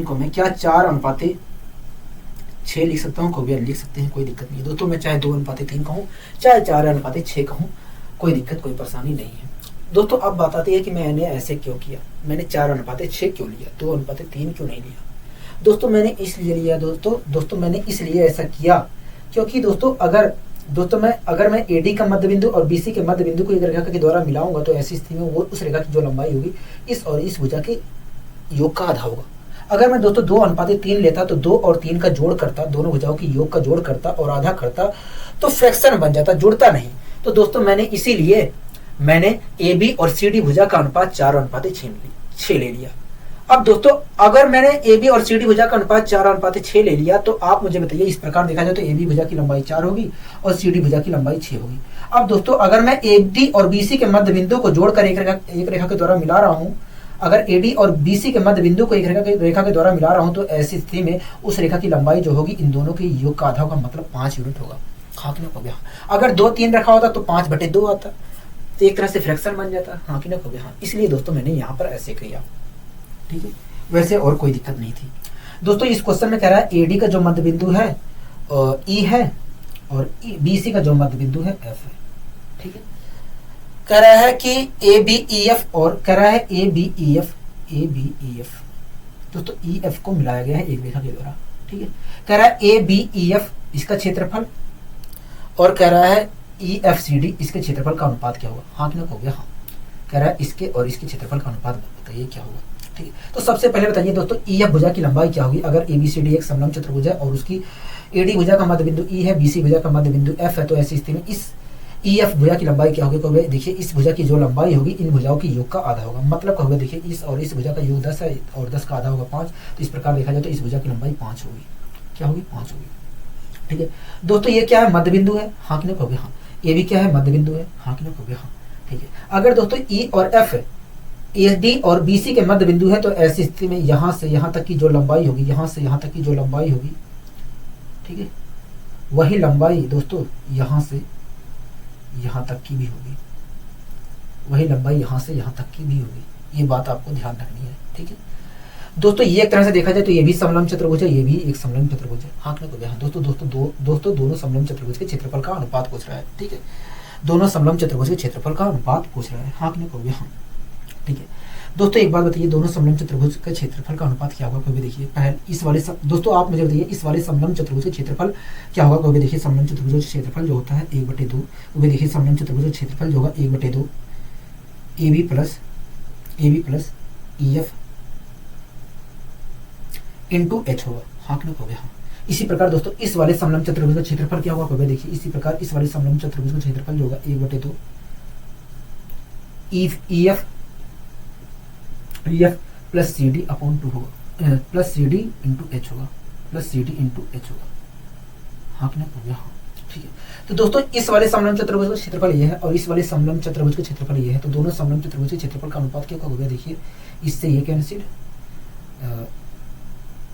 [SPEAKER 1] को मैं क्या 4:6 लिख सकता हूँ? कहोगे लिख सकते हैं, कोई दिक्कत नहीं है। दोस्तों मैं चाहे 2:3 कहूँ चाहे 4:6 कहूँ, कोई दिक्कत कोई परेशानी नहीं है। दोस्तों अब बात आती है कि मैंने ऐसे क्यों किया, मैंने 4:6 क्यों लिया, 2:3 क्यों नहीं लिया? दोस्तों मैंने इसलिए लिया मैंने इसलिए ऐसा किया क्योंकि दोस्तों अगर मैं AD का मध्य बिंदु और BC के मध्य बिंदु को एक रेखा के द्वारा मिलाऊंगा तो ऐसी स्थिति में वो उस रेखा की जो लंबाई होगी इस और इस भुजा के योग का आधा होगा। अगर मैं दोस्तों 2:3 लेता तो 2 और 3 का जोड़ करता, दोनों भुजाओं की योग का जोड़ करता और आधा करता तो फ्रैक्शन बन जाता, जुड़ता नहीं। तो दोस्तों मैंने AB और CD भुजा का अनुपात 4:6 ले लिया। अब दोस्तों अगर मैंने AB और CD भुजा का अनुपात 4:6 ले लिया तो आप मुझे बताइए, इस प्रकार देखा जाए तो AB भुजा की लंबाई 4 होगी और CD भुजा की लंबाई 6 होगी। अब दोस्तों अगर मैं AD और BC के मध्य बिंदु को जोड़कर एक रेखा के द्वारा मिला रहा हूँ, अगर AD और BC के मध्य बिंदु को एक रेखा के द्वारा मिला रहा हूँ तो ऐसी स्थिति में उस रेखा की लंबाई जो होगी इन दोनों के योग का आधा होगा, मतलब 5 यूनिट होगा। हाँ कि नहीं हो गया? अगर 2-3 रखा होता तो 5/2 आता, तो एक तरह से फ्रैक्शन बन जाता। हाँ कि नहीं हो गया? हाँ, इसलिए दोस्तों मैंने यहाँ पर ऐसे किया। ठीक है, वैसे और कोई दिक्कत नहीं थी। दोस्तों इस क्वेश्चन में कह रहा है AD का जो मध्य बिंदु है E है और BC का जो मध्य बिंदु है F है। ठीक है, कह रहा है कि ABEF और कह रहा है ABEF दोस्तों EF को मिलाया गया है एक रेखा के द्वारा। ठीक है, कह रहा है ABEF इसका क्षेत्रफल और कह रहा है EFCD इसके क्षेत्रफल का अनुपात क्या होगा? हाँ कि नहीं हो गया? हाँ, कह रहा है इसके और इसके क्षेत्रफल का अनुपात बताइए क्या होगा। ठीक है, तो सबसे पहले बताइए दोस्तों EF भुजा की लंबाई क्या होगी? अगर ABCD एक समलंब चतुर्भुज है और उसकी AD भुजा का मध्य बिंदु E है, BC भुजा का मध्य बिंदु F है, तो ऐसी स्थिति में इस EF भुजा की लंबाई क्या होगी? कहोगे देखिए इस भुजा की जो लंबाई होगी इन भुजाओं की योग का आधा होगा, मतलब कहोगे देखिए इस और इस भुजा का योग 10 है और 10 का आधा होगा 5। तो इस प्रकार देखा जाए तो इस भुजा की लंबाई 5 होगी। क्या होगी? 5 होगी। ठीक है दोस्तों, ये क्या है? मध्य बिंदु है। हाँ कि नहीं कहोगे? हाँ। AB क्या है? मध्य बिंदु है। हाँ कि नहीं कहोगे? हाँ। ठीक है। अगर दोस्तों ई और एफ ए डी और बी सी के मध्य बिंदु है तो ऐसी स्थिति में यहां से यहां तक की जो लंबाई होगी, यहां से यहां तक की जो लंबाई होगी, ठीक है, वही लंबाई दोस्तों यहां से यहां तक की भी होगी, वही लंबाई यहां से यहां तक की भी होगी। ये बात आपको ध्यान रखनी है, ठीक है दोस्तों। ये एक तरह से देखा जाए तो ये भी समलंब चतुर्भुज है, ये भी एक समलंब चतुर्भुज है। हाँ को हाँ दोस्तों दोनों समलंब चतुर्भुज के क्षेत्रफल का अनुपात पूछ रहा है, ठीक है, दोनों समलंब चतुर्भुज के क्षेत्रफल का अनुपात पूछ रहा है। हाँ को हाँ, ठीक है दोस्तों। एक बात बताइए, दोनों समलंब चतुर्भुज का क्षेत्रफल का अनुपात क्या होगा? कोई भी देखिए पहले इस वाले दोस्तों आप मुझे बताइए इस वाले समलंब चतुर्भुज का क्षेत्रफल क्या होगा? कोई भी देखिए समलंब चतुर्भुज का क्षेत्रफल जो होता है 1/2, वो भी देखिए समलंब चतुर्भुज का क्षेत्रफल जो होगा 1/2 A B plus E F into H होगा। हाँ हो गया हाँ। इसी प्रकार दोस्तों इस वाले समलंब चतुर्भुज का क्षेत्रफल क्या होगा? कोई भी देखिए इसी प्रकार इस वाले समलंब चतुर्भुज का क्षेत्रफल जो होगा 1/2 E F plus C D upon 2 होगा, plus C D into H होगा, plus C D into H होगा। हाँ कि ना हो गया हाँ, ठीक है। तो दोस्तों इस वाले समलंब चतुर्भुज का क्षेत्रफल ये है और इस वाले समलंब चतुर्भुज का क्षेत्रफल ये है, तो दोनों समलंब चतुर्भुज के क्षेत्रफल का अनुपात क्या होगा? देखिए इससे ये कैंसिल,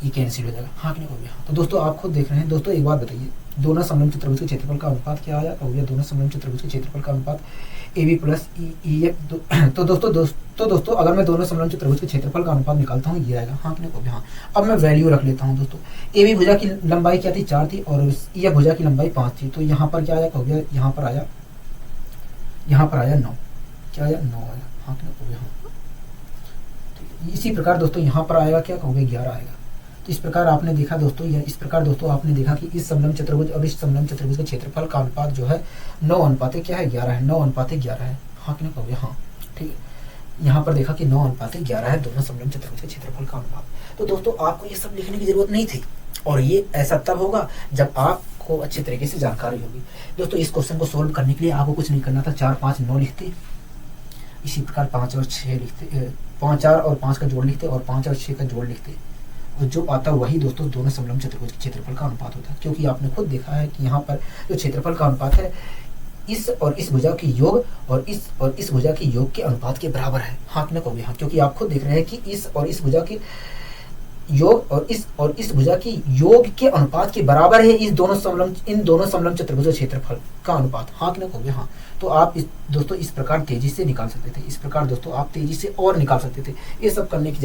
[SPEAKER 1] ये कैंसिल हो जाएगा। हाँ कि नहीं हो गया? तो दोस्तों आप खुद देख रहे हैं। दोस्तों एक बात बताइए, दोनों समलंब चतुर्भुज के क्षेत्रफल का अनुपात क्या आया? हो गया दोनों समलंब चतुर्भुज के क्षेत्रफल का अनुपात A B plus E F. तो दोस्तों अगर मैं दोनों समलंब चतुर्भुज के क्षेत्रफल का अनुपात निकालता हूँ ये आएगा। हाँ कि नहीं हो गया? हाँ। अब मैं वैल्यू रख लेता हूँ दोस्तों। ए बी भुजा की लंबाई क्या थी? 4 थी और ई एफ भुजा की लंबाई 5 थी। तो यहाँ पर क्या आया? हो गया यहाँ पर आया 9। क्या आया? 9 आया। हाँ कि नहीं हो गया? हाँ। इसी प्रकार दोस्तों यहाँ पर आएगा क्या? कहोगे 11 आएगा। तो इस प्रकार आपने देखा दोस्तों, या इस प्रकार दोस्तों आपने देखा कि इस समलंब चतुर्भुज और इस समलंब चतुर्भुज के क्षेत्रफल का अनुपात जो है 9:क्या है? 11 है। 9:11 है। हाँ कि नहीं कहोगे? हाँ, ठीक है। यहाँ पर देखा कि 9:11 है दोनों समलंब चतुर्भुज के क्षेत्रफल का अनुपात। तो दोस्तों आपको ये सब लिखने की जरूरत नहीं थी और ये ऐसा तब होगा जब आपको अच्छे तरीके से जानकारी होगी। दोस्तों इस क्वेश्चन को सोल्व करने के लिए आपको कुछ नहीं करना था, 4, 5, 9 लिखते, इसी प्रकार 5 और 6 लिखते, 5, 4 और 5 का जोड़ लिखते और 5 और 6 का जोड़ लिखते और जो आता वही दोस्तों दोनों समलंब चतुर्भुज के क्षेत्रफल का अनुपात होता है। क्योंकि आपने खुद देखा है कि यहाँ पर जो क्षेत्रफल का अनुपात है इस और इस भुजा की योग और इस भुजा की योग के अनुपात के बराबर है। हाँ कि ना कहोगे? हाँ, क्योंकि आप खुद देख रहे हैं कि इस और इस भुजा की योग और इस भुजा की योग के अनुपात के बराबर है इन दोनों समलंब चतुर्भुज क्षेत्रफल का अनुपात। हाँ कि ना कहोगे? हाँ। तो आप दोस्तों इस प्रकार तेजी से निकाल सकते थे, इस प्रकार दोस्तों आप तेजी से और निकाल सकते थे। ये सब करने की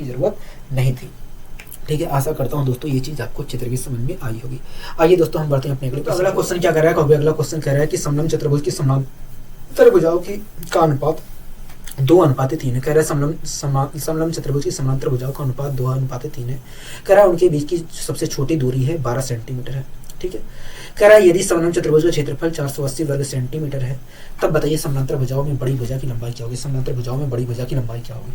[SPEAKER 1] जरूरत नहीं थी, ठीक है। आशा करता हूँ दोस्तों ये चीज आपको अच्छे तरीके से समझ में आई होगी। आइए दोस्तों हम बढ़ते हैं अपने अगला क्वेश्चन क्या कर रहा है? अगला क्वेश्चन कह रहा है कि समलंब चतुर्भुज की समांतर भुजाओं का अनुपात 2:3 है। कह रहा है समलंब चतुर्भुज की समांतर भुजाओं का अनुपात 2:3 है। कह रहा है उनके बीच की सबसे छोटी दूरी है 12 सेंटीमीटर है, ठीक है। कह रहा है यदि समलंब चतुर्भुज का क्षेत्रफल 480 वर्ग सेंटीमीटर है तब बताइए समांतर भुजाओं में बड़ी भुजा की लंबाई क्या होगी? समांतर भुजाओं में बड़ी भुजा की लंबाई क्या होगी?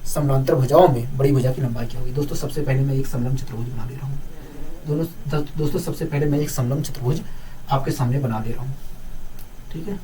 [SPEAKER 1] समांतर भुजाओं में बड़ी भुजा की लंबाई क्या होगी? दोस्तों सबसे पहले मैं एक समलंब चतुर्भुज बना दे रहा हूँ। दोस्तों सबसे पहले मैं एक समलंब चतुर्भुज आपके सामने बना दे रहा हूँ, ठीक है।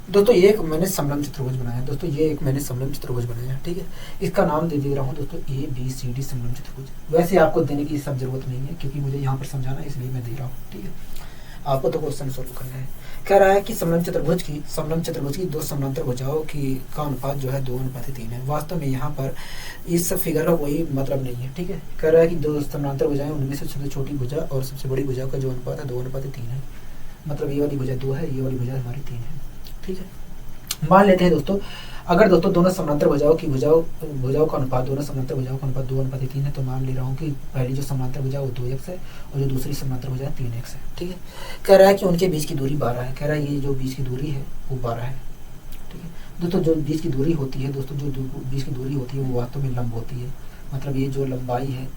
[SPEAKER 1] दोस्तों ये एक मैंने समलंब चतुर्भुज बनाया है। दोस्तों ये एक मैंने समलंब चतुर्भुज बनाया है, ठीक है। इसका नाम दे रहा हूँ दोस्तों ABCD समलंब चतुर्भुज। वैसे आपको देने की सब जरूरत नहीं है क्योंकि मुझे यहाँ पर समझाना है इसलिए मैं दे रहा हूँ, ठीक है। आपको तो क्वेश्चन सोल्व करना है। कह रहा है कि समलंब चतुर्भुज की दो समांतर भुजाओं की का अनुपात जो है 2:3 है। वास्तव में यहाँ पर इस फिगर का कोई मतलब नहीं है, ठीक है। कह रहा है कि दो समांतर भुजाएं उनमें से सबसे छोटी भुजा और सबसे बड़ी भुजा का जो अनुपात है 2:3 है। मतलब ये वाली भुजा 2 है, ये वाली भुजा हमारी 3 है, ठीक है। मान लेते हैं दोस्तों अगर दोनों समांतर भुजाओं का अनुपात 2:3 है तो मान ले रहा हूँ कि पहली जो समांतर भुजा वो 2x है और जो दूसरी समांतर भुजा 3x है, ठीक है। कह रहा है कि उनके बीच की दूरी 12 है। कह रहा है ये जो बीच की दूरी है वो 12 है, ठीक है। दोस्तों जो बीच की दूरी होती है वो वास्तव में लंब होती है, मतलब ये जो लंबाई है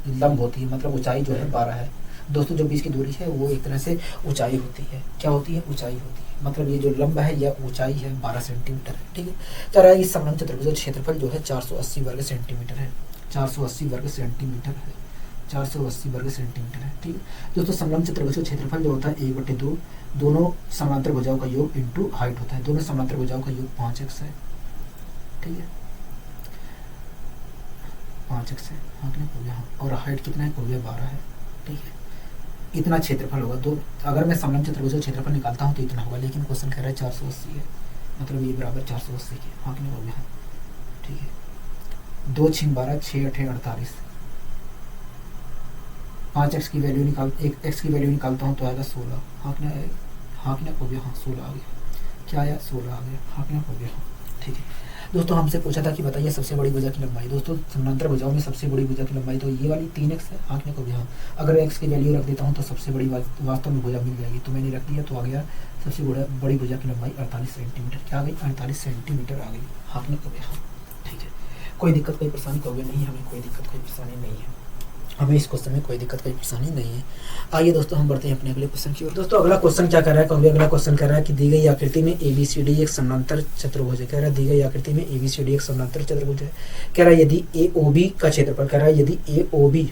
[SPEAKER 1] लंब होती है, मतलब ऊंचाई जो है 12 है दोस्तों। जो बीच की दूरी है वो एक तरह से ऊंचाई होती है। क्या होती है? ऊंचाई होती है। मतलब ये जो लंब है या ऊंचाई है 12 सेंटीमीटर है। ठीक है, कह रहा है इस समलंब चतुर्भुज का क्षेत्रफल जो है 480 वर्ग सेंटीमीटर है। 480 वर्ग सेंटीमीटर है। 480 वर्ग सेंटीमीटर है। ठीक है दोस्तों, समलंब चतुर्भुज का क्षेत्रफल जो होता है 1/2 दोनों समांतर भुजाओं का योग इंटू हाइट होता है। दोनों समांतर भुजाओं का योग 5x है। ठीक है, 5x है। हाँ, और हाइट कितना है? 12 है। ठीक है, इतना क्षेत्रफल होगा। तो अगर मैं समलंब चतुर्भुज का क्षेत्रफल निकालता हूँ तो इतना होगा, लेकिन क्वेश्चन कह रहा है 480 है, मतलब ये बराबर 480 के। हाँ कि नहीं हो गया? ठीक है, 2 6 12 6 8 48। 5x की वैल्यू निकाल, एक x की वैल्यू निकालता हूँ तो आएगा 16। हाँ कि नहीं? हाँ कि नहीं हो गया? हाँ 16 आ गया। क्या आया? 16 आ गया। हाँ कि नहीं हो गया? ठीक है दोस्तों, हमसे पूछा था कि बताइए सबसे बड़ी भुजा की लंबाई। दोस्तों समानांतर भुजाओं में सबसे बड़ी भुजा की लंबाई तो ये वाली 3x है। आंकने को भी हाँ, अगर x की वैल्यू रख देता हूँ तो सबसे बड़ी वास्तव में भुजा मिल जाएगी। तो मैंने रख दिया तो आ गया सबसे बड़ी भुजा की लंबाई 48 सेंटीमीटर। क्या आ गई? 48 सेंटीमीटर आ गई। आंकने को भी हाँ। ठीक है, कोई दिक्कत कोई परेशानी कहोगे नहीं, हमें कोई दिक्कत कोई परेशानी नहीं है, हमें इस क्वेश्चन में कोई दिक्कत कोई परेशानी नहीं है। आइए दोस्तों हम बढ़ते हैं अपने अगले क्वेश्चन की ओर। दोस्तों अगला क्वेश्चन क्या कर रहा है? कहोगे अगला क्वेश्चन कह रहा है कि दी गई आकृति में ABCD एक समानांतर चतुर्भुज है। कह रहा है दी गई आकृति में ABCD एक समानांतर चतुर्भुज है। कह रहा है यदि AOB का क्षेत्रफल, कह रहा है यदि AOB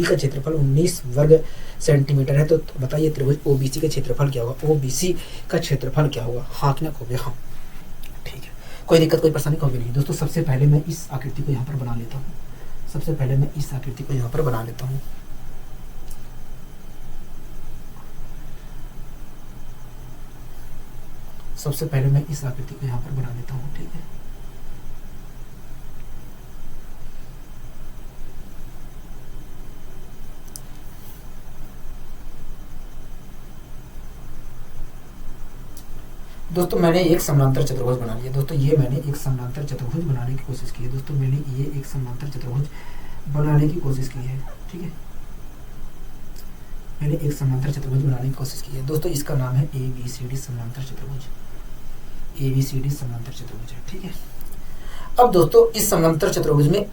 [SPEAKER 1] का क्षेत्रफल 19 वर्ग सेंटीमीटर है तो बताइए त्रिभुज OBC का क्षेत्रफल क्या होगा? OBC का क्षेत्रफल क्या होगा? हाँ कि ना कहोगे? हाँ। ठीक है, कोई दिक्कत कोई परेशानी कहोगे नहीं। दोस्तों सबसे पहले मैं इस आकृति को यहाँ पर बना लेता हूँ। सबसे पहले मैं इस आकृति को यहाँ पर बना लेता हूँ। सबसे पहले मैं इस आकृति को यहाँ पर बना लेता हूँ। ठीक है, दोस्तों मैंने एक समानांतर चतुर्भुज बना लिया। दोस्तों ये मैंने एक समानांतर चतुर्भुज बनाने की कोशिश की है। दोस्तों मैंने ये एक समानांतर चतुर्भुज बनाने की कोशिश की है। ठीक है, मैंने एक समानांतर चतुर्भुज बनाने की कोशिश की है। दोस्तों इसका नाम है ABCD समानांतर चतुर्भुज। ABCD समानांतर चतुर्भुज है। ठीक है, अब दोस्तों इस समानांतर चतुर्भुज में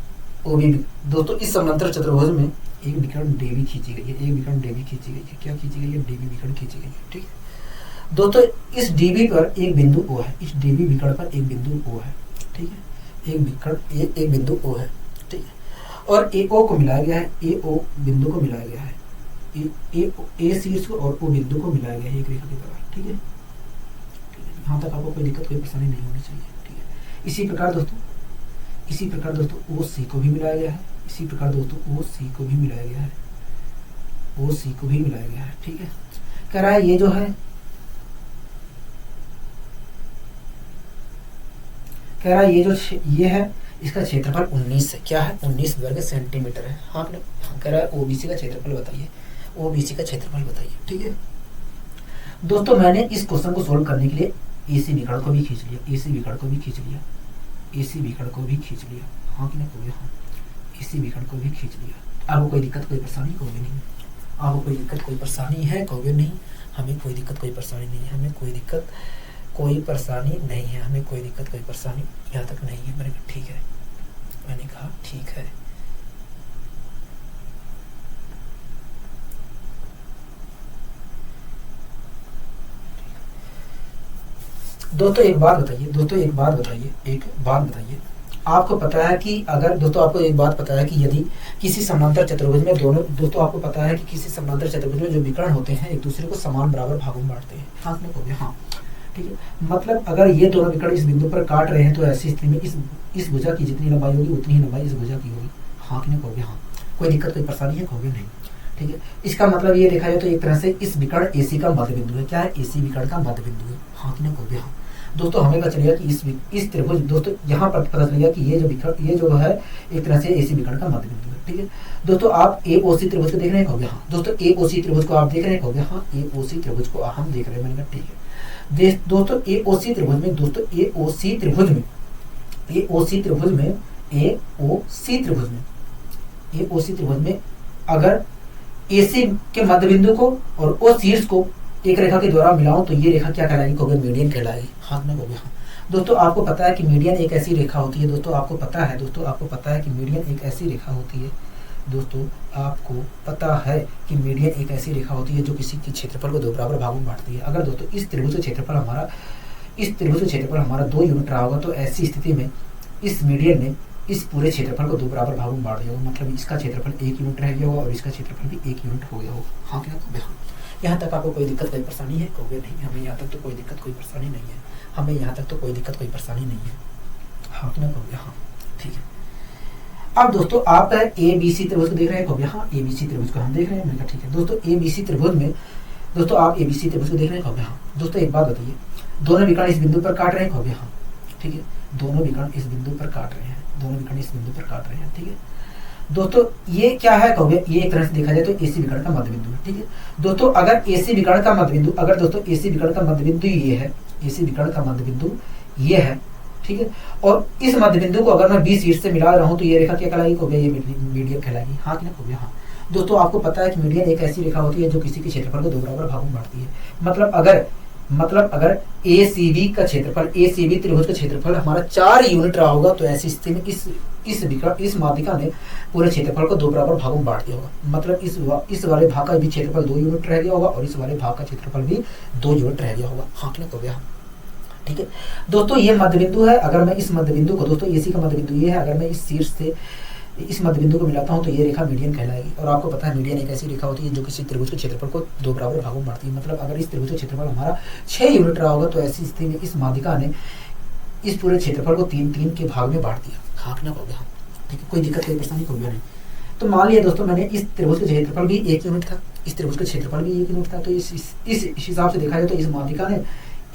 [SPEAKER 1] दोस्तों इस समानांतर चतुर्भुज में एक विकर्ण DB खींची गई है। एक विकर्ण DB खींची गई है। क्या खींची गई है? DB विकर्ण खींची गई है। ठीक है दोस्तों, इस DB पर एक बिंदु O है। इस DB विकर्ण पर एक बिंदु O है। ठीक है, एक बिंदु O है। ठीक है, और AO को मिलाया गया है। AO बिंदु को मिलाया गया है। A शीर्ष और O बिंदु को मिलाया गया है एक रेखा की तरह। ठीक है, यहाँ तक आपको कोई दिक्कत कोई परेशानी नहीं होनी चाहिए। ठीक है, इसी प्रकार दोस्तों OC को भी मिलाया गया है। इसी प्रकार दोस्तों OC को भी मिलाया गया है। OC को भी मिलाया गया है। ठीक है, कह रहा है ये जो है, कह रहा है ये है इसका क्षेत्रफल 19 है। क्या है? 19 वर्ग सेंटीमीटर है। हाँ, कह रहा है OBC का क्षेत्रफल बताइए। OBC का क्षेत्रफल बताइए। ठीक है दोस्तों, मैंने इस क्वेश्चन को सोल्व करने के लिए AC विकर्ण को भी खींच लिया। AC विकर्ण को भी खींच लिया। AC विकर्ण को भी खींच लिया। हाँ कि नहीं कहोगे? हाँ, AC विकर्ण को भी खींच लिया। आपको कोई दिक्कत कोई परेशानी कहोगे नहीं? आपको कोई दिक्कत कोई परेशानी है कहोगे नहीं? हमें कोई दिक्कत कोई परेशानी नहीं है, हमें कोई दिक्कत कोई परेशानी नहीं है, हमें कोई दिक्कत कोई परेशानी यहाँ तक नहीं है। मैंने कहा ठीक है, मैंने कहा ठीक है। दोस्तों एक बात बताइए, आपको पता है कि अगर दोस्तों आपको एक बात पता है कि यदि किसी समानांतर चतुर्भुज में दोस्तों आपको पता है कि किसी समानांतर चतुर्भुज में जो विकर्ण होते हैं एक दूसरे को समान बराबर भागों में बांटते हैं। हाँ आपने कहोगे? हाँ। ठीक है, मतलब अगर ये दोनों विकर्ण इस बिंदु पर काट रहे हैं तो ऐसी स्थिति में इस भुजा की जितनी लंबाई होगी उतनी ही लंबाई इस भुजा की होगी। हाँ कि नहीं कहोगे? हाँ, कोई दिक्कत कोई परेशानी है कहोगे नहीं? ठीक है, इसका मतलब ये देखा जाए तो एक तरह से इस विकर्ण AC का मध्य बिंदु है। क्या है? AC विकर्ण का मध्य बिंदु है। हाँ कि नहीं कहोगे? हाँ। दोस्तों हमें पता चलेगा कि इस त्रिभुज, दोस्तों यहाँ पर पता चलेगा कि ये जो है एक तरह से AC विकर्ण का मध्य बिंदु है। ठीक है दोस्तों, आप AOC त्रिभुज को देख रहे हैं कहोगे? हाँ। दोस्तों AOC त्रिभुज को आप देख रहे हैं कहोगे? हाँ, AOC त्रिभुज को हम देख रहे हैं। मैंने कहा ठीक है दोस्तों, AOC त्रिभुज में अगर AC के मध्य बिंदु को और O शीर्ष को एक रेखा के द्वारा मिलाऊं तो ये रेखा क्या कहलाएगी कहोगे? मीडियन कहलाएगी। हाथ में कहोगे? हाँ, दोस्तों आपको पता है कि मीडियन एक ऐसी रेखा होती है, दोस्तों आपको पता है, दोस्तों आपको पता है कि मीडियन एक ऐसी रेखा होती है, दोस्तों आपको पता है कि मीडियन एक ऐसी रेखा होती है जो किसी के क्षेत्रफल को दो बराबर भागों में बांटती है। अगर दोस्तों इस त्रिभुज का क्षेत्रफल हमारा 2 यूनिट रहा होगा तो ऐसी स्थिति में इस मीडियन ने इस पूरे क्षेत्रफल को दो बराबर भागों में बांट दिया होगा, मतलब इसका क्षेत्रफल 1 यूनिट रह गया होगा और इसका क्षेत्रफल भी 1 यूनिट हो गया होगा। हाँ क्या कहोगे? हाँ। यहाँ तक आपको कोई दिक्कत कोई परेशानी है? कहोगे नहीं, हमें यहाँ तक तो कोई दिक्कत कोई परेशानी नहीं है, हमें यहाँ तक तो कोई दिक्कत कोई परेशानी नहीं है। हाँ क्या कहोगे? हाँ ठीक है। अब दोस्तों आप ABC त्रिभुज को देख रहे हैं, कहोगे हाँ ABC त्रिभुज को हम देख रहे हैं। मैंने कहा ठीक है। दोस्तों ABC त्रिभुज में दोस्तों आप ABC त्रिभुज को देख रहे हैं, कहोगे हाँ। दोस्तों एक बात बताइए, दोनों विकर्ण इस बिंदु पर काट रहे हैं, कहोगे हाँ ठीक है। दोनों विकर्ण इस बिंदु पर काट रहे हैं, दोनों विकर्ण इस बिंदु पर काट रहे हैं, ठीक है। दोस्तों ये क्या है, कहोगे ये एक तरह से देखा जाए तो AC विकर्ण का मध्य बिंदु है, ठीक है। दोस्तों अगर AC विकर्ण का मध्य बिंदु, अगर दोस्तों AC विकर्ण का मध्य बिंदु ये है, AC विकर्ण का मध्य बिंदु ये है, ठीक है, और इस मध्य बिंदु को अगर मैं 20 शीर्ष से मिला रहा हूं तो ये रेखा क्या कहलाएगी, कहोगे ये मीडियन कहलाएगी। हाँ कि ना कहोगे? हाँ। दोस्तों आपको पता है कि मीडियन एक ऐसी रेखा होती है जो किसी के क्षेत्रफल को दो बराबर भागों में बांटती है। मतलब अगर ACB का क्षेत्रफल, ACB त्रिभुज का क्षेत्रफल हमारा 4 यूनिट रहा होगा तो ऐसी स्थिति में इस माध्यिका ने पूरे क्षेत्रफल को दो बराबर भागों में बांट दिया होगा, मतलब इस वाले भाग का भी क्षेत्रफल 2 यूनिट रह गया होगा और इस वाले भाग का क्षेत्रफल भी 2 यूनिट रह गया होगा। हाँ कि ना कहोगे? हाँ ठीक है। दोस्तों ये मध्य बिंदु है, अगर मैं इस मध्य बिंदु को, दोस्तों AC का मध्य बिंदु ये है, अगर मैं इस शीर्ष से इस मध्य बिंदु को मिलाता हूं तो ये रेखा मीडियन कहलाएगी। और आपको पता है मीडियन एक ऐसी रेखा होती है जो किसी त्रिभुज के क्षेत्रफल को दो बराबर भागों में बांटती है, मतलब अगर इस त्रिभुज का क्षेत्रफल हमारा 6 यूनिट रहा होगा तो ऐसी स्थिति में इस माध्यिका ने इस पूरे क्षेत्रफल को 3-3 के भाग में बांट दिया। हाँ कि ना कहोगे? हाँ ठीक है। कोई दिक्कत कोई परेशानी कहोगे नहीं। तो मान लिया दोस्तों मैंने इस त्रिभुज का क्षेत्रफल भी 1 यूनिट था, इस त्रिभुज का क्षेत्रफल भी 1 यूनिट था, तो इस हिसाब से देखा जाए तो इस माध्यिका ने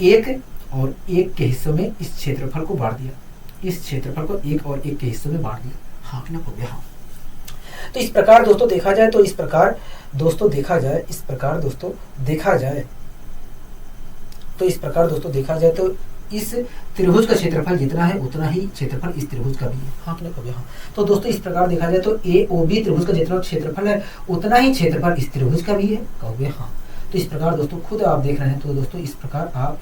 [SPEAKER 1] 1 और 1 के हिस्सों में इस क्षेत्रफल को बांट दिया, इस क्षेत्रफल को 1 और 1 के हिस्सों में बांट दिया। हाँ कि ना कहोगे? हाँ। तो इस प्रकार दोस्तों देखा जाए तो इस प्रकार दोस्तों देखा जाए तो इस त्रिभुज का क्षेत्रफल जितना है उतना ही क्षेत्रफल इस त्रिभुज का भी है। हाँ कि ना कहोगे? हाँ। तो दोस्तों इस प्रकार देखा जाए तो AOB त्रिभुज का जितना क्षेत्रफल है उतना ही क्षेत्रफल इस त्रिभुज का भी है, कहोगे? हाँ। तो इस प्रकार दोस्तों खुद आप देख रहे हैं, तो दोस्तों इस प्रकार आप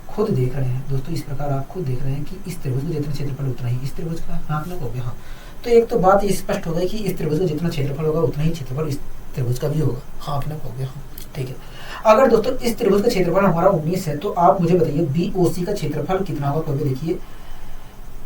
[SPEAKER 1] खुद देख रहे हैं, दोस्तों इस प्रकार आप खुद देख रहे हैं कि इस त्रिभुज का जितना क्षेत्रफल उतना ही इस त्रिभुज का। हाँ कि ना कहोगे? हाँ। तो एक तो बात स्पष्ट हो गई कि इस त्रिभुज का जितना क्षेत्रफल होगा उतना ही क्षेत्रफल इस त्रिभुज का भी होगा। हाँ कि ना कहोगे? हाँ ठीक है। अगर दोस्तों इस त्रिभुज का क्षेत्रफल हमारा 19 है तो आप मुझे बताइए BOC का क्षेत्रफल कितना होगा, कहोगे? देखिए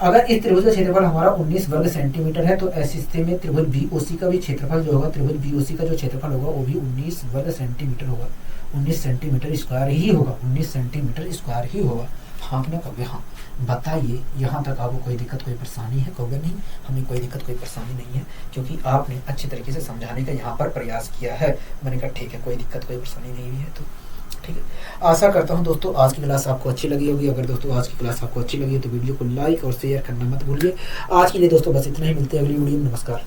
[SPEAKER 1] अगर इस त्रिभुज का क्षेत्रफल हमारा 19 वर्ग सेंटीमीटर है तो ऐसी स्थिति में त्रिभुज BOC का भी क्षेत्रफल जो होगा, त्रिभुज BOC का जो क्षेत्रफल होगा वो भी 19 वर्ग सेंटीमीटर होगा, 19 सेंटीमीटर स्क्वायर ही होगा, 19 सेंटीमीटर स्क्वायर ही होगा। हाँ कि ना कहोगे? हाँ। बताइए यहाँ तक आपको कोई दिक्कत कोई परेशानी है, कहोगे नहीं, हमें कोई दिक्कत कोई परेशानी नहीं है, क्योंकि आपने अच्छे तरीके से समझाने का यहाँ पर प्रयास किया है। मैंने कहा ठीक है, कोई दिक्कत कोई परेशानी नहीं हुई है, तो ठीक है। आशा करता हूँ दोस्तों आज की क्लास आपको अच्छी लगी होगी। अगर दोस्तों आज की क्लास आपको अच्छी लगी है तो वीडियो को लाइक और शेयर करना मत भूलिए। आज के लिए दोस्तों बस इतना ही, मिलते हैं अगली वीडियो में। नमस्कार।